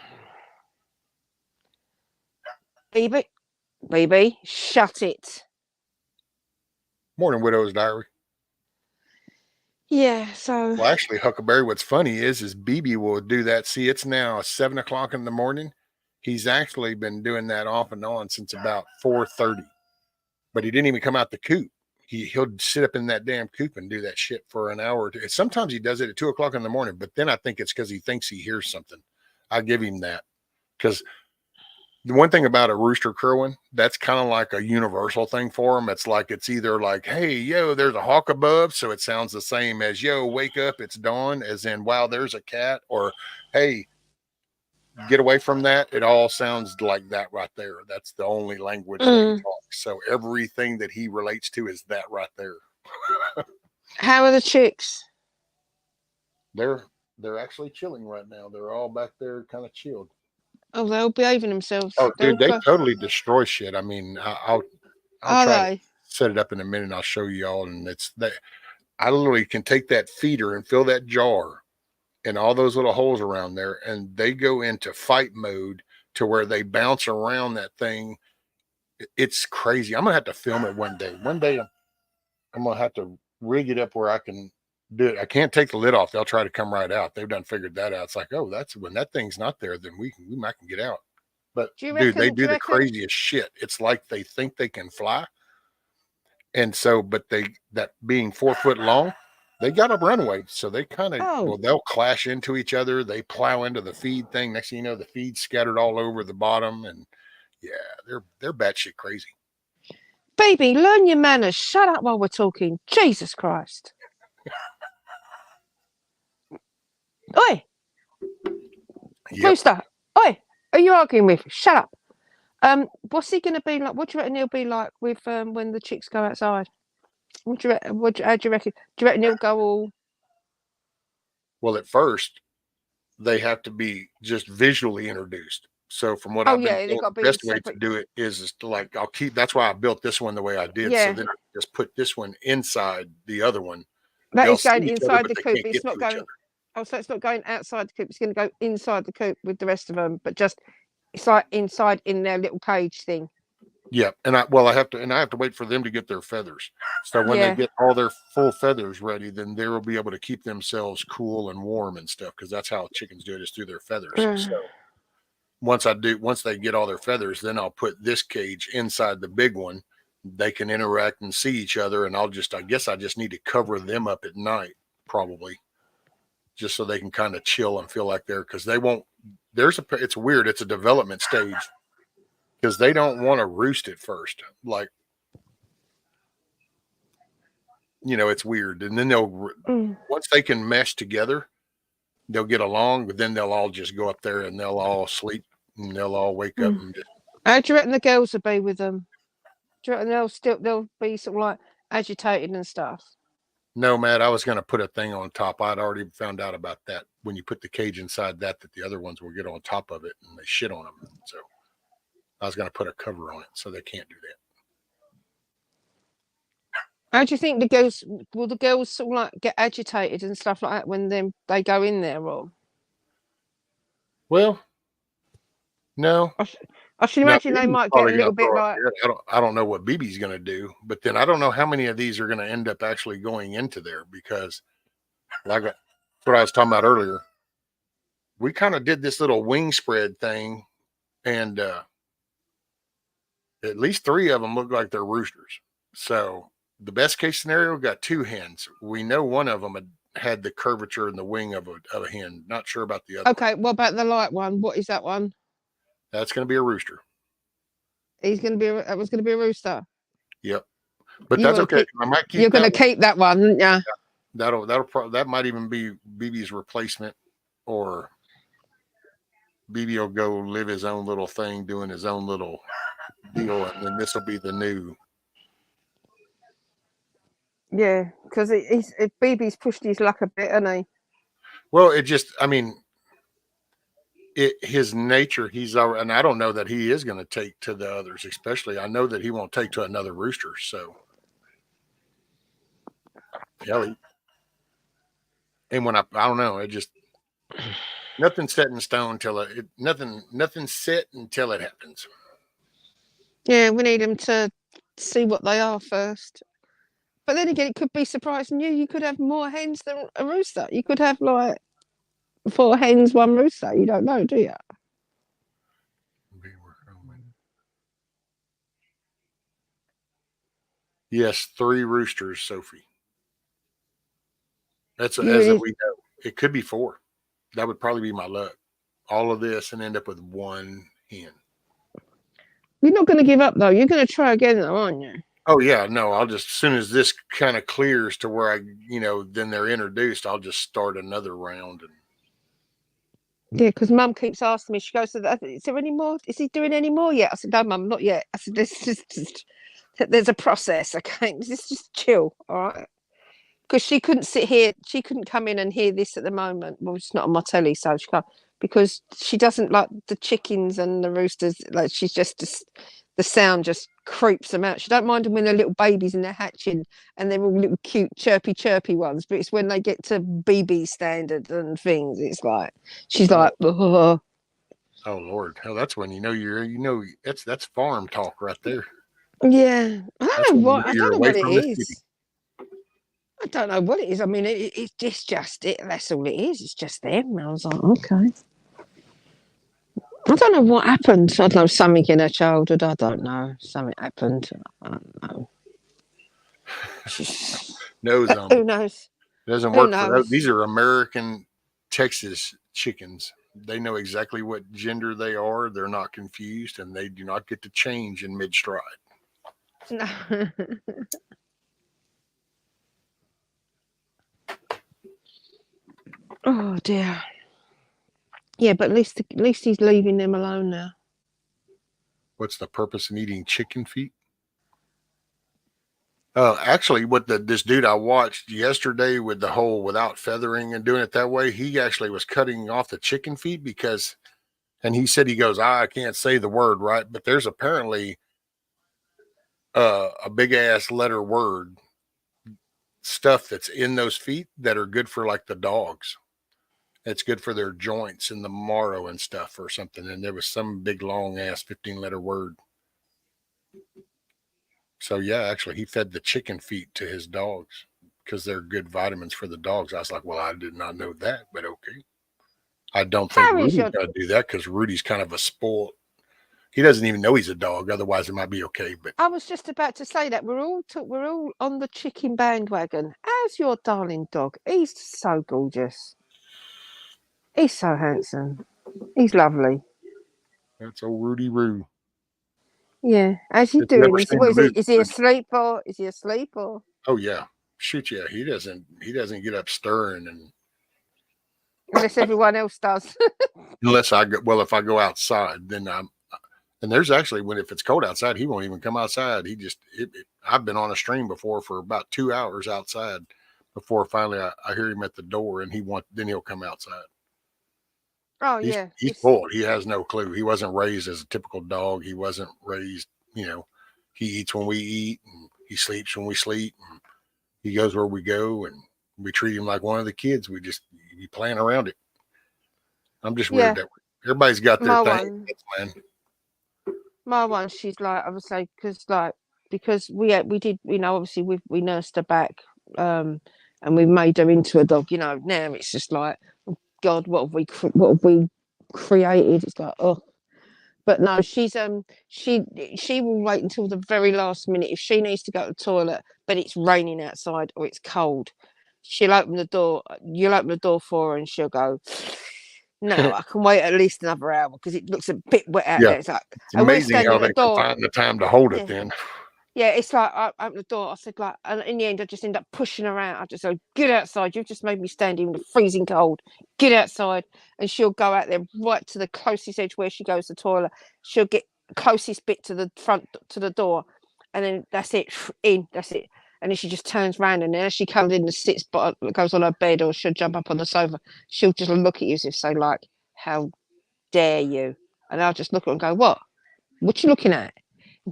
BB, shut it. Morning, Widow's Diary. Yeah, so. Well, actually, Huckleberry, what's funny is BB will do that. See, it's now 7 o'clock in the morning. He's actually been doing that off and on since about 4:30. But he didn't even come out the coop. He'll sit up in that damn coop and do that shit for an hour or two. Sometimes he does it at 2 o'clock in the morning, but then I think it's because he thinks he hears something. I give him that. Because the one thing about a rooster crowing, that's kind of like a universal thing for him. It's like, it's either like, hey, yo, there's a hawk above. So it sounds the same as, yo, wake up, it's dawn, as in, wow, there's a cat, or, hey, get away from that. It all sounds like that right there. That's the only language that he talks. So everything that he relates to is that right there. How are the chicks? They're actually chilling right now. They're all back there kind of chilled. Oh, they're all behaving themselves. Oh, dude, they totally destroy shit. I mean, I'll try to set it up in a minute and I'll show you all. And it's that I literally can take that feeder and fill that jar and all those little holes around there, and they go into fight mode to where they bounce around that thing. It's crazy. I'm gonna have to film it one day. One day I'm gonna have to rig it up where I can do it. I can't take the lid off. They'll try to come right out. They've done figured that out. It's like, oh, that's when that thing's not there, then we might can get out. But dude, they do the craziest shit. It's like they think they can fly. And so, but that being 4 foot long, they got a runway. So they kind of, they'll clash into each other. They plow into the feed thing. Next thing you know, the feed's scattered all over the bottom. And yeah, they're batshit crazy. Baby, learn your manners. Shut up while we're talking. Jesus Christ. Oi! Yep. Rooster! Oi! Are you arguing with? Shut up. What's he going to be like? What do you reckon he'll be like with when the chicks go outside? How do you reckon? Do you reckon he'll go all? Well, at first, they have to be just visually introduced. So from what I've been told, the best way to do it is to like that's why I built this one the way I did. Yeah. So then I just put this one inside the other one. That is going inside the coop. It's not going. Oh, so it's not going outside the coop. It's going to go inside the coop with the rest of them, but just it's like inside in their little cage thing. Yeah, and I have to wait for them to get their feathers. So when they get all their full feathers ready, then they will be able to keep themselves cool and warm and stuff, because that's how chickens do it, is through their feathers. So once they get all their feathers, then I'll put this cage inside the big one. They can interact and see each other, and I guess I just need to cover them up at night, probably, just so they can kind of chill and feel like because they won't. It's weird. It's a development stage. Because they don't want to roost at first. Like, it's weird. And then once they can mesh together, they'll get along, but then they'll all just go up there and they'll all sleep and they'll all wake up. And how do you reckon the girls will be with them? Do you reckon they'll be sort of like agitated and stuff? No, Matt, I was going to put a thing on top. I'd already found out about that. When you put the cage inside that the other ones will get on top of it and they shit on them. So I was going to put a cover on it so they can't do that. How do you think the girls sort of like get agitated and stuff like that when they go in there, or? Well, no. I should imagine they might get a little bit like. I don't know what BB's going to do, but then I don't know how many of these are going to end up actually going into there, because what I was talking about earlier, we kind of did this little wing spread thing, and at least 3 of them look like they're roosters. So the best case scenario, we got 2 hens. We know one of them had the curvature in the wing of a hen. Not sure about the other. Okay, what about the light one? What is that one? That's going to be a rooster. That was going to be a rooster. Yep, but that's okay. I might keep. You're going to keep that one, aren't you? Yeah. That might even be BB's replacement, or BB will go live his own little thing, doing his own little deal, and then this will be the new. Yeah, because BB's pushed his luck a bit, hasn't he? Well, his nature, and I don't know that he is going to take to the others, especially. I know that he won't take to another rooster. So, and when I don't know, it just nothing's set in stone nothing's set until it happens. Yeah, we need them to see what they are first. But then again, it could be surprising you. You could have more hens than a rooster. You could have like 4 hens, 1 rooster. You don't know, do you? Yes, 3 roosters, Sophie. That's as we know. It could be 4. That would probably be my luck. All of this and end up with 1 hen. You're not going to give up, though. You're going to try again, though, aren't you? Oh, yeah. No, I'll just, as soon as this kind of clears to where then they're introduced, I'll just start another round. Yeah, because Mum keeps asking me. She goes, "Is there any more? Is he doing any more yet?" I said, "No, Mum, not yet." I said, "There's a process, okay? Just chill, all right?" Because she couldn't sit here. She couldn't come in and hear this at the moment. Well, it's not on my telly, so she can't, because she doesn't like the chickens and the roosters. Like, she's just the sound just creeps them out. She don't mind them when they're little babies and they're hatching and they're all little cute chirpy ones, but it's when they get to BB standard and things, it's like she's like, oh. Oh Lord, hell, that's when you know that's farm talk right there. Yeah, That's when you know I you're don't know away what it from the city. is. I don't know what it is. I mean, it's just it. That's all it is. It's just them. I was like, okay. I don't know what happened. I don't know, something in her childhood. I don't know. Something happened. I don't know. Knows Who knows? doesn't Who work for those. knows? These are American Texas chickens. They know exactly what gender they are. They're not confused, and they do not get to change in mid stride. No. Oh dear. Yeah, but at least he's leaving them alone now. What's the purpose in eating chicken feet? Actually, what this dude I watched yesterday with the whole without feathering and doing it that way, he actually was cutting off the chicken feet because, and he said, he goes, I can't say the word right, but there's apparently a big ass letter word stuff that's in those feet that are good for like the dogs. It's good for their joints and the marrow and stuff or something. And there was some big long ass 15-letter word. So yeah, actually, he fed the chicken feet to his dogs because they're good vitamins for the dogs. I was like, well, I did not know that, but okay. I don't think How is Rudy's your? going to do that because Rudy's kind of a spoiled. He doesn't even know he's a dog. Otherwise, it might be okay. But I was just about to say that we're all on the chicken bandwagon. How's your darling dog? He's so gorgeous. He's so handsome. He's lovely. that's old Rudy Roo. Yeah. How's he If you doing? ever seen What the is he? movie, Is he Rudy. asleep or is he asleep or? Oh yeah, shoot, yeah. He doesn't get up stirring and Unless everyone else does. unless I go. Well, if I go outside, then I'm. And there's actually when if it's cold outside, he won't even come outside. He just. I've been on a stream before for about 2 hours outside before finally I hear him at the door and then he'll come outside. Oh He's yeah. he's spoiled. He has no clue. He wasn't raised as a typical dog. He wasn't raised. He eats when we eat and he sleeps when we sleep. And he goes where we go, and we treat him like one of the kids. We just be playing around it. I'm just weird Yeah. that way. Everybody's got their My thing. one. That's fine. My one. She's like I would say because we did obviously we nursed her back and we made her into a dog. Now it's just like God, what have we created? It's like, oh, but no, she will wait until the very last minute if she needs to go to the toilet, but it's raining outside or it's cold. She'll open the door. You'll open the door for her, and she'll go. No, I can wait at least another hour because it looks a bit wet out Yeah, there. It's like, it's and we're amazing standing how at the they can door. find the time to hold it. Yeah, Then yeah, it's like I opened the door. I said like, and in the end, I just end up pushing her out. I just go, get outside. You've just made me stand in the freezing cold. Get outside, and she'll go out there right to the closest edge where she goes to the toilet. She'll get closest bit to the front to the door, and then that's it. In that's it. And then she just turns around, and then as she comes in and sits, but goes on her bed, or she'll jump up on the sofa. She'll just look at you as if say like, "How dare you?" And I'll just look at her and go, "What? What you looking at?"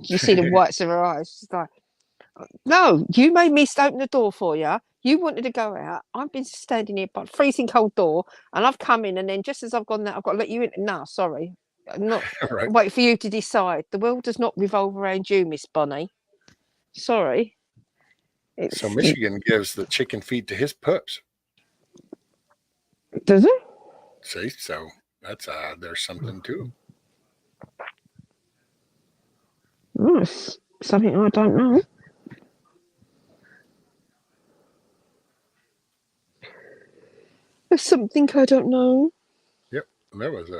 You see the whites of her eyes. She's like, no, you made me open the door for you. You wanted to go out. I've been standing here by freezing cold door, and I've come in, and then just as I've gone there, I've got to let you in. No, sorry, I'm not. right. Wait for you to decide. The world does not revolve around you, Miss Bonnie. Sorry, So it's Michigan gives the chicken feet to his pups. does it? See, so that's there's something to it. Oh, it's something I don't know. There's something I don't know. Yep, that was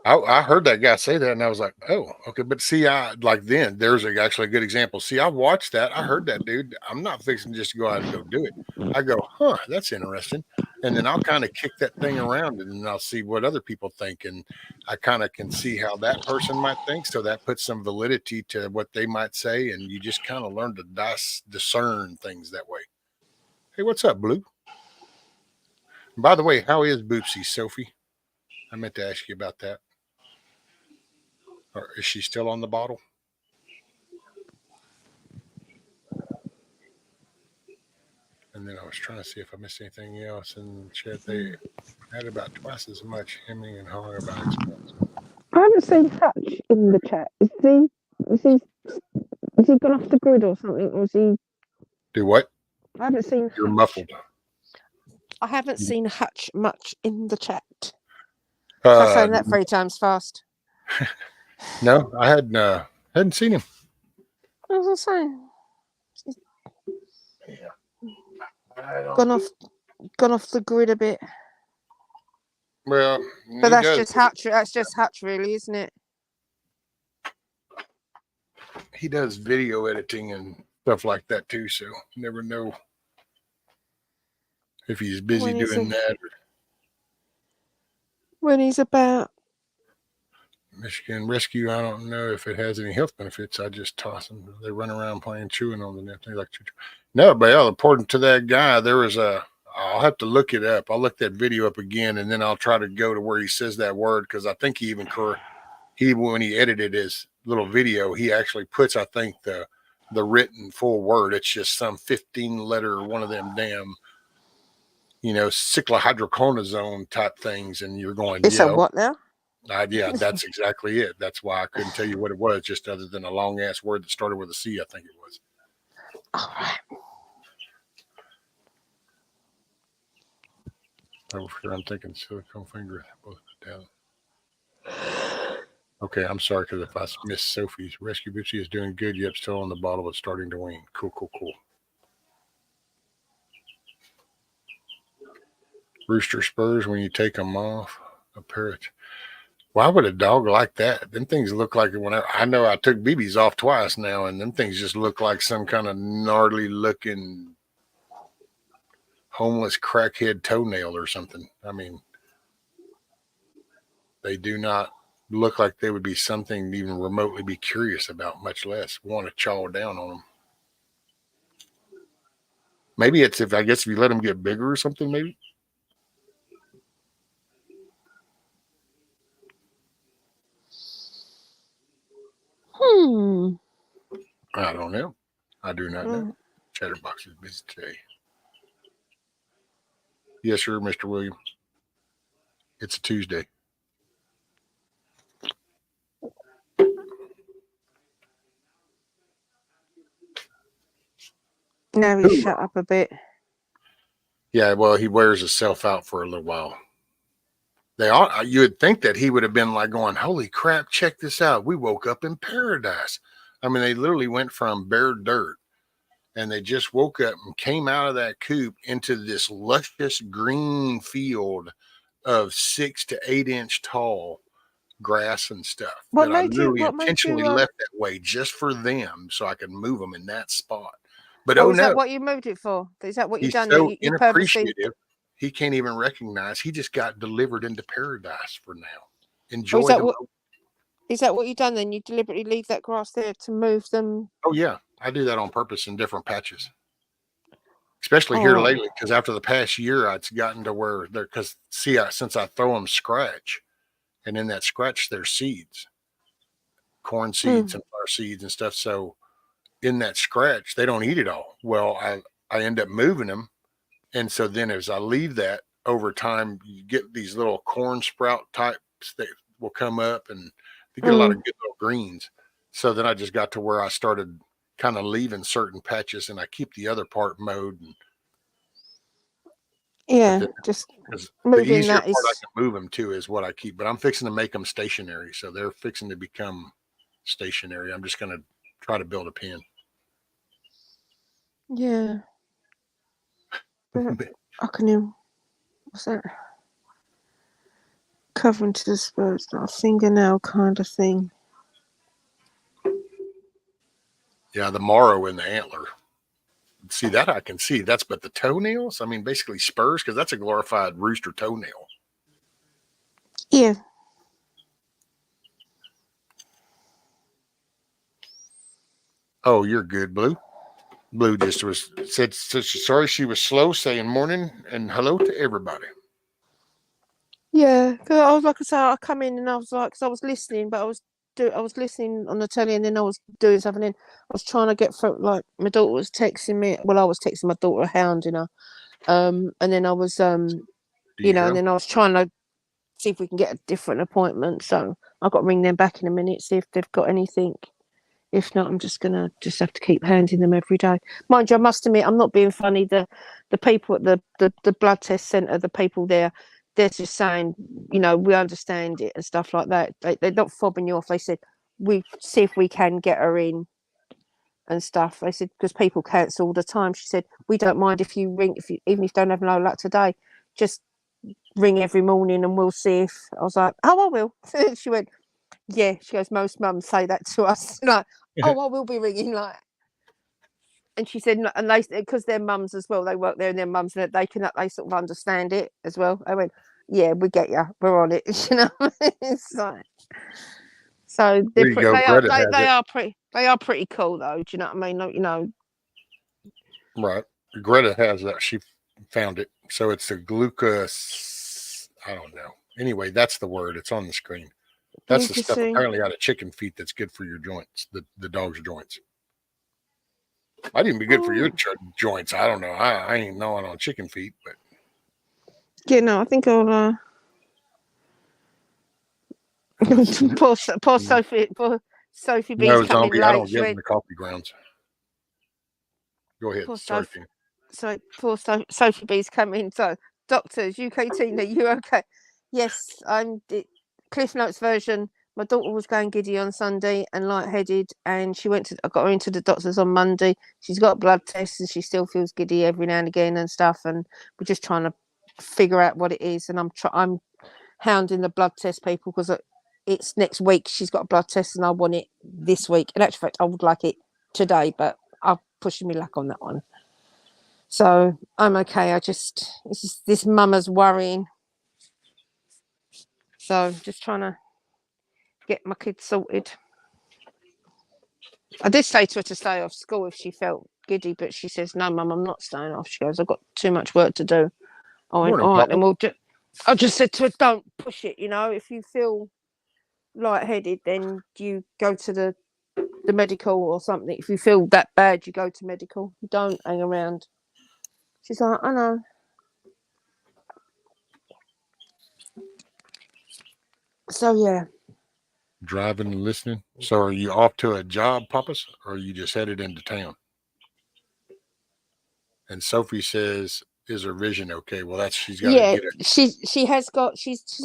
I heard that guy say that, and I was like, "Oh, okay." But see, I like then there's actually a good example. See, I watched that. I heard that dude. I'm not fixing just to go out and go do it. I go, "Huh, that's interesting," and then I'll kind of kick that thing around, and then I'll see what other people think, and I kind of can see how that person might think. So that puts some validity to what they might say, and you just kind of learn to discern things that way. Hey, what's up, Blue? And by the way, how is Boopsie, Sophie? I meant to ask you about that. Or is she still on the bottle? And then I was trying to see if I missed anything else in the chat. They had about twice as much hemming and hawing about expense. I haven't seen Hutch in the chat. Is he gone off the grid or something? Or is he? Do what? I haven't seen. You're Hutch. muffled. I haven't seen Hutch much in the chat. Try saying that 3 times fast. No, I hadn't seen him. I was saying. Yeah. Gone off the grid a bit. Well, but that's just Hutch. That's just Hutch, really, isn't it? He does video editing and stuff like that too, so you never know if he's busy doing that. When he's about. Michigan Rescue, I don't know if it has any health benefits. I just toss them. They run around playing chewing on the net. They like choo. No, but yeah, according to that guy, there was I'll have to look it up. I'll look that video up again, and then I'll try to go to where he says that word, because I think he even when he edited his little video, he actually puts, I think, the written full word. It's just some 15-letter one of them damn, cyclohydroconazone type things, and you're going, it's a what now? Yeah, that's exactly it. That's why I couldn't tell you what it was, just other than a long ass word that started with a C, I think it was. All right. I'm thinking silicone finger, both down. Okay, I'm sorry, because if I missed Sophie's rescue Bitsy is doing good. Yep, still on the bottle, but starting to wane. Cool. Rooster spurs when you take them off. A parrot. Why would a dog like that? Them things look like I know I took BB's off twice now, and them things just look like some kind of gnarly looking homeless crackhead toenail or something. I mean, they do not look like they would be something to even remotely be curious about, much less want to chow down on them. Maybe it's if you let them get bigger or something, maybe. I don't know. I do not know. Chatterbox is busy today. Yes, sir, Mr. William. It's a Tuesday. Now he's shut up a bit. Yeah, well, he wears himself out for a little while. You would think that he would have been like going, holy crap, check this out. We woke up in paradise. I mean, they literally went from bare dirt, and they just woke up and came out of that coop into this luscious green field of 6 to 8 inch tall grass and stuff. What I made literally you intentionally left that way just for them, so I could move them in that spot. But is that what you moved it for? Is that what you've done? So you purposely. He can't even recognize. He just got delivered into paradise for now. Enjoy the moment. Is that what you've done then? You deliberately leave that grass there to move them? Oh, yeah. I do that on purpose in different patches. Especially here lately, because after the past year, it's gotten to where since I throw them scratch, and in that scratch, there's seeds, corn seeds and flower seeds and stuff. So in that scratch, they don't eat it all. Well, I end up moving them. And so then as I leave that, over time, you get these little corn sprout types that will come up, and they get a lot of good little greens. So then I just got to where I started kind of leaving certain patches, and I keep the other part mowed. Just the easier part I can move them to is what I keep. But I'm fixing to make them stationary. So they're fixing to become stationary. I'm just going to try to build a pen. Yeah. I can hear. What's that? Covering to the spurs, not a fingernail kind of thing. Yeah, the marrow in the antler. See, that I can see. But the toenails, I mean, basically spurs, because that's a glorified rooster toenail. Yeah. Oh, you're good, Blue. Blue just said sorry she was slow, saying morning and hello to everybody. Yeah, because I was like I say, I come in and I was like, because I was listening, but I was listening on the telly, and then I was doing something. And I was trying to get through. Like my daughter was texting me. Well, I was texting my daughter, hounding her. And then I was and then I was trying to see if we can get a different appointment. So I've got to ring them back in a minute, see if they've got anything. If not, I'm just gonna have to keep handing them every day. Mind you, I must admit, I'm not being funny. The people at the blood test centre, the people there, they're just saying, we understand it and stuff like that. They're not fobbing you off. They said, we see if we can get her in and stuff. They said, because people cancel all the time. She said, we don't mind if you ring, even if you don't have no luck today, just ring every morning and we'll see if. I was like, oh, I will. She went, yeah. She goes, most mums say that to us. Like, oh, I will be ringing. Like, and she said, and they, because they're mums as well, they work there and they're mums, and they sort of understand it as well. I went, yeah, we get you. We're on it. It's like, so There you go. they are pretty cool though. Do you know what I mean? Right. Greta has that. She found it. So it's the glucose. I don't know. Anyway, that's the word. It's on the screen. That's the stuff apparently out of chicken feet that's good for your joints, the dog's joints. Might even be good for your joints. I don't know. I ain't knowing on chicken feet, but I think I'll poor Sophie B's no, coming zombie. late. I don't give them the coffee grounds. Go ahead. Sorry. So poor Sophie B's coming. So doctors, UK Tina, you okay? Yes, I'm. Cliff Notes version. My daughter was going giddy on Sunday and lightheaded, and I got her into the doctors on Monday. She's got blood tests and she still feels giddy every now and again and stuff. And we're just trying to figure out what it is. And I'm hounding the blood test people because it's next week. She's got a blood test and I want it this week. In actual fact, I would like it today, but I'm pushing my luck on that one. So I'm okay. This mama's worrying. So just trying to get my kids sorted. I did say to her to stay off school if she felt giddy, but she says, no, Mum, I'm not staying off. She goes, I've got too much work to do. I went, all right, then I just said to her, don't push it, if you feel lightheaded, then you go to the medical or something. If you feel that bad, you go to medical. Don't hang around. She's like, I know. So, yeah. Driving and listening. So are you off to a job, Papas, or are you just headed into town? And Sophie says, is her vision okay? Well, she's got to get it. She's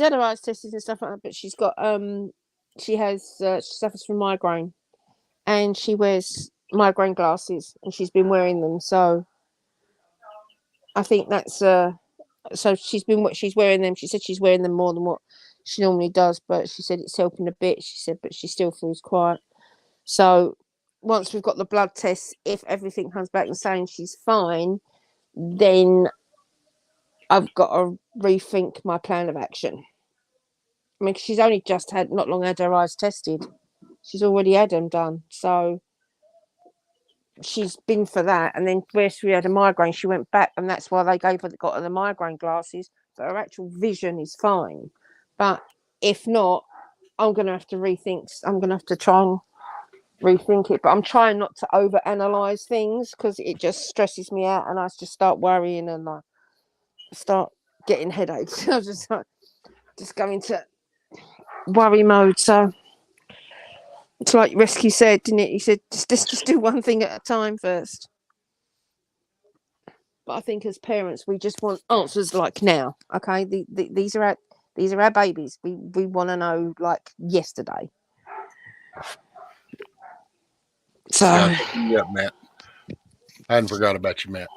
had her eyes tested and stuff like that, but she's got she suffers from migraine, and she wears migraine glasses, and she's been wearing them. So I think that's so she's wearing them. She said she's wearing them more than what she normally does, but she said it's helping a bit. She said, but she still feels quiet. So once we've got the blood tests, if everything comes back and saying she's fine, then I've got to rethink my plan of action. I mean, she's only just not long had her eyes tested. She's already had them done. So she's been for that. And then where she had a migraine, she went back, and that's why they got her the migraine glasses. So her actual vision is fine. But if not, I'm going to have to rethink. I'm going to have to try and rethink it. But I'm trying not to overanalyze things because it just stresses me out, and I just start worrying and I start getting headaches. I just go into worry mode. So it's like Rescue said, didn't it? He said, just do one thing at a time first. But I think as parents, we just want answers like now. Okay, these are our babies. We want to know like yesterday. So yeah, Matt. I hadn't forgot about you, Matt.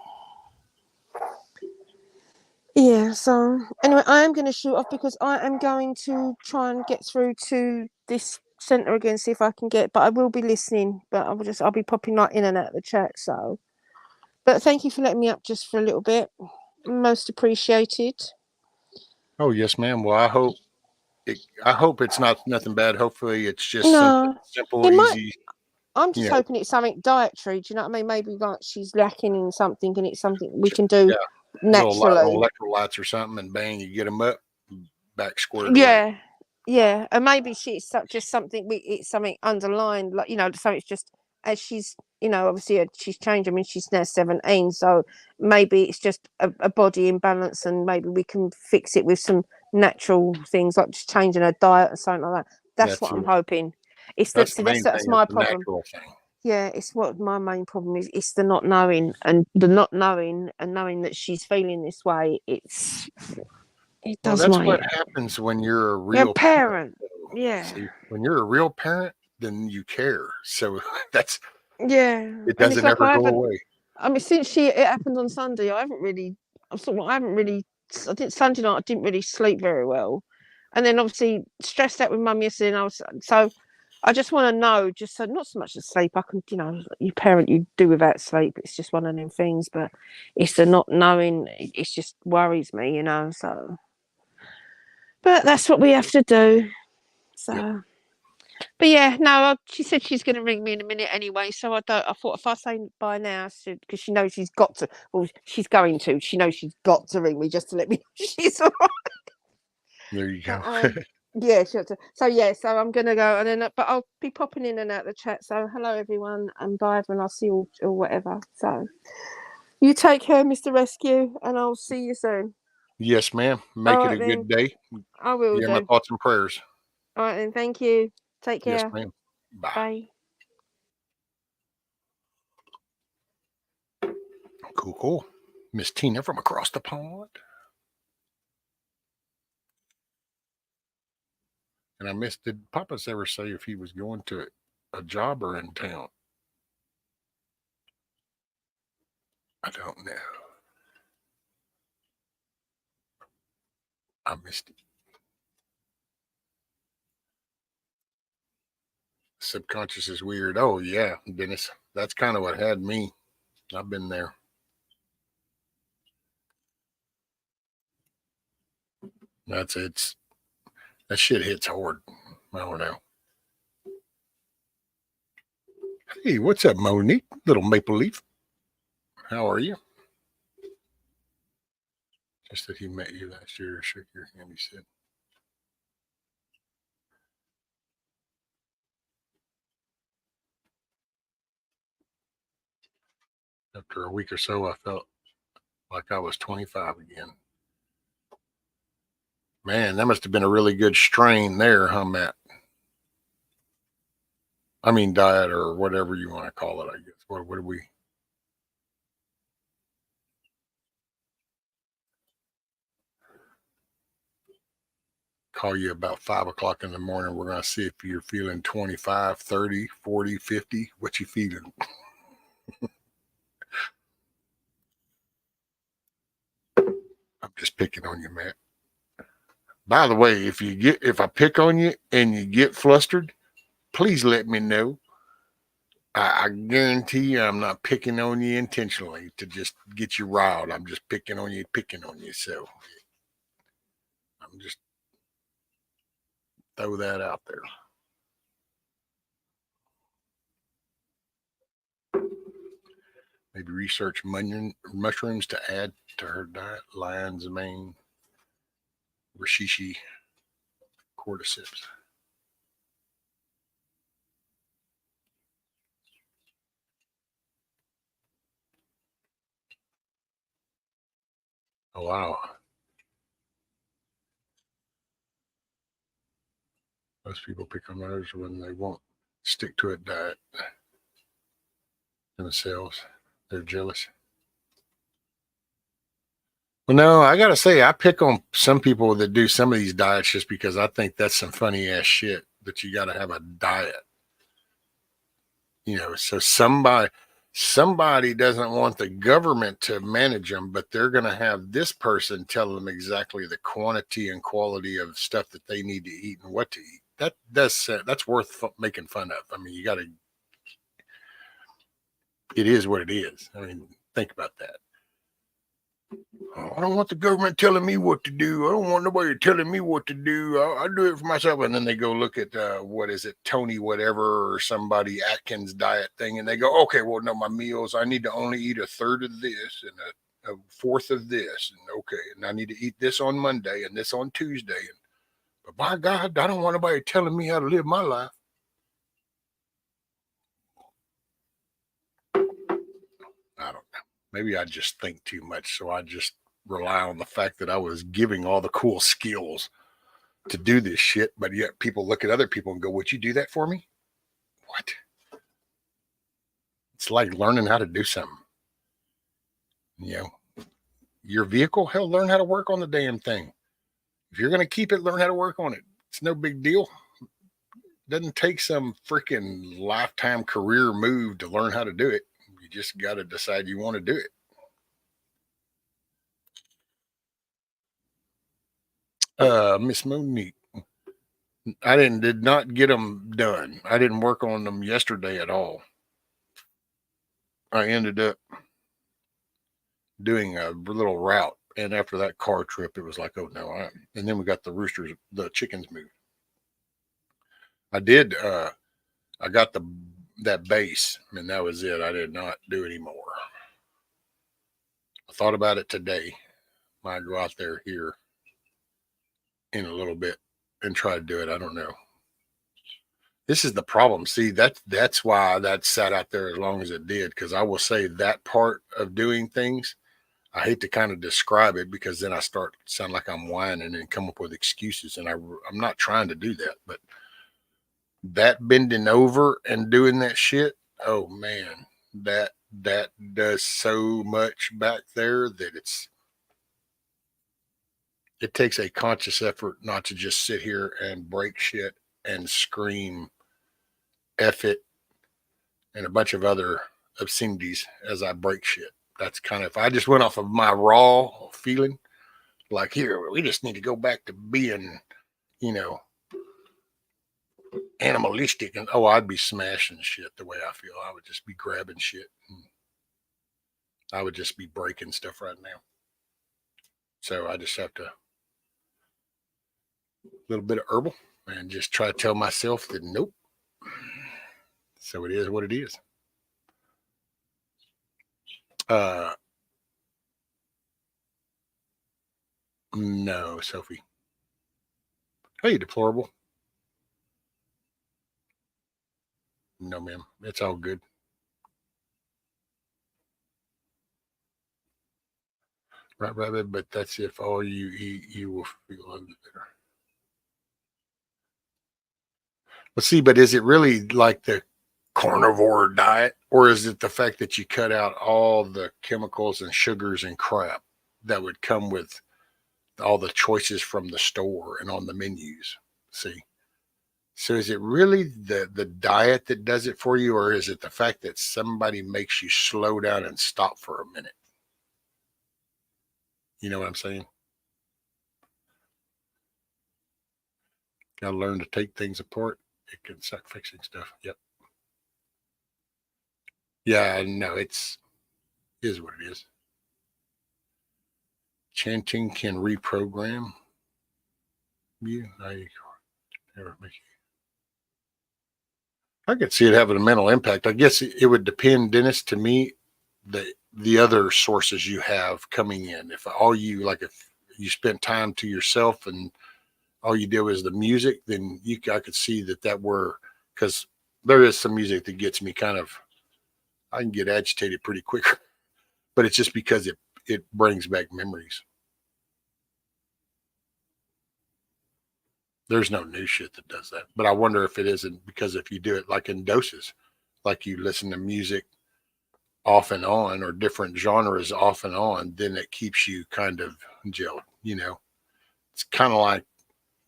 Yeah. So anyway, I am going to shoot off because I am going to try and get through to this centre again, see if I can get. But I will be listening. But I'll be popping like in and out of the chat. So, but thank you for letting me up just for a little bit. Most appreciated. Oh yes, ma'am. Well, I hope it's nothing bad. Hopefully, it's just something simple, easy. I'm just hoping it's something dietary. Do you know what I mean? Maybe like she's lacking in something, and it's something we can do naturally. Little electrolytes or something, and bang, you get them up, back squared away. Yeah, and maybe just something. It's something underlined, like so. It's just as she's, obviously she's changed. I mean, she's now 17, so maybe it's just a body imbalance, and maybe we can fix it with some natural things like just changing her diet or something like that. That's That's what I'm it. hoping. It's that. That's the See, main that's thing is my the problem. natural thing. Yeah, it's what my main problem is. It's the not knowing, and the not knowing, and knowing that she's feeling this way. It Well, does that's my what happens when you're a You're a real parent. parent. Though. Yeah. See, when you're a real parent, then you care. So that's Yeah, it and it's doesn't like ever I go haven't. away. I mean, since it happened on Sunday, I haven't really. I haven't really. I did Sunday night. I didn't really sleep very well, and then obviously stressed out with mum yesterday. And I was so. I just want to know, just so not so much the sleep. I can, you parent, you do without sleep. It's just one of them things, but it's the not knowing. It just worries me. So, but that's what we have to do. Yep. So. But yeah, no, she said she's going to ring me in a minute anyway. So I don't. I thought if I say bye now, because she knows she's got to. Well, she's going to. She knows she's got to ring me just to let me know she's all right. There you But, go. yeah, she had to. So yeah, so I'm gonna go and then, but I'll be popping in and out the chat. So hello everyone and bye everyone. I'll see you all, or whatever. So you take care, Mr. Rescue, and I'll see you soon. Yes, ma'am. All Make it right a then, good day. I will Yeah, my do. thoughts and prayers. All right then, thank you. Take Yes, care. ma'am. Bye. Bye. Cool, cool. Miss Tina from across the pond. And I missed, did Papa's ever say if he was going to a job or in town? I don't know. I missed it. Subconscious is weird. Oh, yeah, Dennis. That's kind of what had me. I've been there. It's that shit hits hard. I don't know. Hey, what's up, Monique? Little maple leaf. How are you? Just that he met you last year, shook your hand, he said. After a week or so, I felt like I was 25 again. Man, that must have been a really good strain there, huh, Matt? I mean, diet or whatever you want to call it, I guess. What do we call you about 5 o'clock in the morning? We're going to see if you're feeling 25, 30, 40, 50. What you feeling? I'm just picking on you, Matt. By the way, if I pick on you and you get flustered, please let me know. I guarantee you I'm not picking on you intentionally to just get you riled. I'm just picking on you. So I'm just throw that out there. Maybe research mushrooms to add to her diet. Lion's mane, reishi, cordyceps. Oh, wow. Most people pick on those when they won't stick to a diet themselves. They're jealous. Well, no, I got to say, I pick on some people that do some of these diets just because I think that's some funny ass shit that you got to have a diet. So somebody doesn't want the government to manage them, but they're going to have this person tell them exactly the quantity and quality of stuff that they need to eat and what to eat. That's worth making fun of. I mean, it is what it is. I mean, think about that. I don't want the government telling me what to do. I don't want nobody telling me what to do. I do it for myself. And then they go look at what is it, Tony whatever or somebody Atkins diet thing, and they go, okay, well, no, my meals, I need to only eat a third of this and a fourth of this, and okay, and I need to eat this on Monday and this on Tuesday. And But by God, I don't want nobody telling me how to live my life. I don't know. Maybe I just think too much, so I just rely on the fact that I was giving all the cool skills to do this shit, but yet people look at other people and go, would you do that for me? What? It's like learning how to do something. You know, your vehicle, hell, learn how to work on the damn thing. If you're going to keep it, learn how to work on it. It's no big deal. Doesn't take some freaking lifetime career move to learn how to do it. You just got to decide you want to do it. Miss Monique, I did not get them done. I didn't work on them yesterday at all. I ended up doing a little route, and after that car trip, it was like, oh no. And then we got the roosters, the chickens moved. I did. I got that base, and that was it. I did not do any more. I thought about it today. Might go out there here in a little bit and try to do it. I don't know. This is the problem. See, that's why that sat out there as long as it did, because I will say that part of doing things, I hate to kind of describe it because then I start sound like I'm whining and come up with excuses, and I'm not trying to do that, but that bending over and doing that shit, oh man, that does so much back there that it takes a conscious effort not to just sit here and break shit and scream F it and a bunch of other obscenities as I break shit. That's kind of, if I just went off of my raw feeling, like, here, we just need to go back to being, you know, animalistic, and I'd be smashing shit the way I feel. I would just be grabbing shit, and I would just be breaking stuff right now. So I just have to a little bit of herbal and just try to tell myself that nope. So it is what it is. No, Sophie. Hey, deplorable. No, ma'am. It's all good. Right, rabbit, but that's if all you eat, you will feel better. But see, but is it really like the carnivore diet, or is it the fact that you cut out all the chemicals and sugars and crap that would come with all the choices from the store and on the menus? See, so is it really the diet that does it for you, or is it the fact that somebody makes you slow down and stop for a minute? You know what I'm saying? Got to learn to take things apart. It can suck fixing stuff. Yep. Yeah, no, is what it is. Chanting can reprogram you. I could see it having a mental impact. I guess it would depend, Dennis, to me, the other sources you have coming in. If you spent time to yourself and all you did was the music, then I could see that were, because there is some music that gets me I can get agitated pretty quick, but it's just because it brings back memories. There's no new shit that does that. But I wonder if it isn't because if you do it like in doses, like you listen to music off and on or different genres off and on, then it keeps you kind of gelled, It's kind of like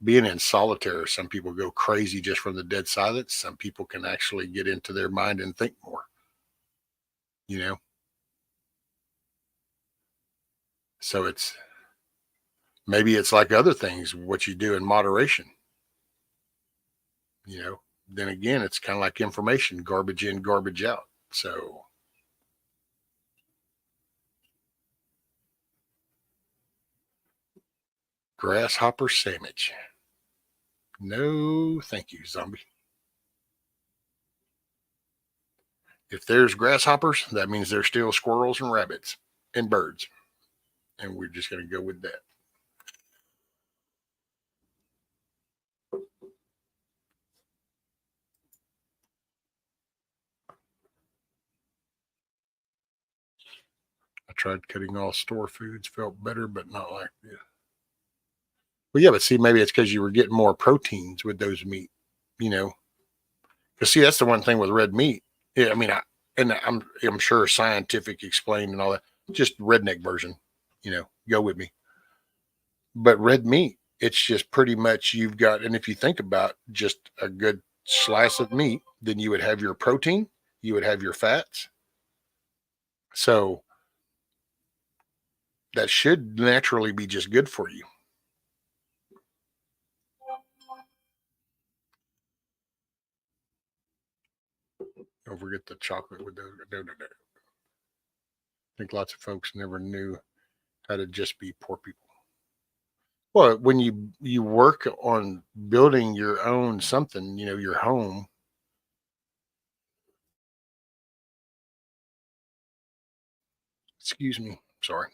being in solitaire. Some people go crazy just from the dead silence. Some people can actually get into their mind and think more, So maybe it's like other things, what you do in moderation, then again, it's kind of like information, garbage in, garbage out. So grasshopper sandwich. No, thank you, zombie. If there's grasshoppers, that means there's still squirrels and rabbits and birds. And we're just going to go with that. I tried cutting all store foods, felt better, but not like this. Well, yeah, but see, maybe it's because you were getting more proteins with those meat, you know. Because see, that's the one thing with red meat. Yeah, I mean, I'm sure scientific explained and all that. Just redneck version, go with me. But red meat, it's just pretty much you've got, and if you think about just a good slice of meat, then you would have your protein, you would have your fats. So that should naturally be just good for you. Don't forget the chocolate with those. I think lots of folks never knew how to just be poor people. Well, when you work on building your own something, your home. Excuse me. Sorry.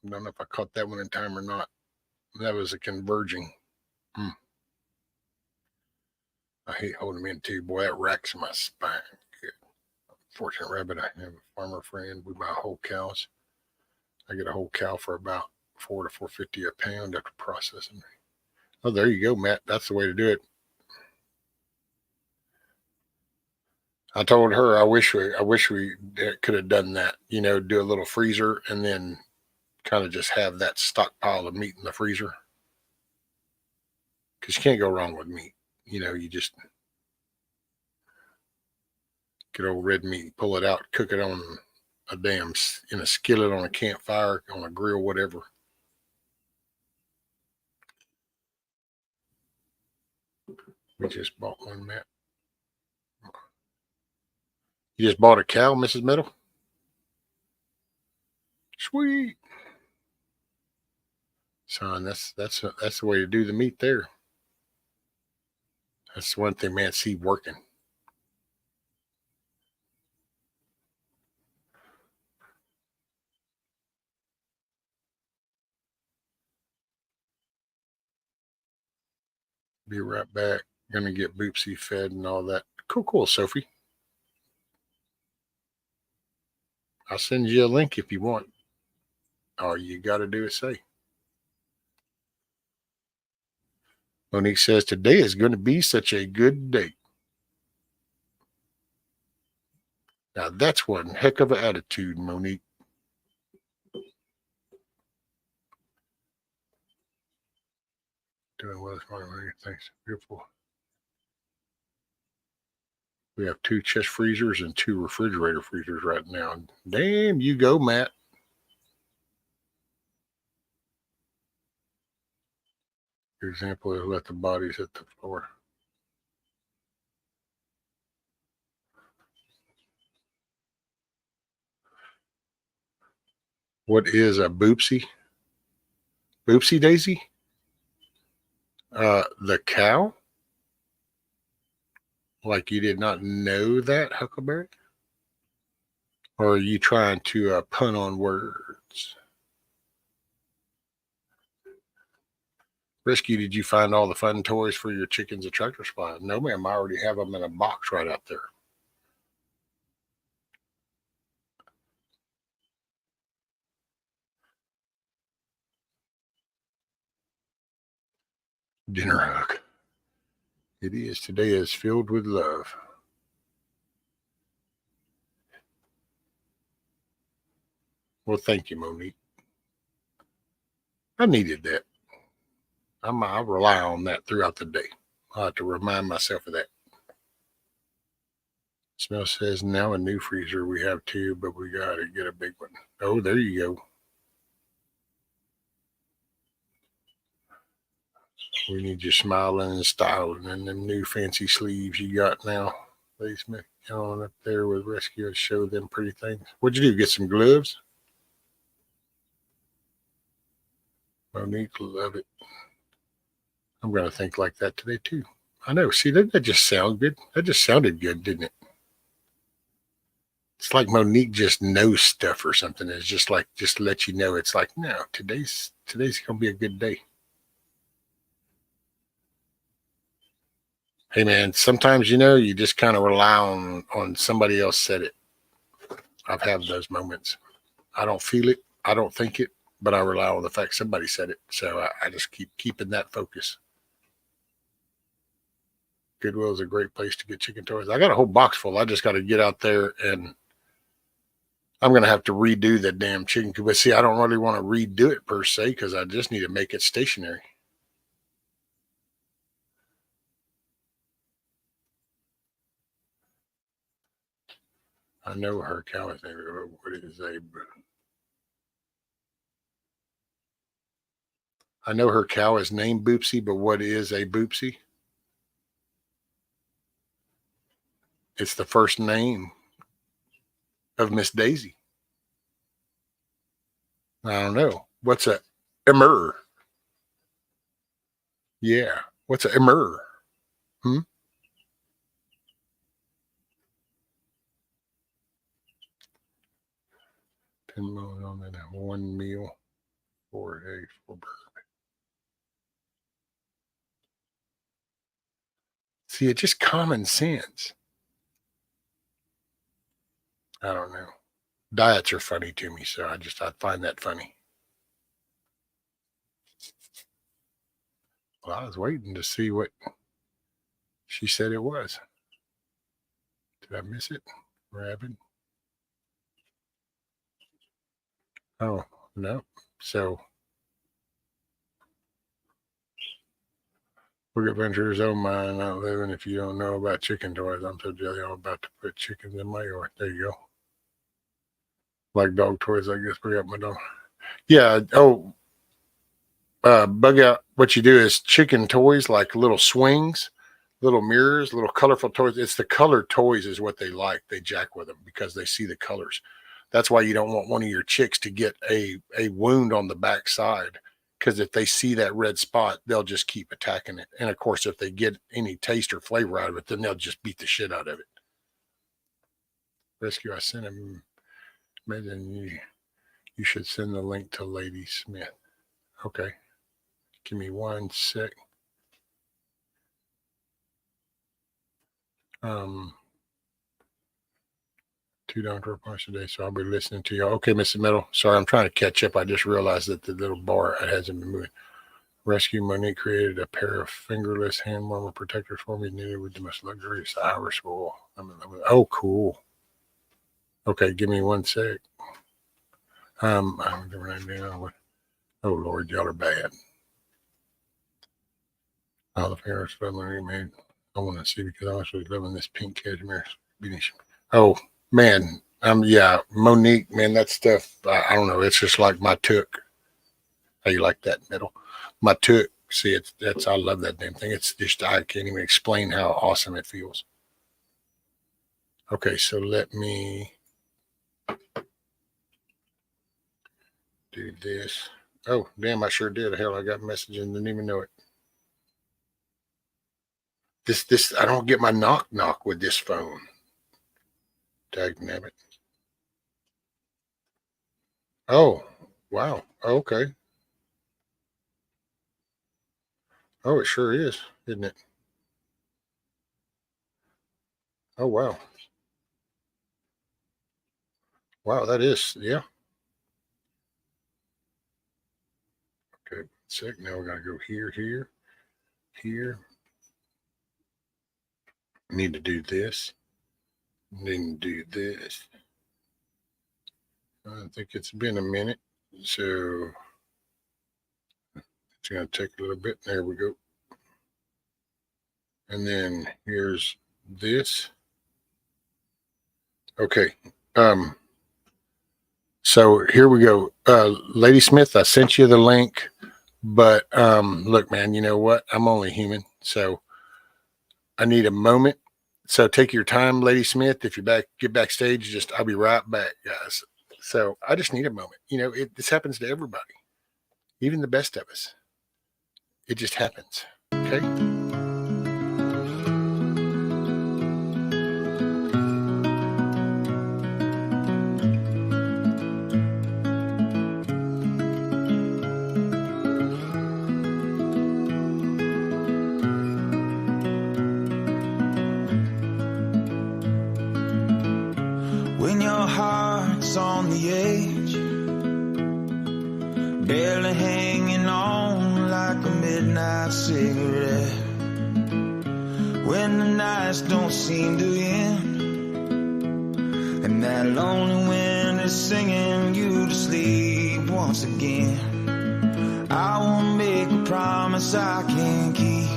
I don't know if I caught that one in time or not. That was a converging. I hate holding them in too. Boy, that racks my spine. Good. Fortunate rabbit, I have a farmer friend. We buy whole cows. I get a whole cow for about $4 to $4.50 a pound after processing. Oh, there you go, Matt. That's the way to do it. I told her I wish we could have done that. Do a little freezer and then kind of just have that stockpile of meat in the freezer. Because you can't go wrong with meat. You just get old red meat, pull it out, cook it on in a skillet, on a campfire, on a grill, whatever. We just bought one, Matt. You just bought a cow, Mrs. Meadow? Sweet. Son, that's the way to do the meat there. That's the one thing, man, see working. Be right back. Gonna get Boopsy fed and all that. Cool, Sophie. I'll send you a link if you want. All you got to do is say. Monique says, today is going to be such a good day. Now, that's one heck of an attitude, Monique. Doing well this morning. Thanks. Beautiful. We have 2 chest freezers and 2 refrigerator freezers right now. Damn, you go, Matt. Your example is let the bodies hit the floor. What is a boopsie? Boopsie daisy? The cow? Like you did not know that, Huckleberry? Or are you trying to pun on words? Risky, did you find all the fun toys for your chickens at Tractor Supply? No, ma'am. I already have them in a box right out there. Dinner hug. It is. Today is filled with love. Well, thank you, Monique. I needed that. I rely on that throughout the day. I have to remind myself of that. Smell says now a new freezer. We have 2, but we got to get a big one. Oh, there you go. We need you smiling and styling and them new fancy sleeves you got now. Please make on up there with Rescue and show them pretty things. What'd you do? Get some gloves? Monique, love it. I'm going to think like that today, too. I know. See, that just sounded good. That just sounded good, didn't it? It's like Monique just knows stuff or something. It's just like, just to let you know, it's like, no, today's going to be a good day. Hey, man, sometimes, you just kind of rely on somebody else said it. I've had those moments. I don't feel it. I don't think it, but I rely on the fact somebody said it. So I just keep keeping that focus. Goodwill is a great place to get chicken toys. I got a whole box full. I just got to get out there, and I'm going to have to redo that damn chicken coop. But see, I don't really want to redo it per se because I just need to make it stationary. I know her cow is named. What is a? I know her cow is named Boopsie, but what is a Boopsie? It's the first name of Miss Daisy. I don't know. What's a Emmer? Yeah. What's a Emmer? 10 million on that one meal, 4 eggs, 4 burgers. See, it's just common sense. I don't know. Diets are funny to me, so I find that funny. Well, I was waiting to see what she said it was. Did I miss it? Rabbit? Oh, no. So, Look Adventures, oh my, not living if you don't know about chicken toys. I'm so jelly, I'm about to put chickens in my yard. There you go. Like dog toys, I guess. Bring up my dog. Yeah. Oh, Bug Out. What you do is chicken toys, like little swings, little mirrors, little colorful toys. It's the colored toys is what they like. They jack with them because they see the colors. That's why you don't want one of your chicks to get a wound on the back side, because if they see that red spot, they'll just keep attacking it. And of course, if they get any taste or flavor out of it, then they'll just beat the shit out of it. Rescue, I sent him. Imagine you should send the link to Lady Smith. Okay. Give me 1 sec. 2 doctor appointments today, so I'll be listening to you. Okay, Mr. Meadow. Sorry, I'm trying to catch up. I just realized that the little bar hasn't been moving. Rescue Monique created a pair of fingerless hand warmer protectors for me, knitted with the most luxurious Irish wool. Oh, cool. Okay, give me 1 sec. I'm right now. Oh Lord, y'all are bad. All the parents suddenly made. I want to see because I was really loving this pink cashmere. Oh man, yeah, Monique, man, that stuff. I don't know. It's just like my took. How you like that middle? My took. See, I love that damn thing. It's just I can't even explain how awesome it feels. Okay, so let me do this. Oh, damn, I sure did. Hell, I got messages and didn't even know it. This, I don't get my knock with this phone. Dag nabbit. Oh, wow. Okay. Oh, it sure is, isn't it? Oh, wow. Wow, that is, yeah. Okay, sec. Now we got to go here. Need to do this. Need to do this. I think it's been a minute, so it's going to take a little bit. There we go. And then here's this. Okay. So here we go. Lady Smith, I sent you the link, but look, man, you know what? I'm only human, so I need a moment. So take your time, Lady Smith. If you get backstage, I'll be right back, guys. So I just need a moment. You know, this happens to everybody, even the best of us. It just happens. Okay. When your heart's on the edge barely hanging on like a midnight cigarette. When the nights don't seem to end, and that lonely wind is singing you to sleep once again, I won't make a promise I can't keep.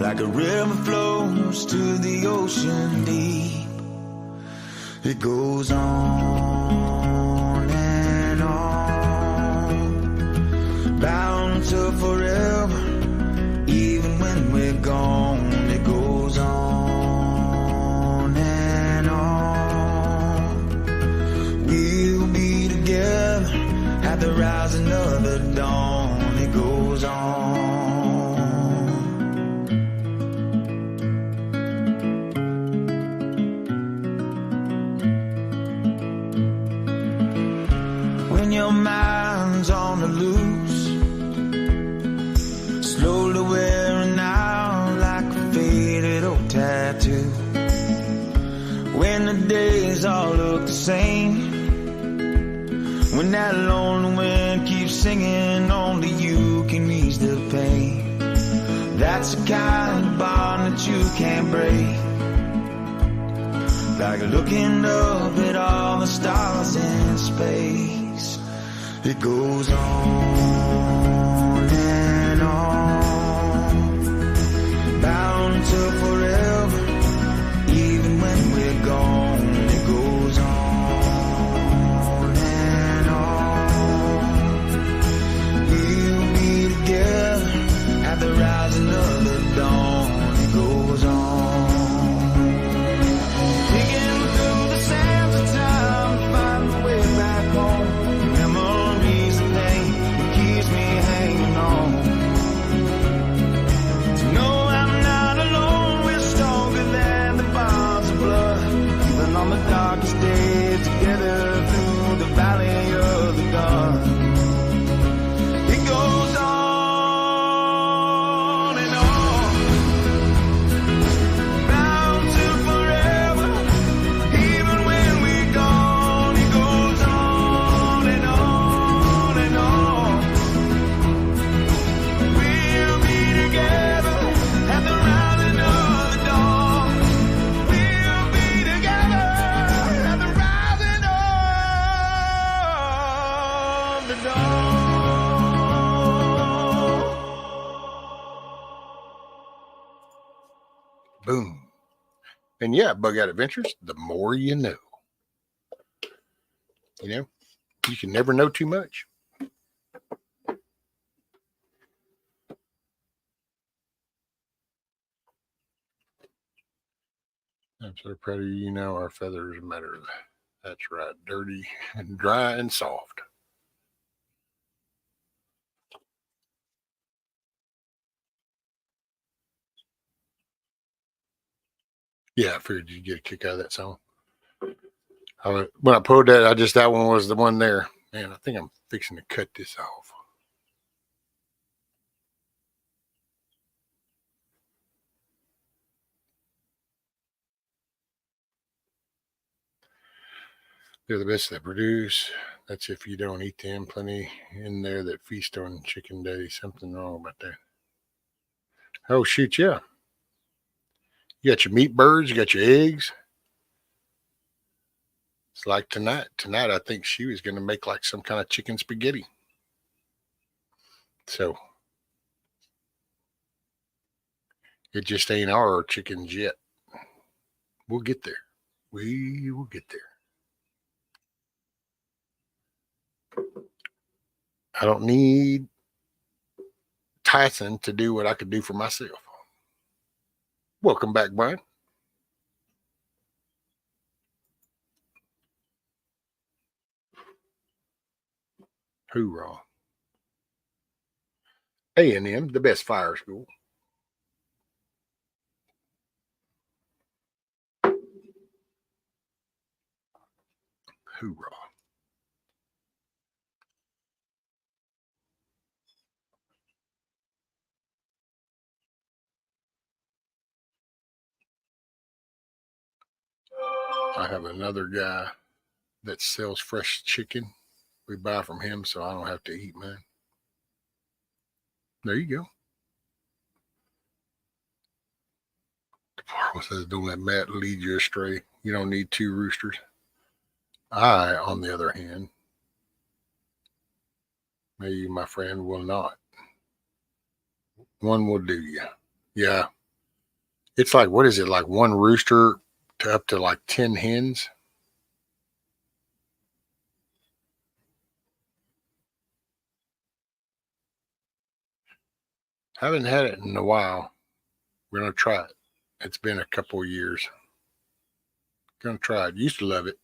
Like a river flows to the ocean deep, it goes on and on, bound to forever. Even when we're gone, it goes on and on. We'll be together at the rising of the dawn. It goes on. When your mind's on the loose, slowly wearing out like a faded old tattoo. When the days all look the same, when that lonely wind keeps singing, only you can ease the pain. That's the kind of bond that you can't break. Like looking up at all the stars in space. It goes on and on, bound to forever. Even when we're gone, it goes on and on. We'll be together at the rising of the dawn. It goes on. Digging through the sands of time to find my way back home. Memories of pain that keeps me hanging on. To know I'm not alone, we're stronger than the bonds of blood. Even on the darkest days, together through the valley of the gun. It goes on and on, bound to forever. Even when we're gone, it goes on and on and on. We'll be together at the rising of the dawn. We'll be together at the rising of the dawn. Boom. And yeah, Bug Out Adventures, the more you know. You know, you can never know too much. I'm so proud of you. You know, our feathers matter. That's right. Dirty and dry and soft. Yeah, I figured you'd get a kick out of that song. When I pulled that, that one was the one there. Man, I think I'm fixing to cut this off. They're the best that produce. That's if you don't eat them. Plenty in there that feast on chicken daddy. Something wrong about that. Oh, shoot, yeah. You got your meat birds, you got your eggs. It's like tonight. Tonight, I think she was going to make like some kind of chicken spaghetti. So it just ain't our chickens yet. We'll get there. We will get there. I don't need Tyson to do what I could do for myself. Welcome back, Brian. Hoorah. A&M, the best fire school. Hoorah. I have another guy that sells fresh chicken We buy from him, so I don't have to eat mine. There you go. Deplorable says, don't let Matt lead you astray. You don't need two roosters. I, on the other hand, maybe my friend will not. One will do you. Yeah. It's like, what is it? Like one rooster to up to like 10 hens? Haven't had it in a while. We're going to try it. It's been a couple of years. Going to try it. Used to love it.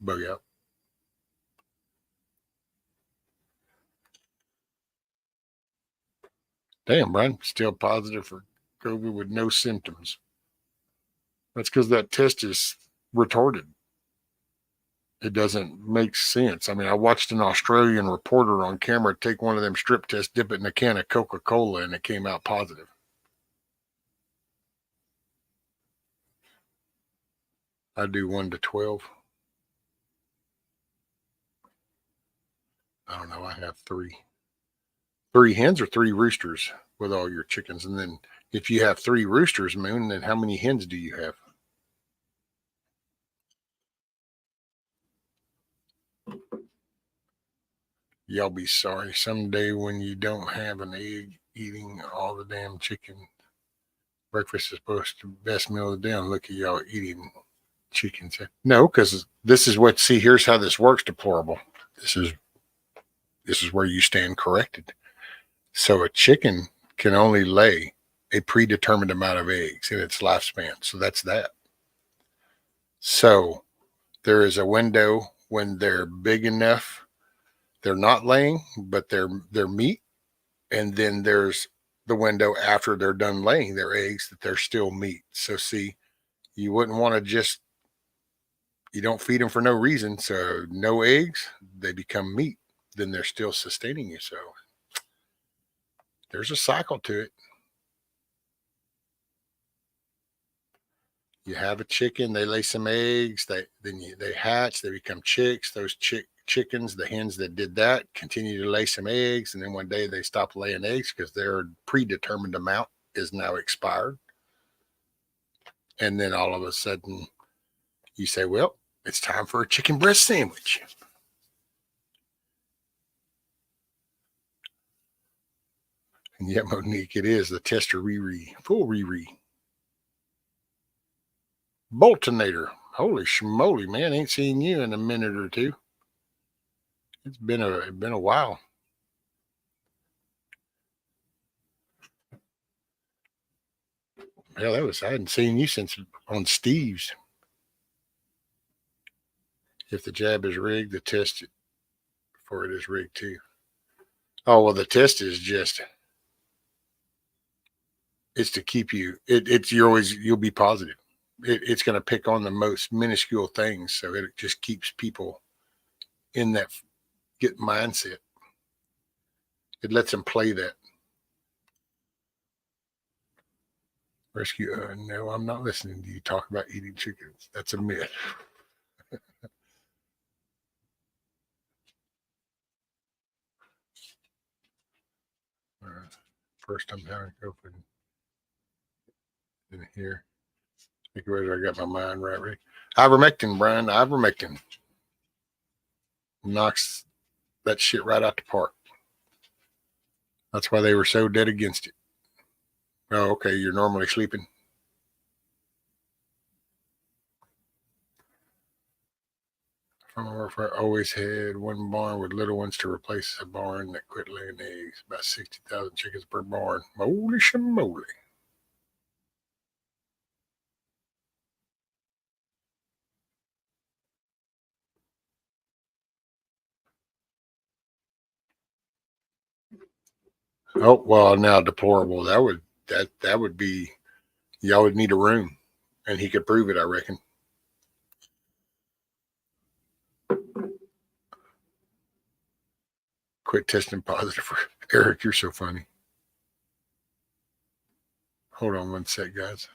Bug out. Damn, Brian. Still positive for COVID with no symptoms. That's because that test is retarded. It doesn't make sense. I mean, I watched an Australian reporter on camera take one of them strip tests, dip it in a can of Coca-Cola, and it came out positive. I do 1 to 12. I don't know. I have 3. 3 hens or 3 roosters with all your chickens. And then if you have 3 roosters, Moon, then how many hens do you have? Y'all be sorry someday when you don't have an egg eating all the damn chicken. Breakfast is supposed to be the best meal of the day. And look at y'all eating chicken. No, because this is what, see, here's how this works, deplorable. This is where you stand corrected. So a chicken can only lay a predetermined amount of eggs in its lifespan. So that's that. So there is a window when they're big enough, they're not laying, but they're meat. And then there's the window after they're done laying their eggs that they're still meat. So see, you wouldn't want to just, you don't feed them for no reason. So no eggs, they become meat. Then they're still sustaining you. So there's a cycle to it. You have a chicken, they lay some eggs, they hatch, they become chicks. Those chickens, the hens that did that, continue to lay some eggs, and then one day they stop laying eggs because their predetermined amount is now expired. And then all of a sudden, you say, "Well, it's time for a chicken breast sandwich." And yet, Monique, it is the tester Riri, full Riri. Boltonator. Holy schmoly, man. Ain't seen you in a minute or two. It's been a while. Hell, I hadn't seen you since on Steve's. If the jab is rigged, the test for it is rigged too. Oh, well, the test is just, it's to keep you, you'll be positive. It's going to pick on the most minuscule things. So it just keeps people in that get mindset. It lets them play that. Rescue. No, I'm not listening to you talk about eating chickens. That's a myth. First I'm having open in here. Think whether I got my mind right. Ivermectin, Brian. Ivermectin knocks that shit right out the park. That's why they were so dead against it. Oh, okay. You're normally sleeping. I always had one barn with little ones to replace a barn that quit laying eggs. About 60,000 chickens per barn. Holy shamoly. Oh, well, now deplorable. That would be, y'all would need a room, and he could prove it, I reckon. Quit testing positive for Eric. You're so funny. Hold on one sec, guys.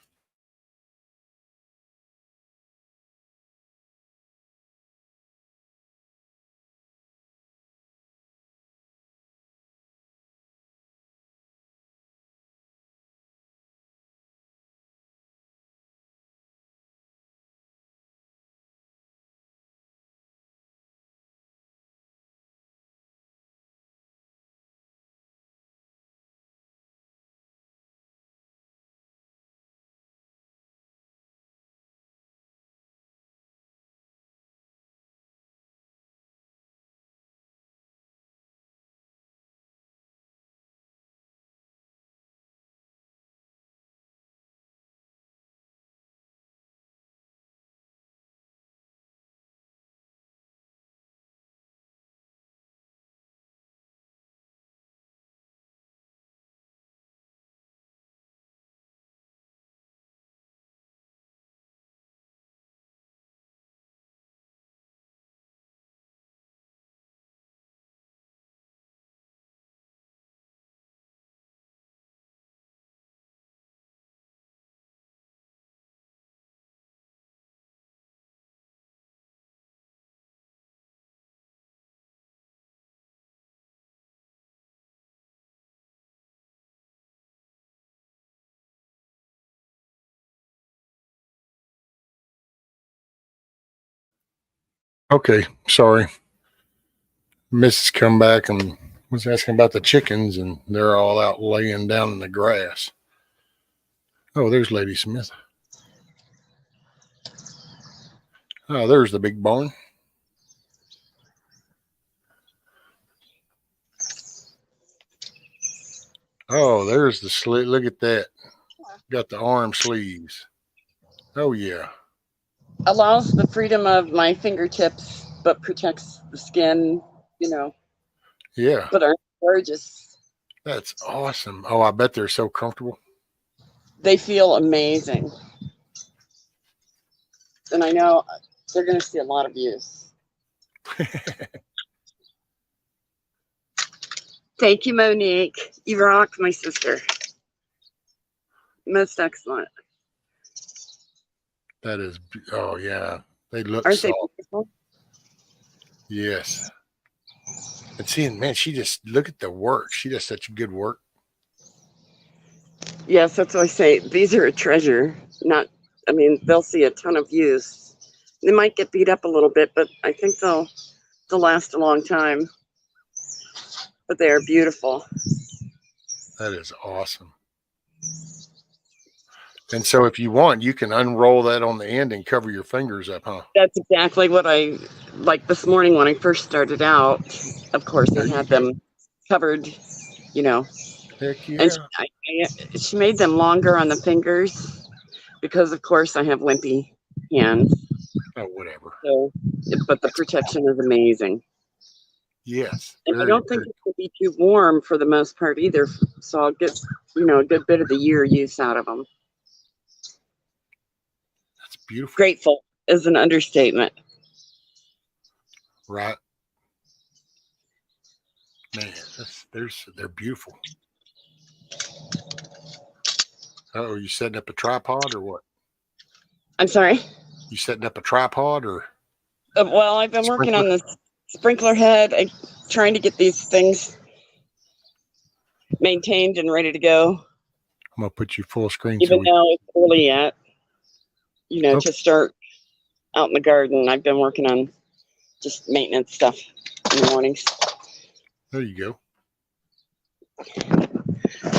Okay, sorry. Mrs. come back and was asking about the chickens, and they're all out laying down in the grass. Oh, there's Lady Smith. Oh, there's the big barn. Oh, there's the slit. Look at that. Got the arm sleeves. Oh, yeah. Allows the freedom of my fingertips, but protects the skin, Yeah, but are gorgeous. that's awesome. Oh, I bet they're so comfortable. They feel amazing. And I know they're going to see a lot of use. Thank you, Monique. You rock, my sister. Most excellent. That is, oh, yeah. They look Aren't they soft. beautiful? Yes. And seeing, man, she just, look at the work. She does such good work. Yes, that's what I say. These are a treasure. They'll see a ton of use. They might get beat up a little bit, but I think they'll last a long time. But they are beautiful. That is awesome. And so if you want, you can unroll that on the end and cover your fingers up, huh? That's exactly what I like this morning when I first started out. Of course, I had them covered, Heck yeah. And she made them longer on the fingers because, of course, I have wimpy hands. Oh, whatever. So, but the protection is amazing. Yes. And I don't think it will be too warm for the most part either. So I'll get, a good bit of the year use out of them. That's beautiful. Grateful is an understatement. Right. Man, they're beautiful. Oh, you setting up a tripod or what? I'm sorry? You setting up a tripod or? Well, I've been working on this sprinkler head. I'm trying to get these things maintained and ready to go. I'm going to put you full screen. Even though it's early yet, okay. To start out in the garden. I've been working on just maintenance stuff in the mornings. There you go.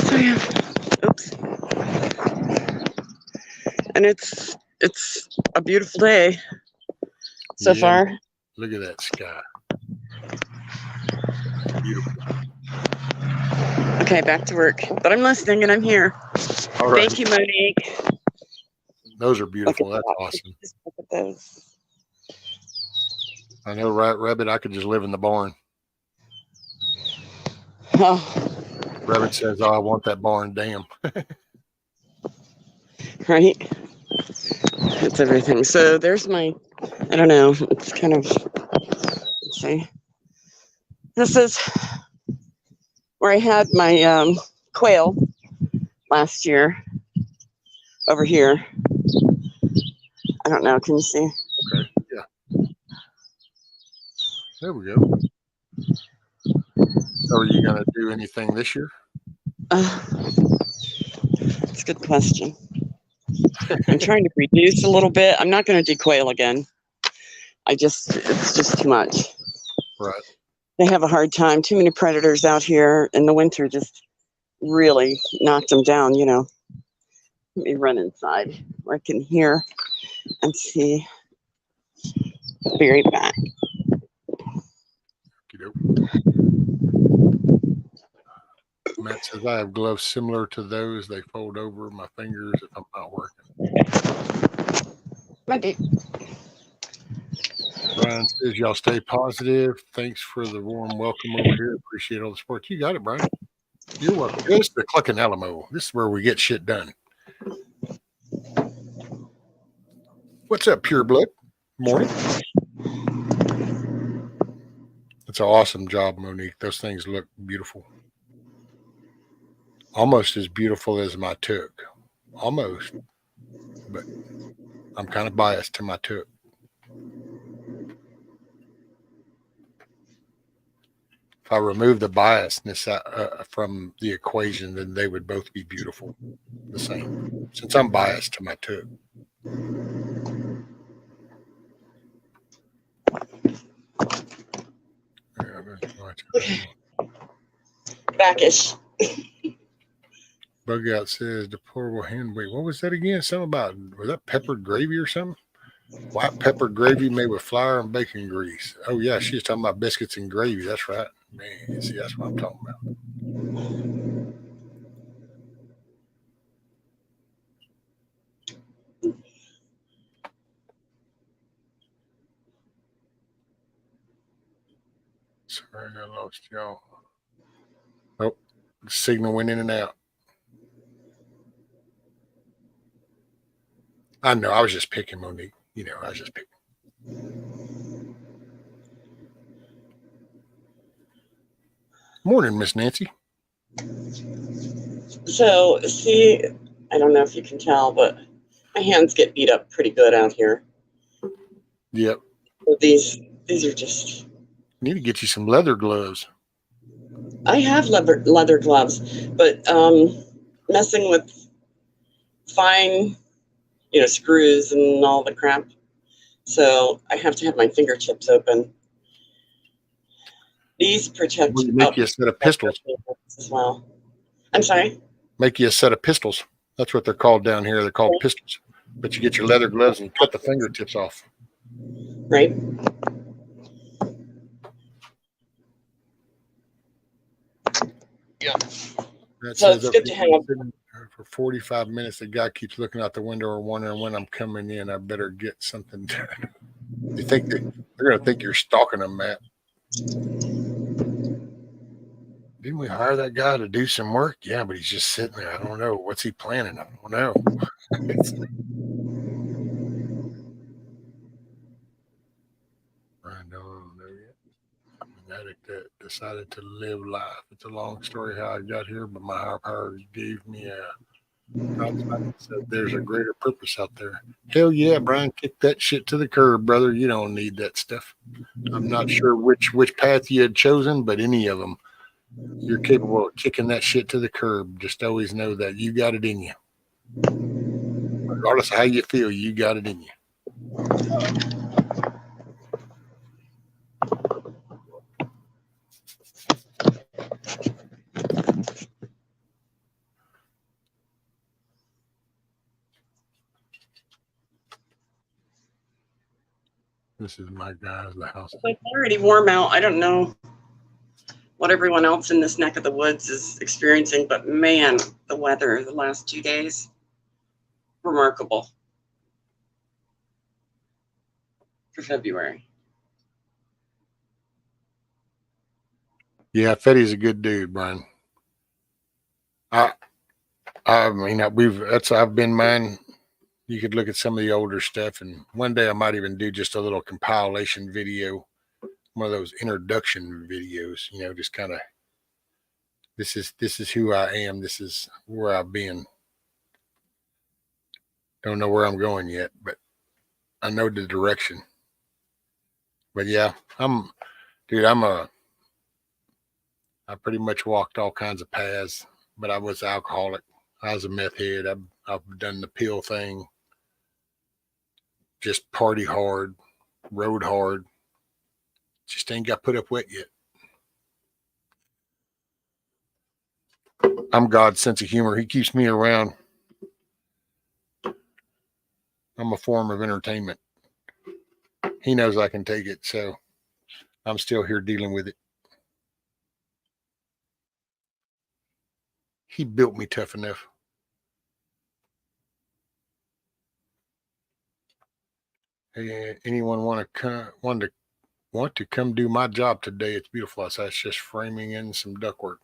So yeah, oops. And it's a beautiful day so far. Look at that sky. Beautiful. Okay, back to work. But I'm listening and I'm here. All right. Thank you, Monique. Those are beautiful. That's awesome. Just look at those. I know, right, Rabbit? I could just live in the barn. Oh. Rabbit says, "Oh, I want that barn." Damn. Right. That's everything. So there's my, I don't know. It's kind of, let's see. This is where I had my quail last year. Over here. I don't know. Can you see? Okay. Yeah. There we go. So are you going to do anything this year? That's a good question. I'm trying to reduce a little bit. I'm not going to do quail again. It's just too much. Right. They have a hard time. Too many predators out here in the winter just really knocked them down, Let me run inside where I can hear and see. I'll be right back. Matt says, I have gloves similar to those. They fold over my fingers if I'm not working. Maybe. Brian says, y'all stay positive. Thanks for the warm welcome over here. Appreciate all the support. You got it, Brian. You're welcome. This is the Cluckin Alamo. This is where we get shit done. What's up, Pure Blood? Morning. That's an awesome job, Monique. Those things look beautiful. Almost as beautiful as my took. Almost. But I'm kind of biased to my took. If I remove the biasness from the equation, then they would both be beautiful. The same. Since I'm biased to my took. Okay. Backish. Bug out says deplorable hand. Wait, what was that again? Something about, was that peppered gravy or something? White peppered gravy made with flour and bacon grease. Oh yeah, she's talking about biscuits and gravy. That's right, man. See, that's what I'm talking about. Sorry, I lost y'all. Oh, the signal went in and out. I know. I was just picking, Monique. You know, I was just picking. Morning, Miss Nancy. So, see, I don't know if you can tell, but my hands get beat up pretty good out here. Yep. So these are just. Need to get you some leather gloves. I have leather gloves, but messing with fine, screws and all the crap. So I have to have my fingertips open. These protect. Well, you make you a set of pistols as well. I'm sorry. Make you a set of pistols. That's what they're called down here. They're called pistols. But you get your leather gloves and you cut the fingertips off. Right. Yeah. So it's good to hang up. For 45 minutes, the guy keeps looking out the window or wondering when I'm coming in. I better get something done. You think they're going to think you're stalking them, Matt? Didn't we hire that guy to do some work? Yeah, but he's just sitting there. I don't know. What's he planning? I don't know. I don't know yet. I'm an addict that decided to live life. It's a long story how I got here, but my higher power gave me a said there's a greater purpose out there. Hell yeah, Brian, kick that shit to the curb, brother. You don't need that stuff. I'm not sure which path you had chosen, but any of them, you're capable of kicking that shit to the curb. Just always know that you got it in you. Regardless of how you feel, you got it in you. This is my guys, the house. It's already warm out. I don't know what everyone else in this neck of the woods is experiencing, but man, the weather the last 2 days, remarkable for February. Yeah, Fetty's a good dude, Brian. I mean, I've been mine. You could look at some of the older stuff, and one day I might even do just a little compilation video, one of those introduction videos. Just kind of this is who I am. This is where I've been. Don't know where I'm going yet, but I know the direction. But yeah, I pretty much walked all kinds of paths, but I was alcoholic. I was a meth head. I've done the pill thing. Just party hard, rode hard. Just ain't got put up wet yet. I'm God's sense of humor. He keeps me around. I'm a form of entertainment. He knows I can take it, so I'm still here dealing with it. He built me tough enough. Hey, anyone want to come do my job today? It's beautiful outside. It's just framing in some ductwork.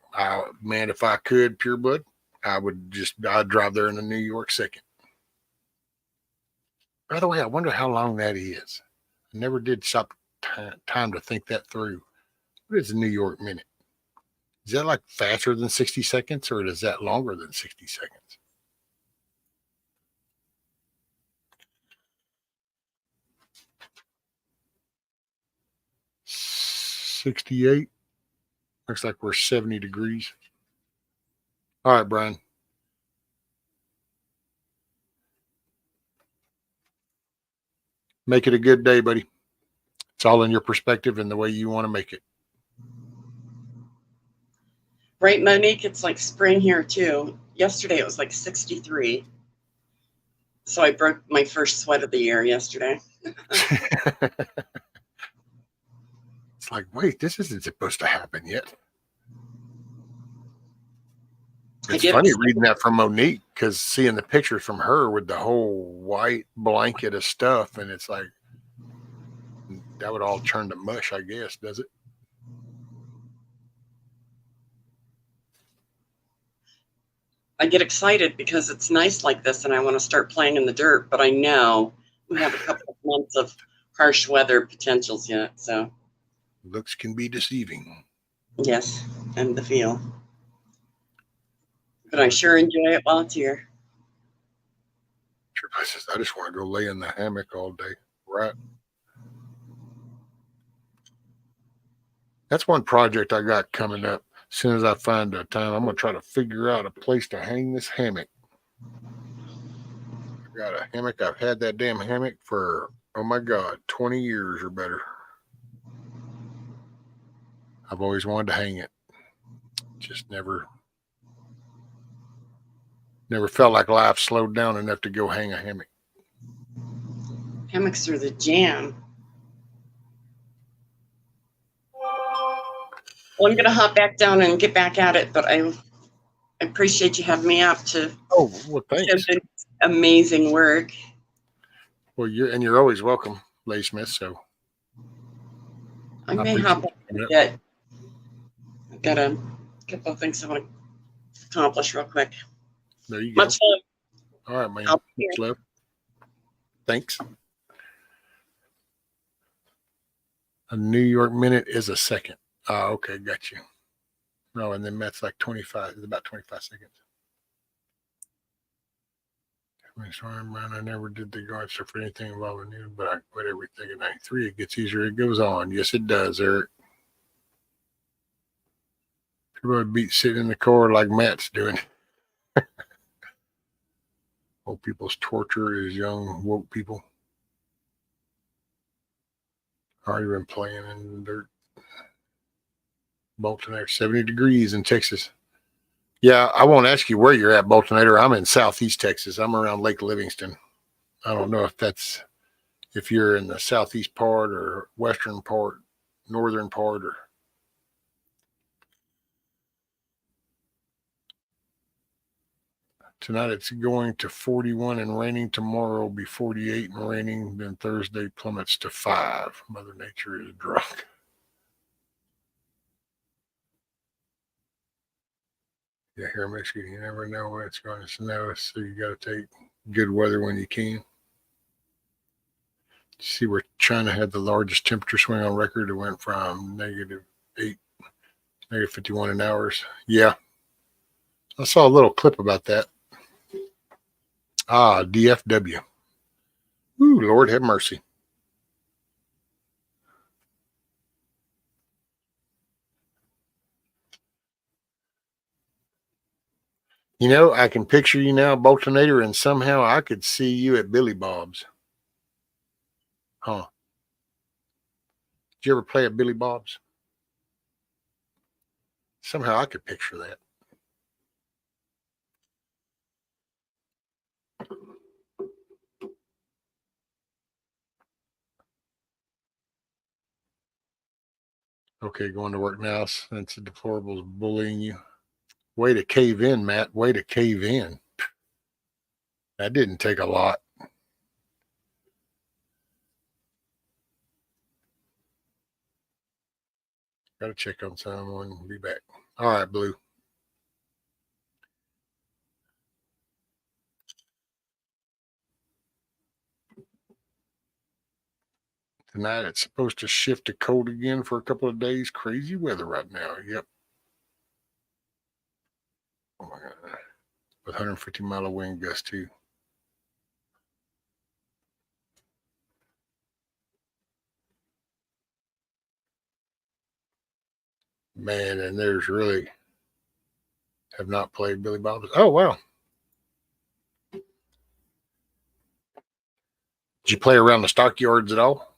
Man, if I could, pure blood, I'd drive there in a New York second. By the way, I wonder how long that is. I never did stop time to think that through. What is a New York minute? Is that like faster than 60 seconds or is that longer than 60 seconds? $68. Looks like we're 70 degrees. All right, Brian. Make it a good day, buddy. It's all in your perspective and the way you want to make it. Right, Monique? It's like spring here too. Yesterday it was like 63. So I broke my first sweat of the year yesterday. It's like, wait, this isn't supposed to happen yet. It's funny reading that from Monique, because seeing the pictures from her with the whole white blanket of stuff, and it's like, that would all turn to mush, I guess, does it? I get excited because it's nice like this and I want to start playing in the dirt, but I know we have a couple of months of harsh weather potentials yet. So looks can be deceiving. Yes, and the feel. But I sure enjoy it while it's here. I just want to go lay in the hammock all day. Right. That's one project I got coming up. As soon as I find a time, I'm going to try to figure out a place to hang this hammock. I got a hammock. I've had that damn hammock for, oh my God, 20 years or better. I've always wanted to hang it. Just never felt like life slowed down enough to go hang a hammock. Hammocks are the jam. Well, I'm going to hop back down and get back at it, but I appreciate you having me up to thanks. Amazing work. Well, you're always welcome, Lay Smith. So I may hop up a bit. I've got a couple of things I want to accomplish real quick. There you go. Much love. All right, man. Much love. Thanks. A New York minute is a second. Oh, okay, got you. No, and then that's like 25. It's about 25 seconds. I never did the guard stuff for anything involving you, but I quit everything at 93. It gets easier. It goes on. Yes, it does, Eric. Everybody beat sitting in the car like Matt's doing. Old people's torture is young, woke people. Already been playing in the dirt. Boltonator, 70 degrees in Texas. Yeah, I won't ask you where you're at, Boltonator. I'm in southeast Texas. I'm around Lake Livingston. I don't know if you're in the southeast part or western part, northern part, or tonight it's going to 41 and raining. Tomorrow will be 48 and raining. Then Thursday plummets to 5. Mother Nature is drunk. Yeah, here in Michigan, you never know when it's going to snow, so you got to take good weather when you can. See where China had the largest temperature swing on record. It went from -8, -51 in hours. Yeah, I saw a little clip about that. DFW. Ooh, Lord have mercy. You know, I can picture you now, Boltonator, and somehow I could see you at Billy Bob's. Huh. Did you ever play at Billy Bob's? Somehow I could picture that. Okay, going to work now since the deplorable is bullying you. Way to cave in, Matt. Way to cave in. That didn't take a lot. Got to check on someone. Be back. All right, Blue. Tonight it's supposed to shift to cold again for a couple of days. Crazy weather right now. Yep. Oh my God. With 150-mile wind gust too. Man, and there's really have not played Billy Bob's. Oh wow. Did you play around the stockyards at all?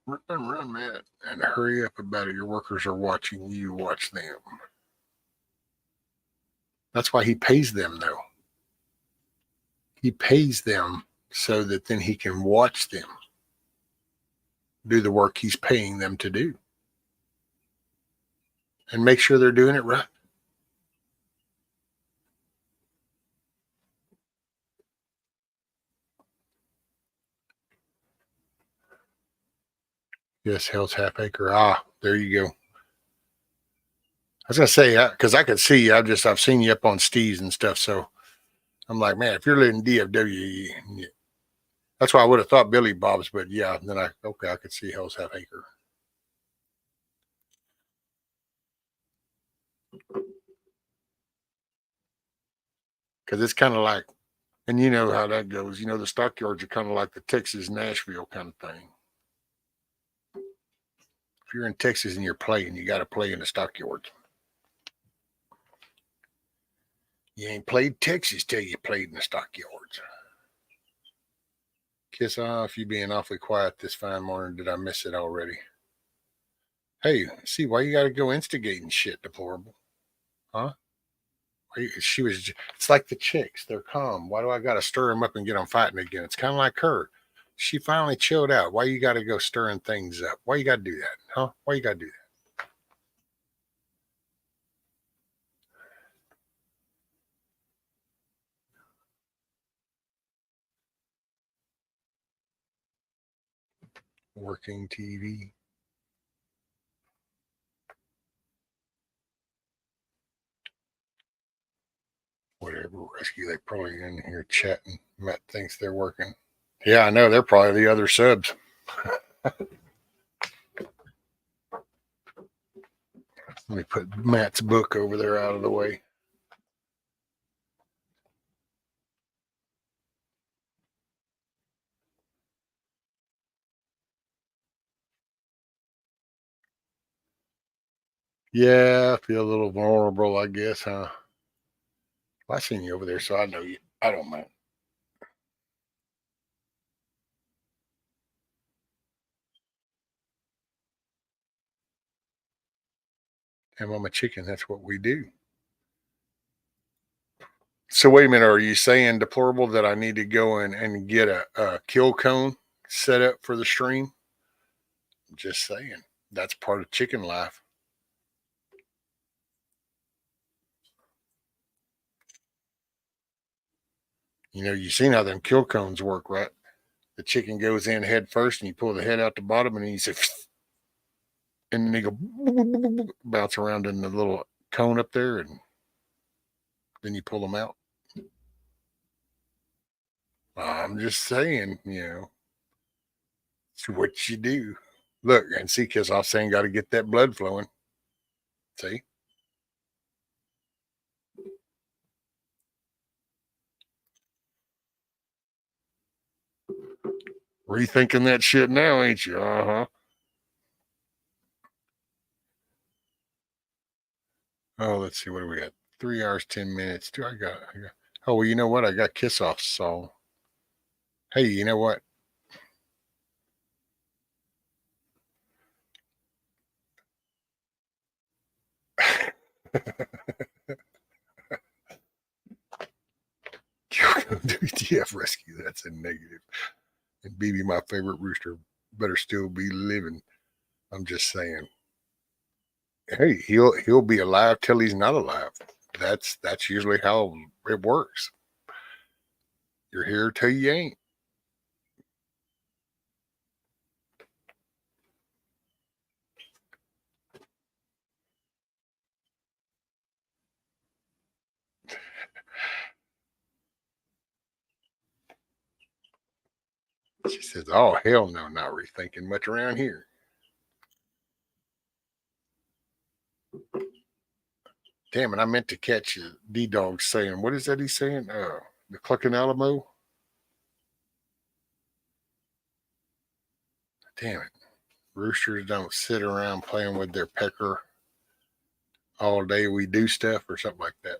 Run, Matt, and hurry up about it. Your workers are watching you. Watch them. That's why he pays them, though. He pays them so that then he can watch them do the work he's paying them to do and make sure they're doing it right. Yes, Hell's Half Acre. Ah, there you go. I was gonna say because I could see I've seen you up on Steve's and stuff, so I'm like, man, if you're living DFW, that's why I would have thought Billy Bob's, but yeah, then I could see Hell's Half Acre. Because it's kind of like, and you know how that goes. You know, the stockyards are kind of like the Texas Nashville kind of thing. If you're in Texas and you're playing, you got to play in the stockyards. You ain't played Texas till you played in the stockyards. Kiss off, you being awfully quiet this fine morning. Did I miss it already? Hey, see, why you got to go instigating shit, deplorable? Huh? It's like the chicks. They're calm. Why do I got to stir them up and get them fighting again? It's kind of like her. She finally chilled out. Why you got to go stirring things up? Why you got to do that? Huh? Why you got to do that? Working TV. Whatever, Rescue. They probably in here chatting. Matt thinks they're working. Yeah, I know. They're probably the other subs. Let me put Matt's book over there out of the way. Yeah, I feel a little vulnerable, I guess, huh? Well, I seen you over there, so I know you. I don't mind. And I'm a chicken. That's what we do. So wait a minute. Are you saying, deplorable, that I need to go in and get a kill cone set up for the stream? Just saying. That's part of chicken life. You know, you've seen how them kill cones work, right? The chicken goes in head first, and you pull the head out the bottom, and then you say, and then they go bounce around in the little cone up there, and then you pull them out. I'm just saying, it's what you do. Look, and see, because I was saying, got to get that blood flowing. See? Rethinking that shit now, ain't you? Uh huh. Oh, let's see. What do we got? 3 hours, 10 minutes. I got. Oh, well, you know what? I got Kiss Off song. Hey, you know what? WTF Rescue. That's a negative. And BB, my favorite rooster, better still be living. I'm just saying. Hey, he'll be alive till he's not alive. That's usually how it works. You're here till you ain't. She says, "Oh hell no, not rethinking much around here." Damn it, I meant to catch D Dog saying, what is that he's saying? The Cluckin Alamo. Damn it. Roosters don't sit around playing with their pecker all day. We do stuff or something like that.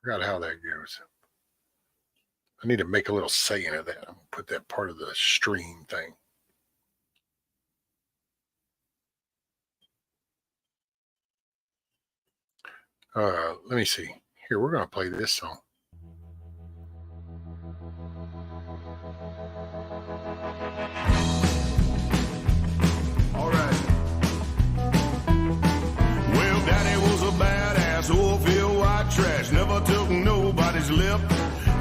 Forgot how that goes. I need to make a little saying of that. I'm going to put that part of the stream thing. Let me see. Here, we're going to play this song. All right. Well, Daddy was a badass, oil-filled white trash, never took nobody's lip.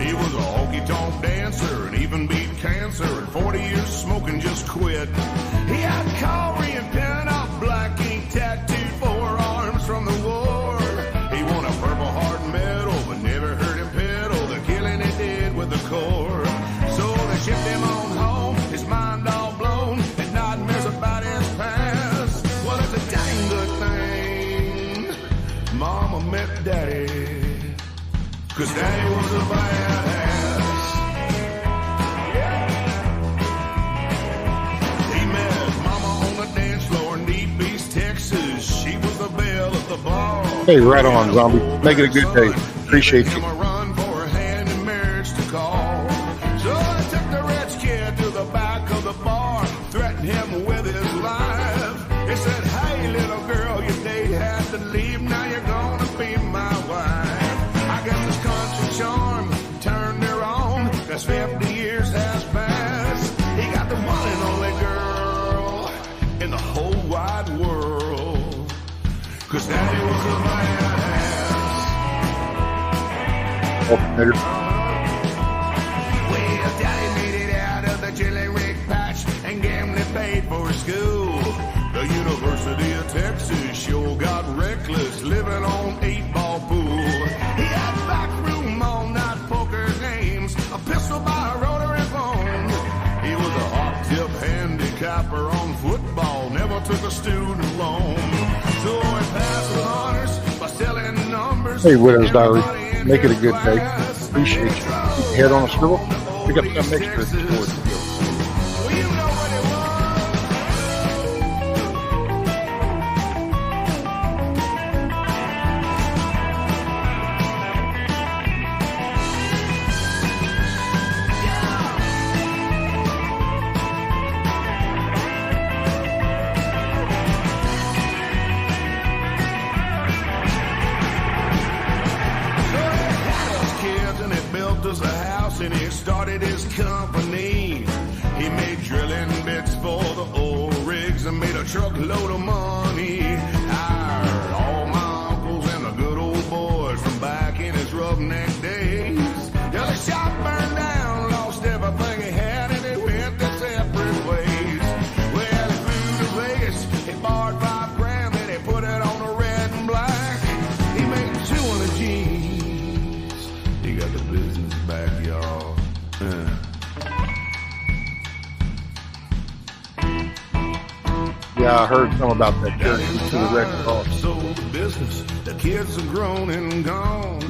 He was a honky-tonk dancer and even beat cancer. And 40 years smoking just quit. He had Korean pin-up black ink tattooed forearms from the war. He won a Purple Heart medal, but never heard him pedal the killing he did with the core. So they shipped him on home, his mind all blown, and nightmares about his past. Well, it's a dang good thing Mama met Daddy, 'cause Daddy was a badass. He met Mama on the dance floor in Deep East, Texas. She was the belle at the bar. Hey, right on, Zombie. Make it a good day. Appreciate you. A run for her hand in marriage to call. So I took the rich kid to the back of the bar, threatened him with his life. He said, "Hey, little girl, your date had to leave. Now you're gonna be my wife." I guess this country charm turned her on, 'cause 50 years has passed. He got the one and only girl in the whole wide world, 'cause Daddy was a badass. Alternator. Well, Daddy made it out of the chili rig patch and gambling paid for school. The University of Texas sure got reckless, living on 8-ball pool. He had backroom all-night poker games, a pistol by a rotary phone. He was a hot-tip handicapper on football, never took a student loan. So he passed with honors by selling numbers. Hey, Widow's Diary. Make it a good day. Appreciate you. Keep your head on a swivel. Pick up some extra towards the field. Well, you know what it was. Was a house and he started his company. He made drilling bits for the old rigs and made a truckload of money. Hired all my uncles and the good old boys from back in his roughneck days. Till the shop burned down, lost everything he had, and they went their separate ways. Well, he flew to Vegas, he borrowed $5 and he put it on a red and black. He made 200 G's. He got the business back, y'all. Yeah, I heard some about that church to the Red Cross. Sold the business, the kids are grown and gone.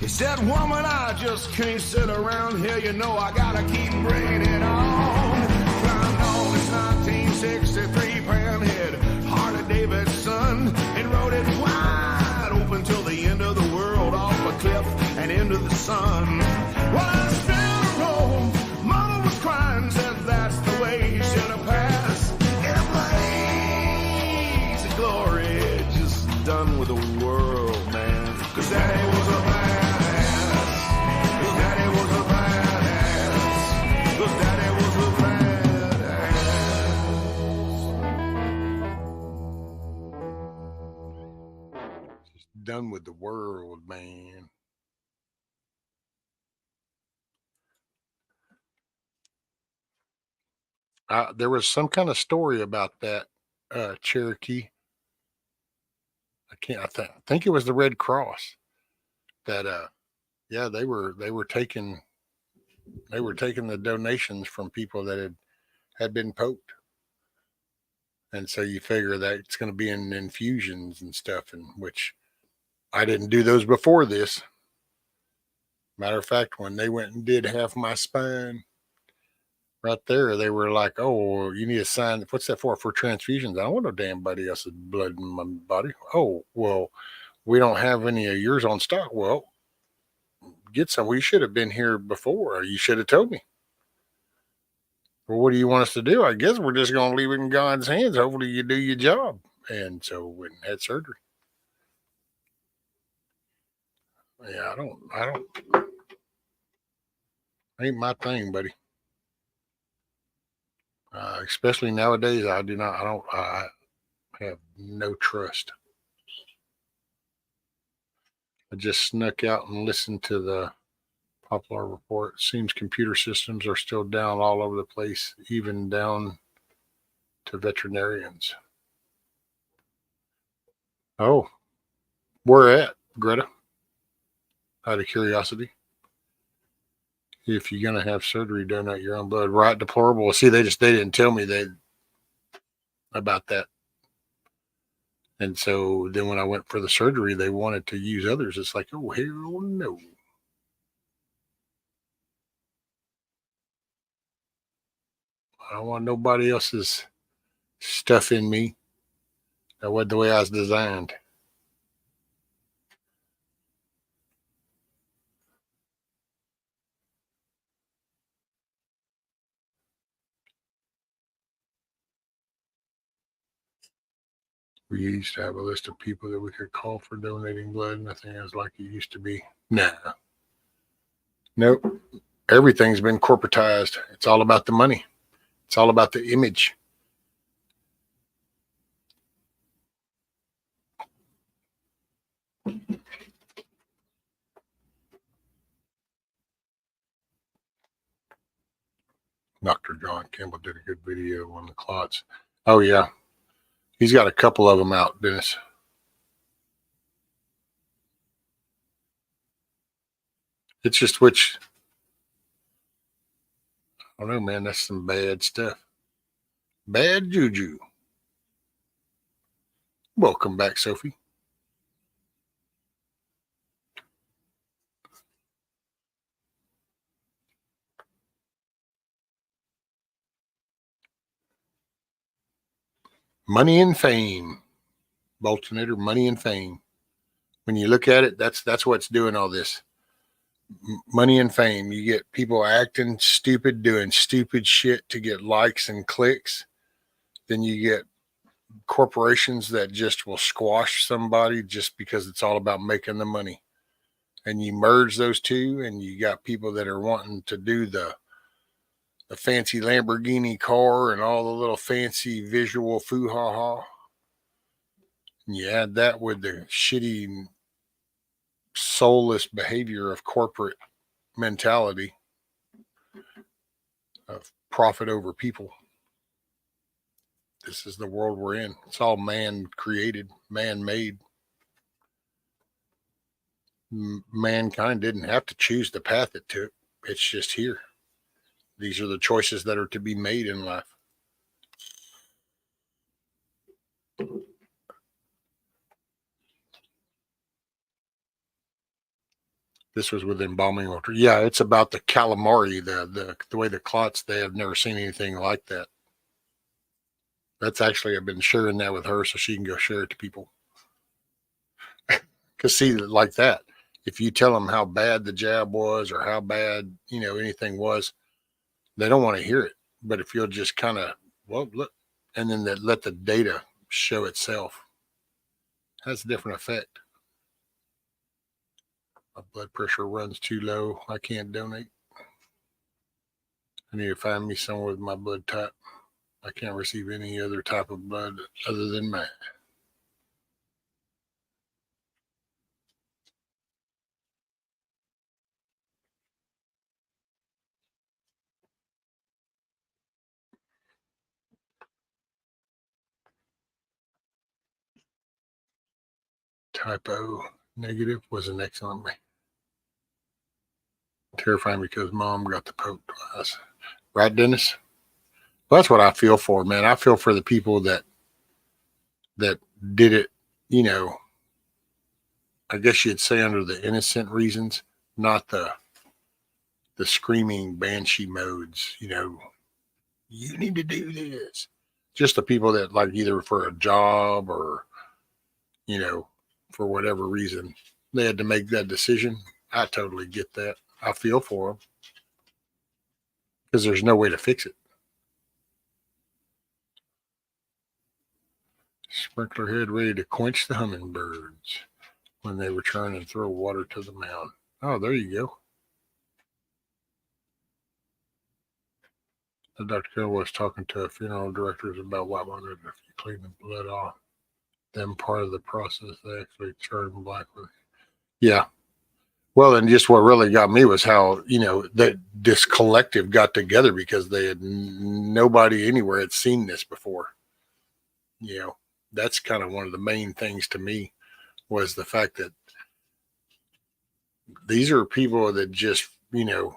He said, "Woman, I just can't sit around here. You know I gotta keep bringing it on." Climbed on his 1963 Panhead Harley Davidson and rode it wide open till the end of the world, off a cliff and into the sun. Well, I still roll. Mama was crying, said that's the way he should have passed. In a blaze of glory, just done with the world, man. 'Cause Daddy was a badass. 'Cause Daddy was a badass. 'Cause Daddy was a badass. Just done with the world, man. There was some kind of story about that Cherokee. I think it was the Red Cross that yeah, they were taking the donations from people that had been poked. And so you figure that it's going to be in infusions and stuff, and which I didn't do those before this. Matter of fact, when they went and did half my spine right there, they were like, "Oh, you need a sign. What's that for? For transfusions? I don't want no damn body else's blood in my body." "Oh, well, we don't have any of yours on stock." "Well, get some. We should have been here before. You should have told me. Well, what do you want us to do? I guess we're just going to leave it in God's hands. Hopefully you do your job. And so went and had surgery. Yeah, I don't, ain't my thing, buddy. Especially nowadays, I have no trust. I just snuck out and listened to the Popular report. Seems computer systems are still down all over the place, even down to veterinarians. Oh, where at, Greta? Out of curiosity. If you're gonna have surgery, donate your own blood. Right, deplorable. See, they didn't tell me about that. And so then when I went for the surgery, they wanted to use others. It's like, oh hell no. I don't want nobody else's stuff in me. That wasn't the way I was designed. We used to have a list of people that we could call for donating blood. Nothing is like it used to be. Nah. Nope. Everything's been corporatized. It's all about the money. It's all about the image. Dr. John Campbell did a good video on the clots. Oh, yeah. He's got a couple of them out, Dennis. It's just which, I don't know, man. That's some bad stuff. Bad juju. Welcome back, Sophie. Money and fame. Boltonator, money and fame. When you look at it, that's what's doing all this. Money and fame. You get people acting stupid, doing stupid shit to get likes and clicks. Then you get corporations that just will squash somebody just because it's all about making the money. And you merge those two, and you got people that are wanting to do the fancy Lamborghini car and all the little fancy visual foo-ha-ha. And you add that with the shitty, soulless behavior of corporate mentality of profit over people. This is the world we're in. It's all man-created, man-made. Mankind didn't have to choose the path it took. It's just here. These are the choices that are to be made in life. This was with embalming water. Yeah, it's about the calamari, the way the clots. They have never seen anything like that. That's actually, I've been sharing that with her so she can go share it to people. Because see, like that, if you tell them how bad the jab was or how bad, anything was, they don't want to hear it. But if you'll just kind of, well, look, and then let the data show itself, has a different effect. My blood pressure runs too low. I can't donate. I need to find me someone with my blood type. I can't receive any other type of blood other than mine. Type O negative was an excellent man. Terrifying because mom got the poke twice. Right, Dennis? Well, that's what I feel for, man. I feel for the people that did it, I guess you'd say under the innocent reasons, not the screaming banshee modes, you need to do this. Just the people that like either for a job or, for whatever reason, they had to make that decision. I totally get that. I feel for them because there's no way to fix it. Sprinkler head ready to quench the hummingbirds when they return and throw water to the mound. Oh, there you go. Dr. Gill was talking to funeral directors about why wondered if you clean the blood off. Then part of the process, they actually charred them black with. Yeah. Well, and just what really got me was how, that this collective got together because they had nobody anywhere had seen this before. That's kind of one of the main things to me was the fact that these are people that just, they're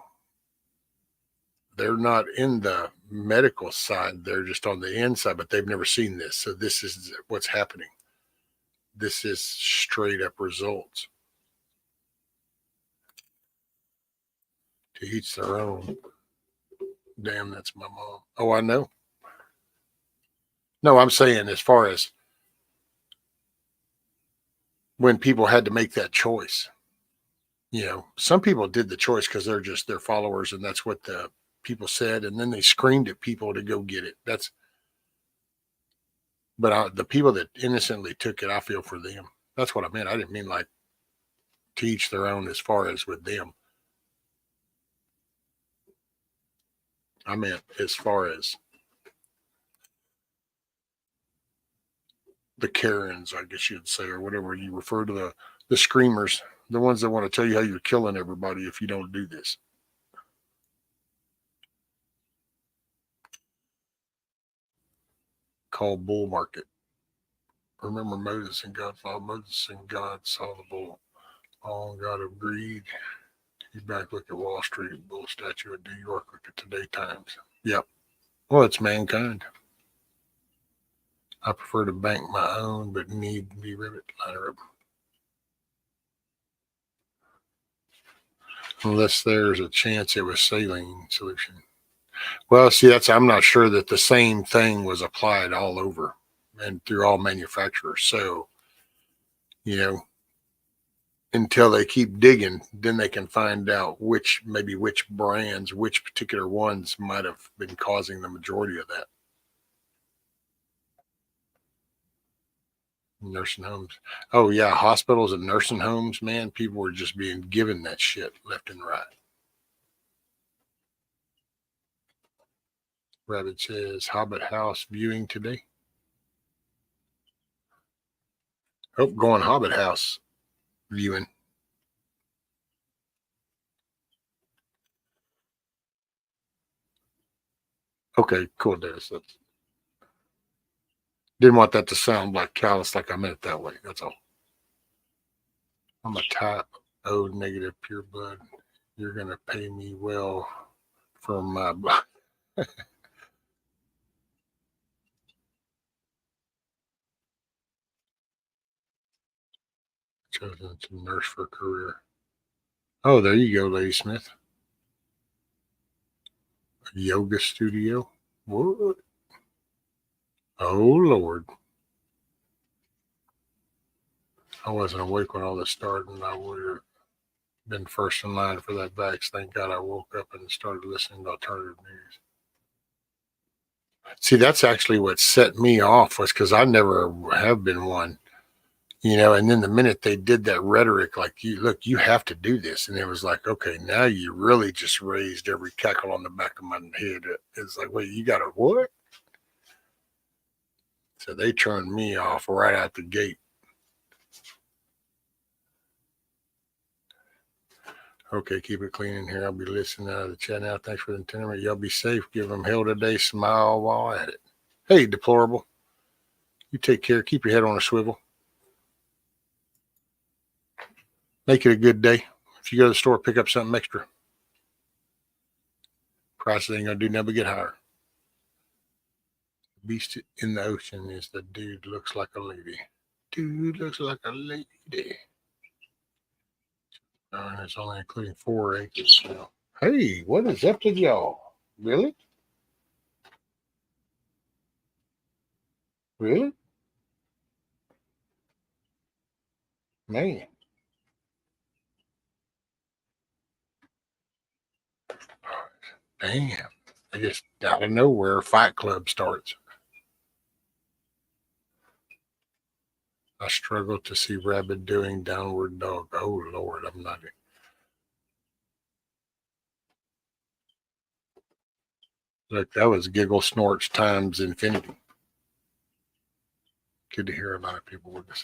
not in the medical side. They're just on the inside, but they've never seen this. So this is what's happening. This is straight up results. To each their own. Damn, that's my mom. Oh, I know. No, I'm saying as far as when people had to make that choice. Some people did the choice because they're just their followers and that's what the people said. And then they screamed at people to go get it. But the people that innocently took it, I feel for them. That's what I meant. I didn't mean like to each their own as far as with them. I meant as far as the Karens, I guess you'd say, or whatever you refer to the screamers, the ones that want to tell you how you're killing everybody if you don't do this. Called bull market. Remember Moses and God saw the bull. All God of greed. You back look at Wall Street, bull statue in New York, look at Today Times. Yep. Well, it's mankind. I prefer to bank my own, but need to be rivet liner up. Unless there's a chance it was saline solution. Well, see, I'm not sure that the same thing was applied all over and through all manufacturers. So, until they keep digging, then they can find out which brands, which particular ones might have been causing the majority of that. Nursing homes. Oh, yeah, hospitals and nursing homes, man, people were just being given that shit left and right. Rabbit says, Hobbit House viewing today. Oh, going Hobbit House viewing. Okay, cool, Dennis. Didn't want that to sound like callous, like I meant it that way. That's all. I'm a type O negative pure blood. You're going to pay me well for my blood. Chosen to nurse for a career. Oh, there you go, Lady Smith. A yoga studio. What? Oh, Lord. I wasn't awake when all this started, and I would have been first in line for that vax. Thank God I woke up and started listening to alternative news. See, that's actually what set me off was because I never have been one, and then the minute they did that rhetoric, like, you have to do this. And it was like, okay, now you really just raised every cackle on the back of my head. It's like, wait, you got a what? So they turned me off right out the gate. Okay, keep it clean in here. I'll be listening out of the chat now. Thanks for the entertainment. Y'all be safe. Give them hell today. Smile while at it. Hey, deplorable. You take care. Keep your head on a swivel. Make it a good day. If you go to the store, pick up something extra. Prices ain't going to do nothing but get higher. The beast in the ocean is the dude looks like a lady. Dude looks like a lady. And it's only including 4 acres. So. Hey, what is up with y'all? Really? Really? Man. Damn. I just out of nowhere, Fight Club starts. I struggle to see Rabbit doing downward dog. Oh Lord, I'm not. Look, that was giggle snorts times infinity. Good to hear a lot of people with this.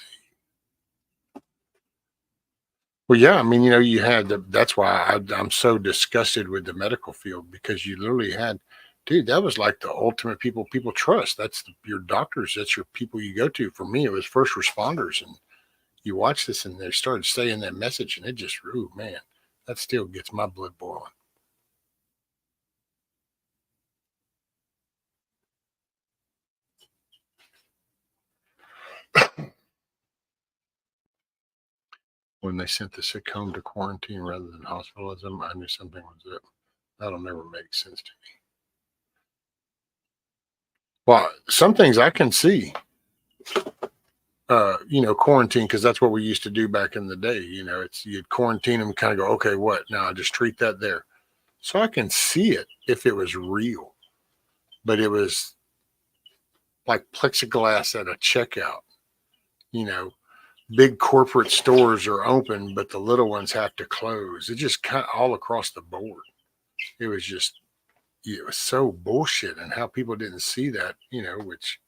Well, yeah, I mean, you had that's why I'm so disgusted with the medical field, because you literally had, dude, that was like the ultimate people trust. That's your doctors. That's your people you go to. For me, it was first responders, and you watch this, and they started saying that message, and it just, ooh, man, that still gets my blood boiling. When they sent the sick home to quarantine rather than hospitalism, I knew something was up. That'll never make sense to me. Well, some things I can see, quarantine, because that's what we used to do back in the day. It's you'd quarantine them, kind of go, okay, what? Now I just treat that there. So I can see it if it was real, but it was like plexiglass at a checkout. You know, big corporate stores are open, but the little ones have to close. It just kind of all across the board. It was just, it was so bullshit, and how people didn't see that, which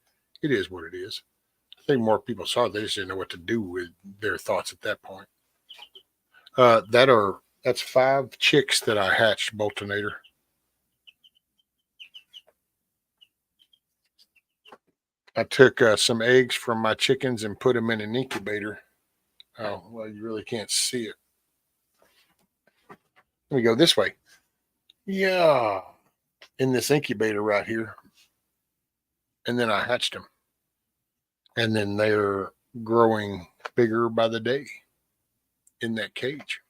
it is what it is. I think more people saw it. They just didn't know what to do with their thoughts at that point. That's 5 chicks that I hatched, Boltonator. I took some eggs from my chickens and put them in an incubator. Oh, well, you really can't see it. Let me go this way. Yeah, in this incubator right here. And then I hatched them. And then they're growing bigger by the day in that cage.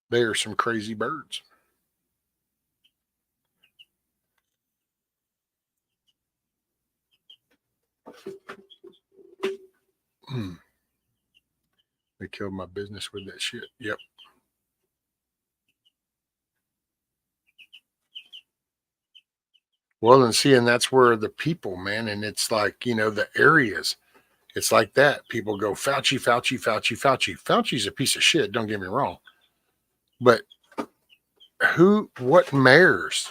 They are some crazy birds. They killed my business with that shit. Yep. Well, and see, and that's where the people, man, and it's like, the areas, it's like that. People go, Fauci, Fauci, Fauci, Fauci. Fauci's a piece of shit, don't get me wrong. But what mayors,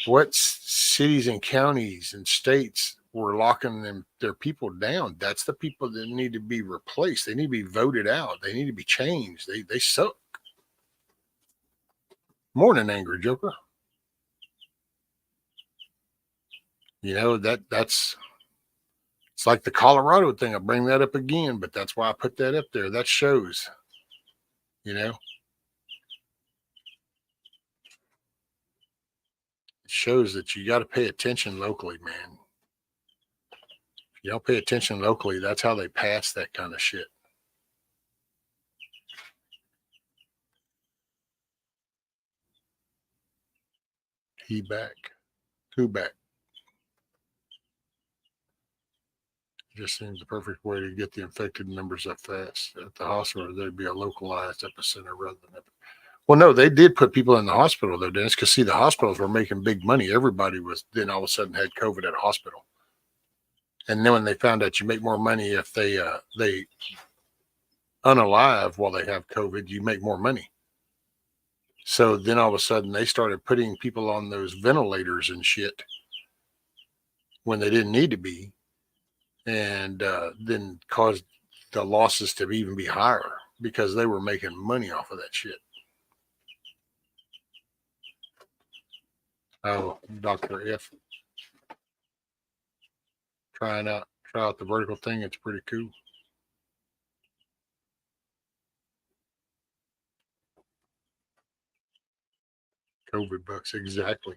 what cities and counties and states were locking their people down? That's the people that need to be replaced. They need to be voted out. They need to be changed. They suck. Morning, Angry Joker. That's it's like the Colorado thing. I bring that up again, but that's why I put that up there. That shows, it shows that you got to pay attention locally, man. If you don't pay attention locally, that's how they pass that kind of shit. He back. Who back? Just seems the perfect way to get the infected numbers up fast. At the hospital, there'd be a localized epicenter rather than. Well, no, they did put people in the hospital though, Dennis, because see, the hospitals were making big money. Everybody was then all of a sudden had COVID at a hospital, and then when they found out you make more money if they unalive while they have COVID, you make more money. So then all of a sudden they started putting people on those ventilators and shit when they didn't need to be, and then caused the losses to even be higher because they were making money off of that shit. Oh, Dr. F. Try out the vertical thing. It's pretty cool. COVID bucks, exactly.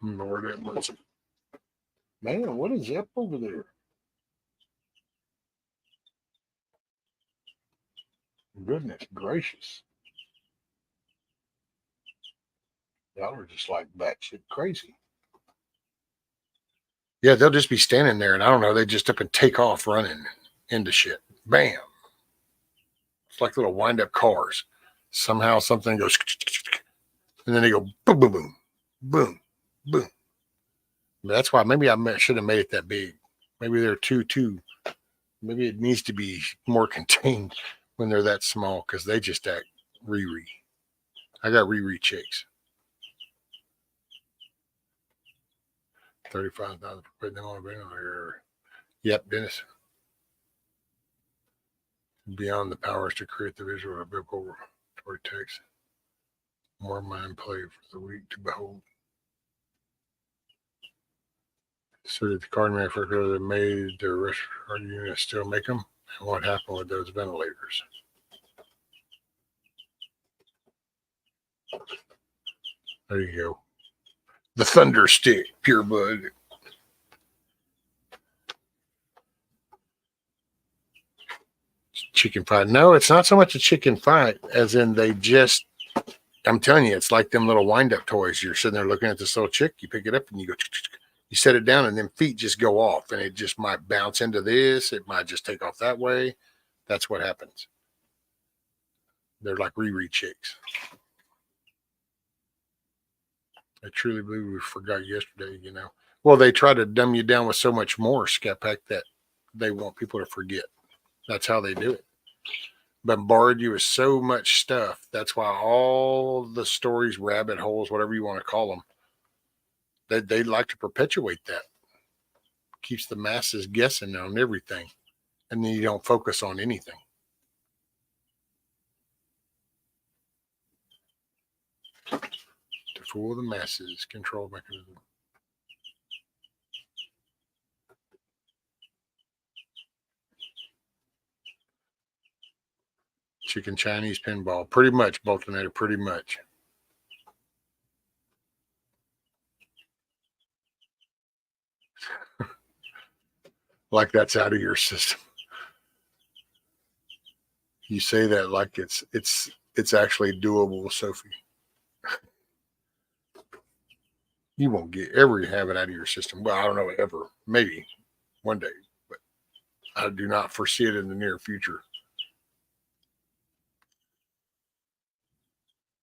Lord have mercy. Man, what is up over there? Goodness gracious. Y'all are just like batshit crazy. Yeah, they'll just be standing there and I don't know, they just up and take off running into shit. Bam. It's like little wind up cars. Somehow something goes and then they go boom, boom, boom, boom, boom. That's why maybe I should have made it that big. Maybe they're too. Maybe it needs to be more contained when they're that small because they just act Riri. I got Riri chicks. 35,000 for putting them on a banner. Yep, Dennis. Beyond the powers to create the visual of biblical story text. More mind play for the weak to behold. So did the card manufacturer that made the restaurant unit still make them? And what happened with those ventilators? There you go. The Thunder Stick, Pure Bud. Chicken fight. No, it's not so much a chicken fight as in they just, I'm telling you, it's like them little wind up toys. You're sitting there looking at this little chick, you pick it up and you go, you set it down and then feet just go off and it just might bounce into this. It might just take off that way. That's what happens. They're like Riri chicks. I truly believe we forgot yesterday, you know. Well, they try to dumb you down with so much more, Scat Pack, that they want people to forget. That's how they do it. Bombard you with so much stuff. That's why all the stories, rabbit holes, whatever you want to call them, they like to perpetuate that. Keeps the masses guessing on everything. And then you don't focus on anything. To fool the masses, control mechanism. Chicken Chinese pinball. Pretty much, Boltonator, pretty much. Like that's out of your system. You say that like it's actually doable, Sophie. You won't get every habit out of your system. Well, I don't know, ever. Maybe one day, but I do not foresee it in the near future.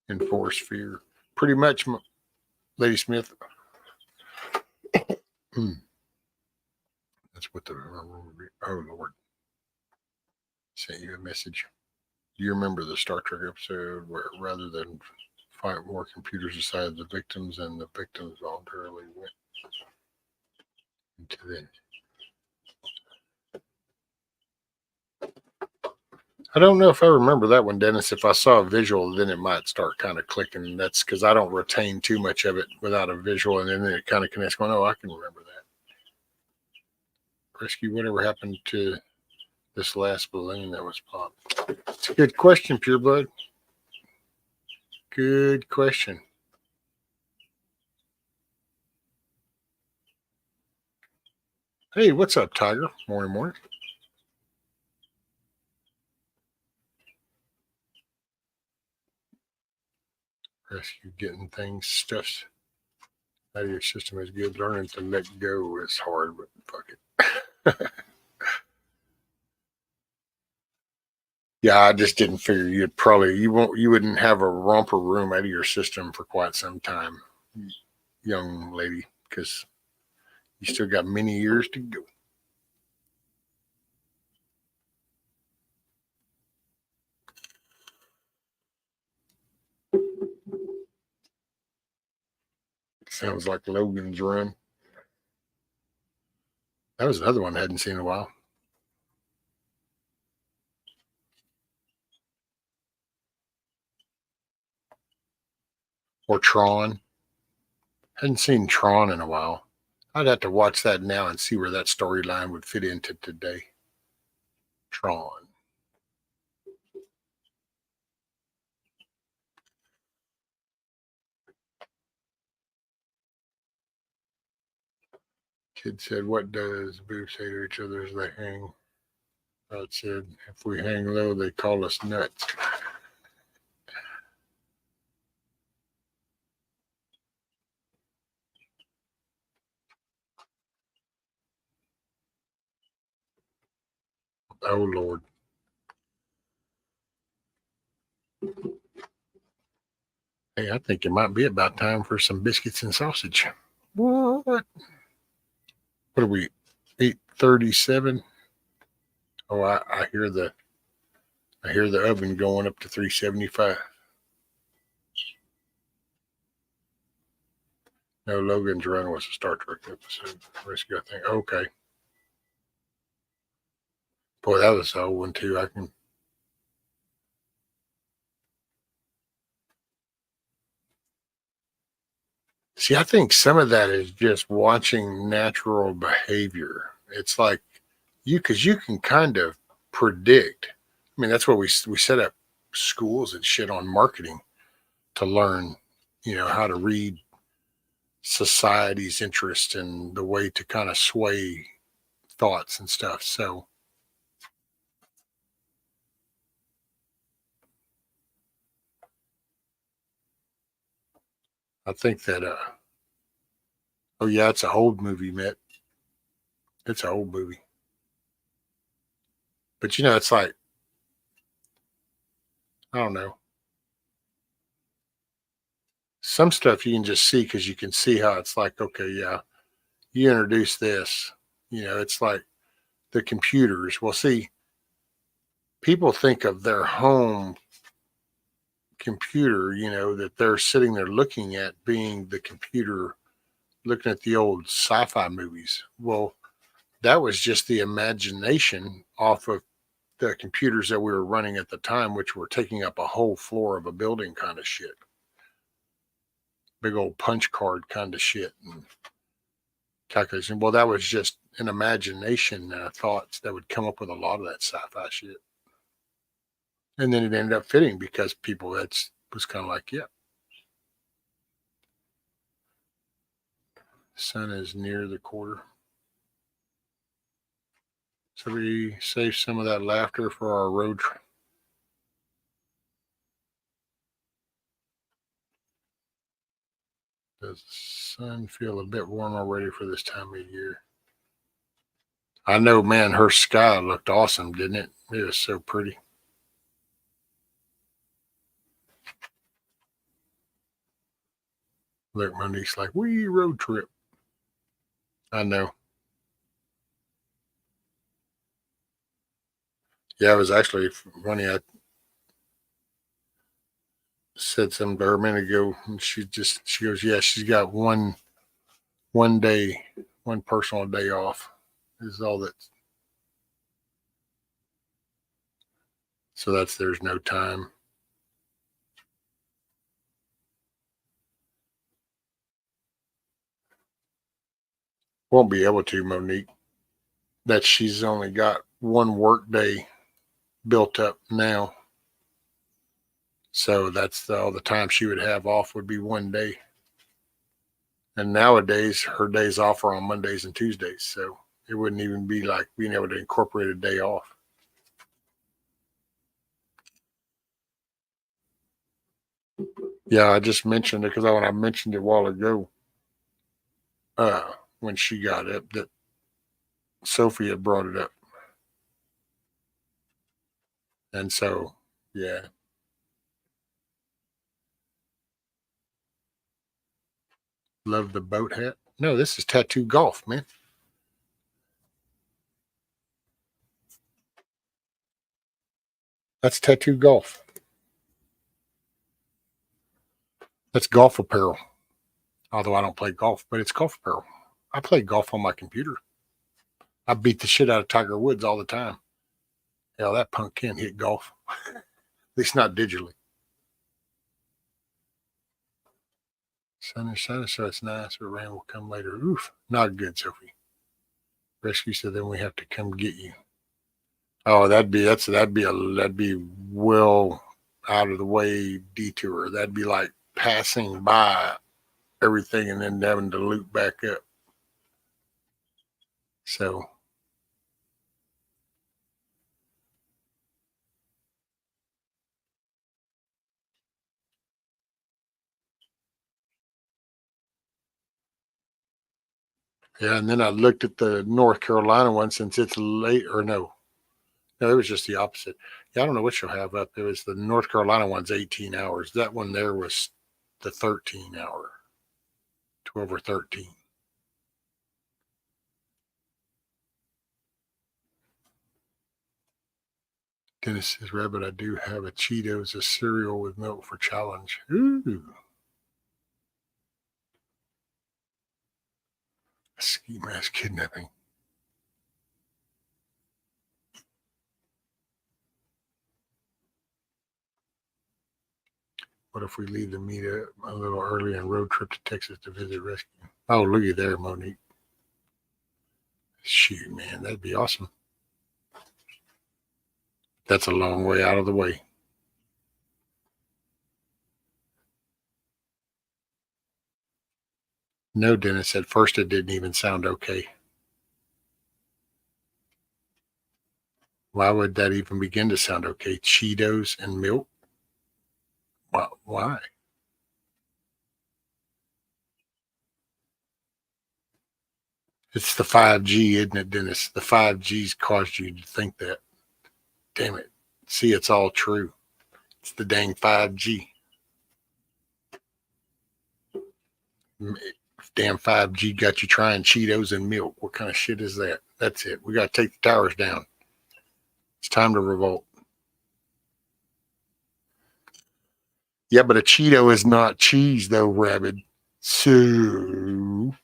Enforce fear. Pretty much, Lady Smith. That's what the, oh Lord. Sent you a message. Do you remember the Star Trek episode where rather than fight more, computers decided the victims and the victims voluntarily went into the. I don't know if I remember that one, Dennis. If I saw a visual, then it might start kind of clicking. That's because I don't retain too much of it without a visual, and then it kind of connects. Going, oh, I can remember that. Rescue, whatever happened to this last balloon that was popped? It's a good question, Pure Blood. Good question. Hey, what's up, Tiger? Morning. Rescue, getting things stuffed out of your system is good. Learning to let go is hard, but fuck it. Yeah, I just didn't figure you wouldn't have a romper room out of your system for quite some time, young lady, because you still got many years to go. Sounds like Logan's Run. That was another one I hadn't seen in a while. Or Tron. Hadn't seen Tron in a while. I'd have to watch that now and see where that storyline would fit into today. Tron. Kid said, what does Boo say to each other as they hang It said, if we hang low, they call us nuts. Oh, Lord. Hey, I think it might be about time for some biscuits and sausage. What? What are we? 8:37. Oh, I hear the oven going up to 375. No, Logan's Run was a Star Trek episode. Rescue, I think. Okay. Boy, that was an old one too. I can. See, I think some of that is just watching natural behavior. It's like because you can kind of predict. I mean, that's what we set up schools and shit on marketing to learn, how to read society's interest and the way to kind of sway thoughts and stuff. So I think that, oh yeah, it's an old movie, Mitt. It's an old movie. But it's like, I don't know. Some stuff you can just see because you can see how it's like, okay, yeah, you introduce this, it's like the computers. Well, see, people think of their home computer, that they're sitting there looking at being the computer, looking at the old sci-fi movies. Well, that was just the imagination off of the computers that we were running at the time, which were taking up a whole floor of a building kind of shit. Big old punch card kind of shit and calculation. Well, that was just an imagination thoughts that would come up with a lot of that sci-fi shit. And then it ended up fitting because people was kind of like, yeah. Sun is near the quarter. So we save some of that laughter for our road trip. Does the sun feel a bit warm already for this time of year? I know, man, her sky looked awesome, didn't it? It was so pretty. Look, Monique's like, we road trip. I know. Yeah, it was actually funny. I said something to her a minute ago, and she goes, yeah, she's got one day, one personal day off. Is all that. So there's no time. Won't be able to, Monique. That she's only got one work day built up now. So that's all the time she would have off would be one day. And nowadays, her days off are on Mondays and Tuesdays. So it wouldn't even be like being able to incorporate a day off. Yeah, I just mentioned it because when I mentioned it a while ago, when she got up, that Sophie had brought it up. And so, yeah. Love the boat hat. No, this is tattoo golf, man. That's tattoo golf. That's golf apparel. Although I don't play golf, but it's golf apparel. I play golf on my computer. I beat the shit out of Tiger Woods all the time. Hell, that punk can't hit golf. At least not digitally. Sun is shining, so it's nice, but rain will come later. Oof, not good, Sophie. Rescue said then we have to come get you. Oh, that'd be well out of the way detour. That'd be like passing by everything and then having to loop back up. So Yeah, and then I looked at the North Carolina one since it's late, or no, it was just the opposite. Yeah, I don't know what she'll have up. It was the North Carolina one's 18 hours. That one there was the 13 hour, 12 or 13. Dennis says, Rabbit, I do have a Cheetos, a cereal with milk for challenge. Ooh. Ski mask kidnapping. What if we leave the meet a little early and road trip to Texas to visit rescue? Oh, look at there, Monique. Shoot, man, that'd be awesome. That's a long way out of the way. No, Dennis, at first it didn't even sound okay. Why would that even begin to sound okay? Cheetos and milk? Why? It's the 5G, isn't it, Dennis? The 5G's caused you to think that. Damn it. See, it's all true. It's the dang 5G. Damn 5G got you trying Cheetos and milk. What kind of shit is that? That's it. We got to take the towers down. It's time to revolt. Yeah, but a Cheeto is not cheese, though, Rabbit. So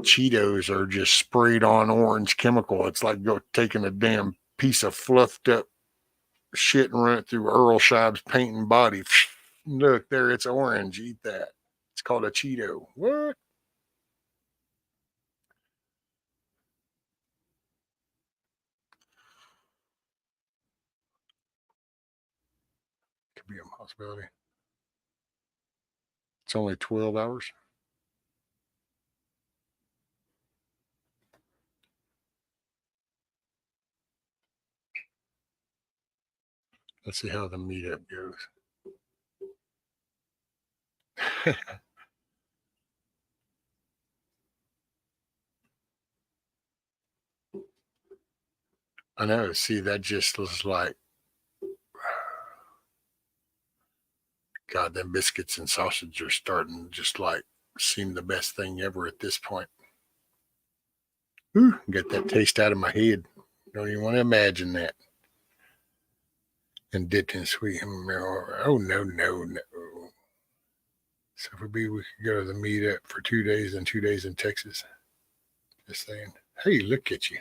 Cheetos are just sprayed on orange chemical. It's like taking a damn piece of fluffed up shit and run it through Earl Scheib's paint and body. Look, there, it's orange. Eat that. It's called a Cheeto. What? Could be a possibility. It's only 12 hours. Let's see how the meetup goes. I know. See, that just was like, God, them biscuits and sausage are starting to just like seem the best thing ever at this point. Ooh, get that taste out of my head. Don't even want to imagine that. And dipped in sweet. Oh, no, no, no. So if we could go to the meetup for 2 days and 2 days in Texas. Just saying, hey, look at you.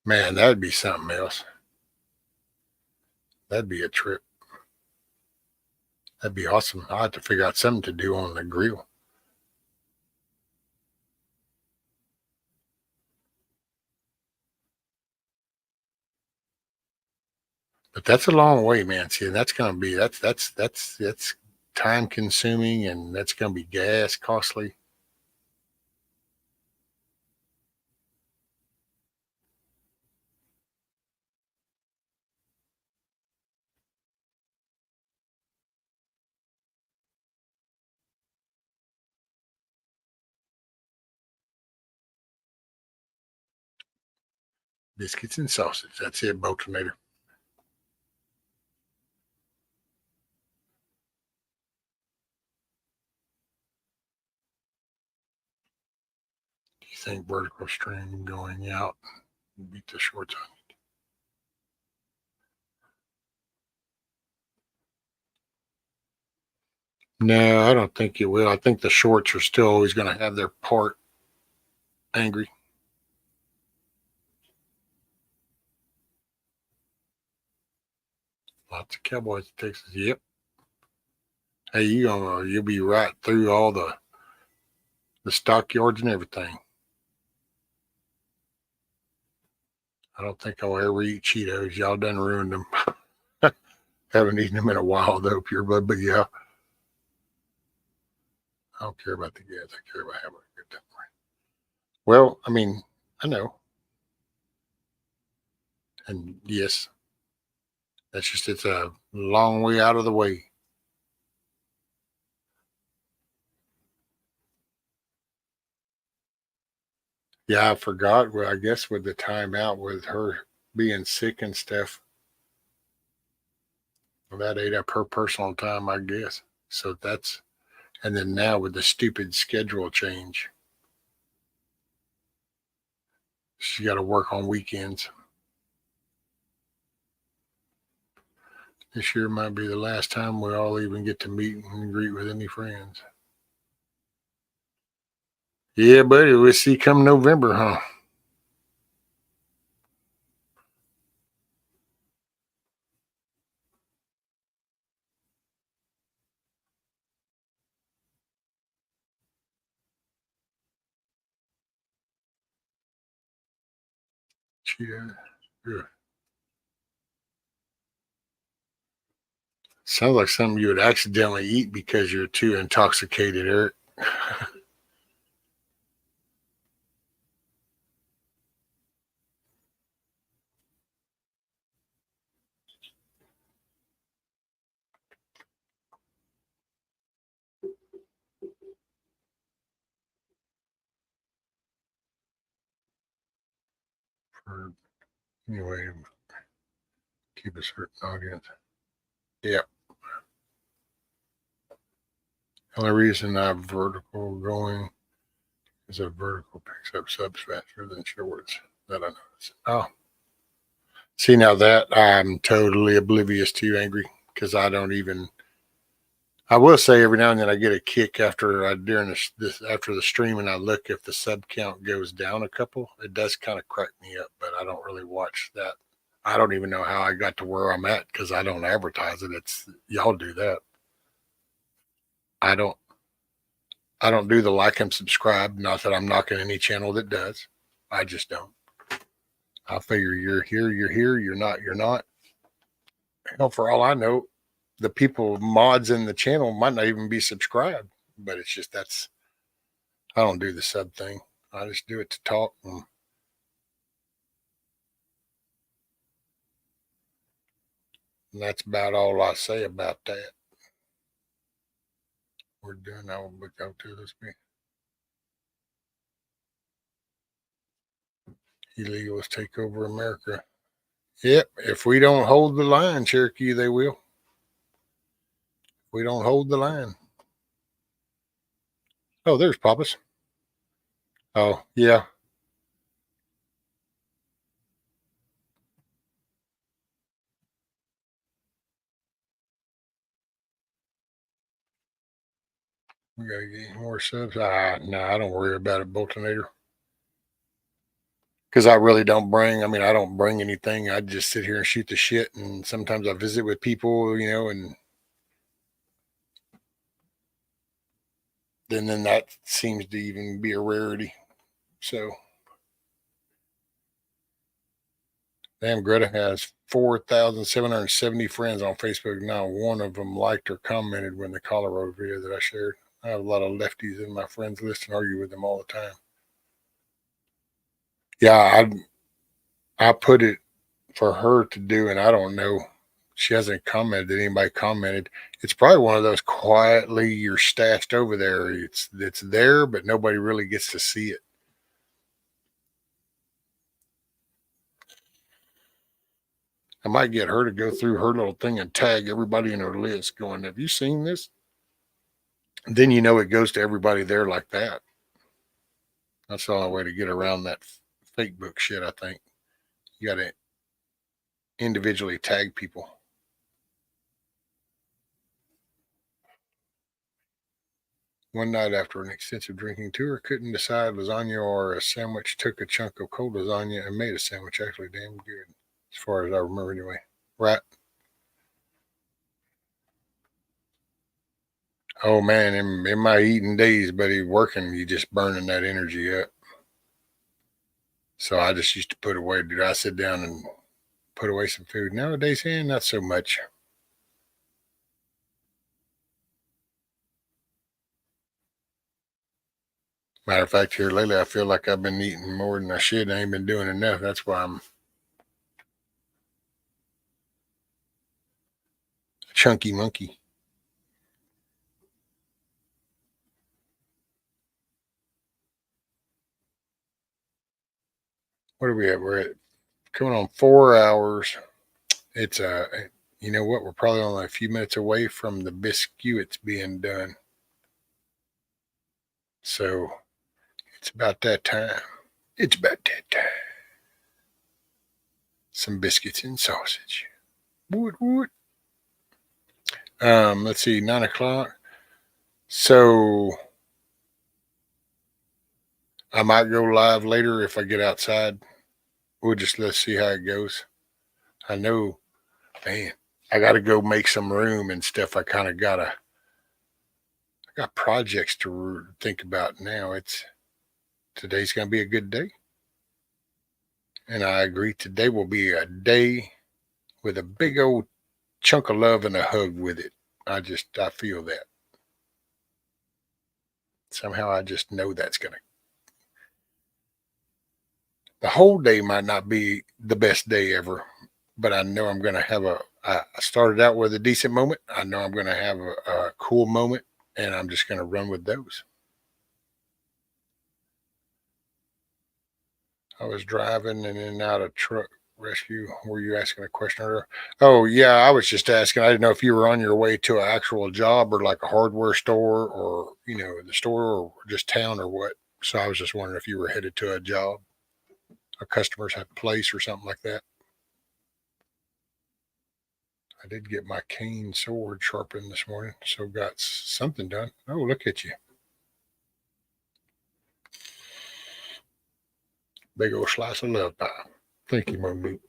Man, that'd be something else. That'd be a trip. That'd be awesome. I'll have to figure out something to do on the grill. But that's a long way, man. See, that's gonna be that's time consuming, and that's gonna be gas costly. Biscuits and sausage. That's it, Boltonator. Do you think vertical string going out beat the shorts on it? No, I don't think it will. I think the shorts are still always going to have their part angry. Lots of Cowboys in Texas. Yep. Hey, you'll be right through all the stockyards and everything. I don't think I'll ever eat Cheetos. Y'all done ruined them. Haven't eaten them in a while though, pure blood. But yeah, I don't care about the gas. I care about having a good time. Well, I mean, I know. And yes, that's just, it's a long way out of the way. Yeah, I forgot. Well, I guess with the timeout with her being sick and stuff, well, that ate up her personal time, I guess. So that's, and then now with the stupid schedule change, she got to work on weekends. This year might be the last time we all even get to meet and greet with any friends. Yeah, buddy, we'll see come November, huh? Yeah. Yeah. Sounds like something you would accidentally eat because you're too intoxicated, Eric. Anyway, keep a certain audience. Yeah. The only reason I'm vertical going is a vertical picks up subs faster than shorts that I notice. Oh, see, now that I'm totally oblivious to, Angry, because I don't even. I will say every now and then I get a kick after I during this after the stream and I look if the sub count goes down a couple. It does kind of crack me up, but I don't really watch that. I don't even know how I got to where I'm at because I don't advertise it. It's y'all do that. I don't. I don't do the like and subscribe. Not that I'm knocking any channel that does. I just don't. I figure you're here, you're here. You're not, you're not. Hell, for all I know, the people mods in the channel might not even be subscribed. But it's just that's I don't do the sub thing. I just do it to talk. And that's about all I say about that. We're doing that. We'll go to this be illegals take over America. Yep. If we don't hold the line, Cherokee, they will. We don't hold the line. Oh, there's Papas. Oh, yeah. We gotta get more subs. No, I don't worry about it, Boltonator. Because I really don't bring. I mean, I don't bring anything. I just sit here and shoot the shit, and sometimes I visit with people, and then that seems to even be a rarity. So, damn, Greta has 4,770 friends on Facebook. Not one of them liked or commented when the Colorado video that I shared. I have a lot of lefties in my friends list and argue with them all the time. Yeah, I put it for her to do, and I don't know. She hasn't commented. Anybody commented? It's probably one of those quietly you're stashed over there. It's there, but nobody really gets to see it. I might get her to go through her little thing and tag everybody in her list, going, "Have you seen this?" And then it goes to everybody there like that. That's the only way to get around that fake book shit. I think you got to individually tag people. One night after an extensive drinking tour, couldn't decide lasagna or a sandwich. Took a chunk of cold lasagna and made a sandwich. Actually, damn good, as far as I remember anyway. Right. Oh man, in my eating days, buddy, working, you just burning that energy up. So I just used to put away. Dude, I sit down and put away some food. Nowadays, not so much. Matter of fact, here lately, I feel like I've been eating more than I should. I ain't been doing enough. That's why I'm a chunky monkey. What are we at? We're at coming on 4 hours. It's you know what? We're probably only a few minutes away from the biscuits being done. So it's about that time. It's about that time. Some biscuits and sausage. Woot. Let's see, 9 o'clock. So I might go live later if I get outside. Let's see how it goes. I know, man, I got to go make some room and stuff. I got projects to think about now. Today's going to be a good day. And I agree, today will be a day with a big old chunk of love and a hug with it. I feel that. Somehow I just know that's going to. The whole day might not be the best day ever, but I know I'm going to have I started out with a decent moment. I know I'm going to have a cool moment, and I'm just going to run with those. I was driving and in and out of truck rescue. Were you asking a question earlier? Oh, yeah, I was just asking. I didn't know if you were on your way to an actual job or like a hardware store or, the store or just town or what. So I was just wondering if you were headed to a job, a customer's place or something like that. I did get my cane sword sharpened this morning, so got something done. Oh, look at you. Big old slice of love pie. Thank you, Monique.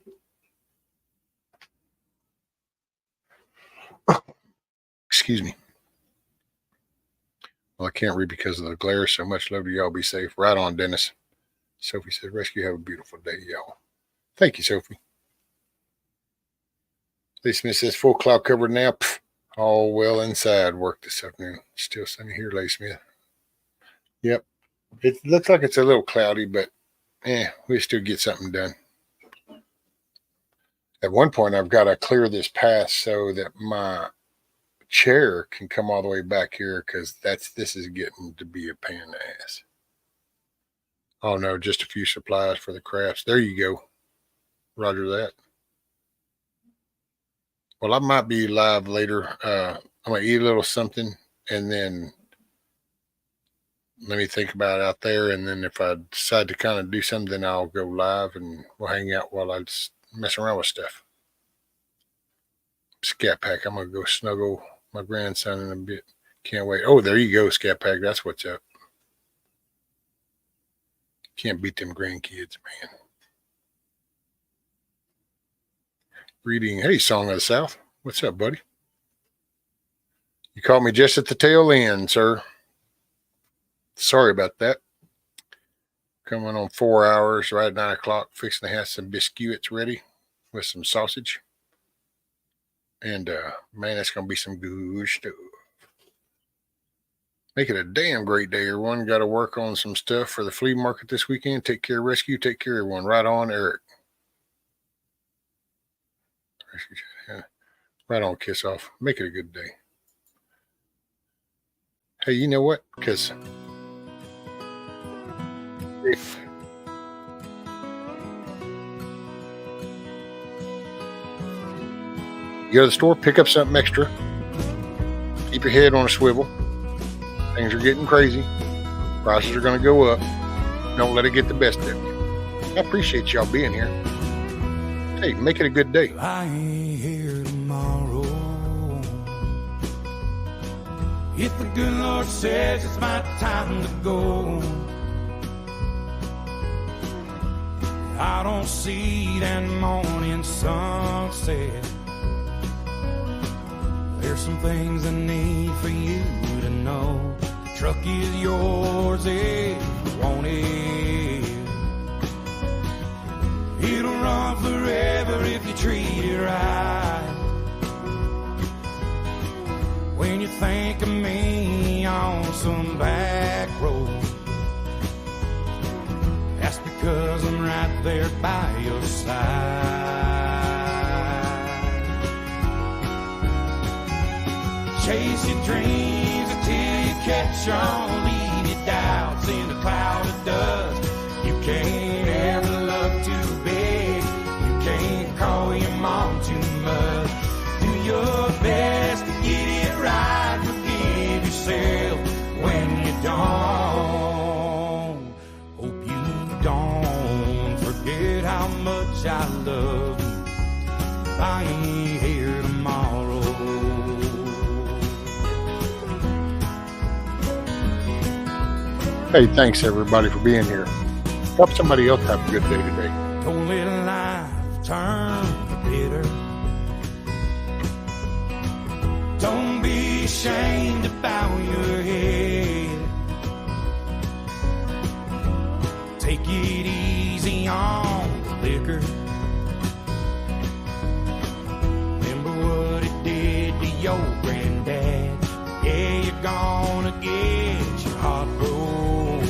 Excuse me. Well, I can't read because of the glare. So much love to y'all. Be safe. Right on, Dennis. Sophie said, rescue, have a beautiful day, y'all. Thank you, Sophie. Lee Smith says, full cloud cover now. Pff, all well inside. Work this afternoon. Still sunny here, Lee Smith. Yep. It looks like it's a little cloudy, but we still get something done. At one point, I've got to clear this path so that my chair can come all the way back here because this is getting to be a pain in the ass. Oh no, just a few supplies for the crafts. There you go. Roger that. Well, I might be live later. I'm gonna eat a little something and then let me think about it out there. And then if I decide to kind of do something, then I'll go live and we'll hang out while I just mess around with stuff. Scat Pack. I'm gonna go snuggle my grandson in a bit. Can't wait. Oh, there you go, Scat Pack. That's what's up. Can't beat them grandkids, man. Reading, hey, Song of the South. What's up, buddy? You caught me just at the tail end, sir. Sorry about that. Coming on 4 hours, right at 9 o'clock, fixing to have some biscuits ready with some sausage. And, man, that's going to be some good stuff. Make it a damn great day, everyone. Got to work on some stuff for the flea market this weekend. Take care, rescue. Take care, everyone. Right on, Eric. Right on, Kiss Off. Make it a good day. Hey, you know what? Because if you go to the store, pick up something extra. Keep your head on a swivel. Things are getting crazy. Prices are going to go up. Don't let it get the best of you. I appreciate y'all being here. Hey, make it a good day. I ain't here tomorrow. If the good Lord says it's my time to go, I don't see that morning sunset. There's some things I need for you to know. The truck is yours if you want it. It'll run forever if you treat it right. When you think of me on some back road, there by your side. Chase your dreams until you catch on. Leave your doubts in a cloud of dust. You can't ever love too big. You can't call your mom too much. Do your best to get it right. Forgive yourself when you don't. Hope you don't forget how much I love you. I ain't here tomorrow. Hey, thanks everybody for being here. Help somebody else have a good day today. Don't let life turn you bitter. Don't be ashamed about your head. Take it easy on the liquor. Remember what it did to your granddad. Yeah, you're gonna get your heart broke.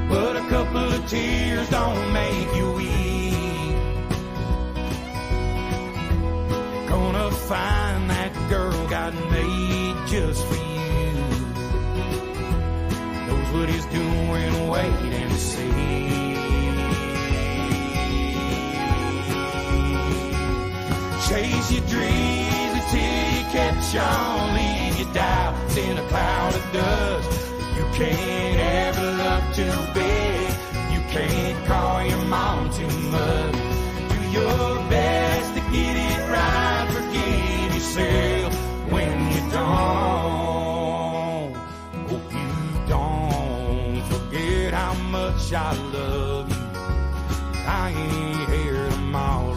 But a couple of tears don't make you weak. Gonna find that girl God made just for you. Knows what he's doing, wait and see. Chase your dreams until you catch on. Leave your doubts in a cloud of dust. You can't ever love too big. You can't call your mom too much. Do your best to get it right. Forgive yourself when you don't. Hope you don't forget how much I love you. I ain't here tomorrow.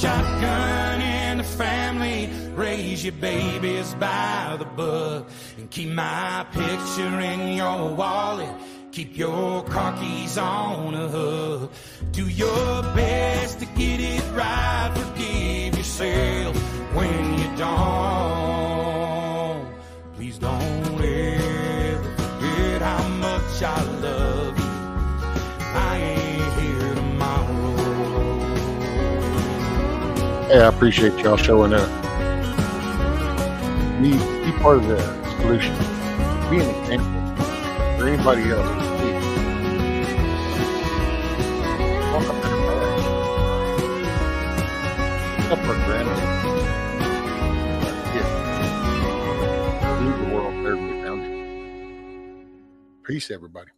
Shotgun in the family, raise your babies by the book, and keep my picture in your wallet, keep your car keys on a hook. Do your best to get it right, forgive yourself when you don't. Please don't ever forget how much I love you. I ain't here tomorrow. Hey, I appreciate y'all showing up. Be part of the solution. Be an example for anybody else. Help our grandma. Leave the world better than we found it. Peace, everybody.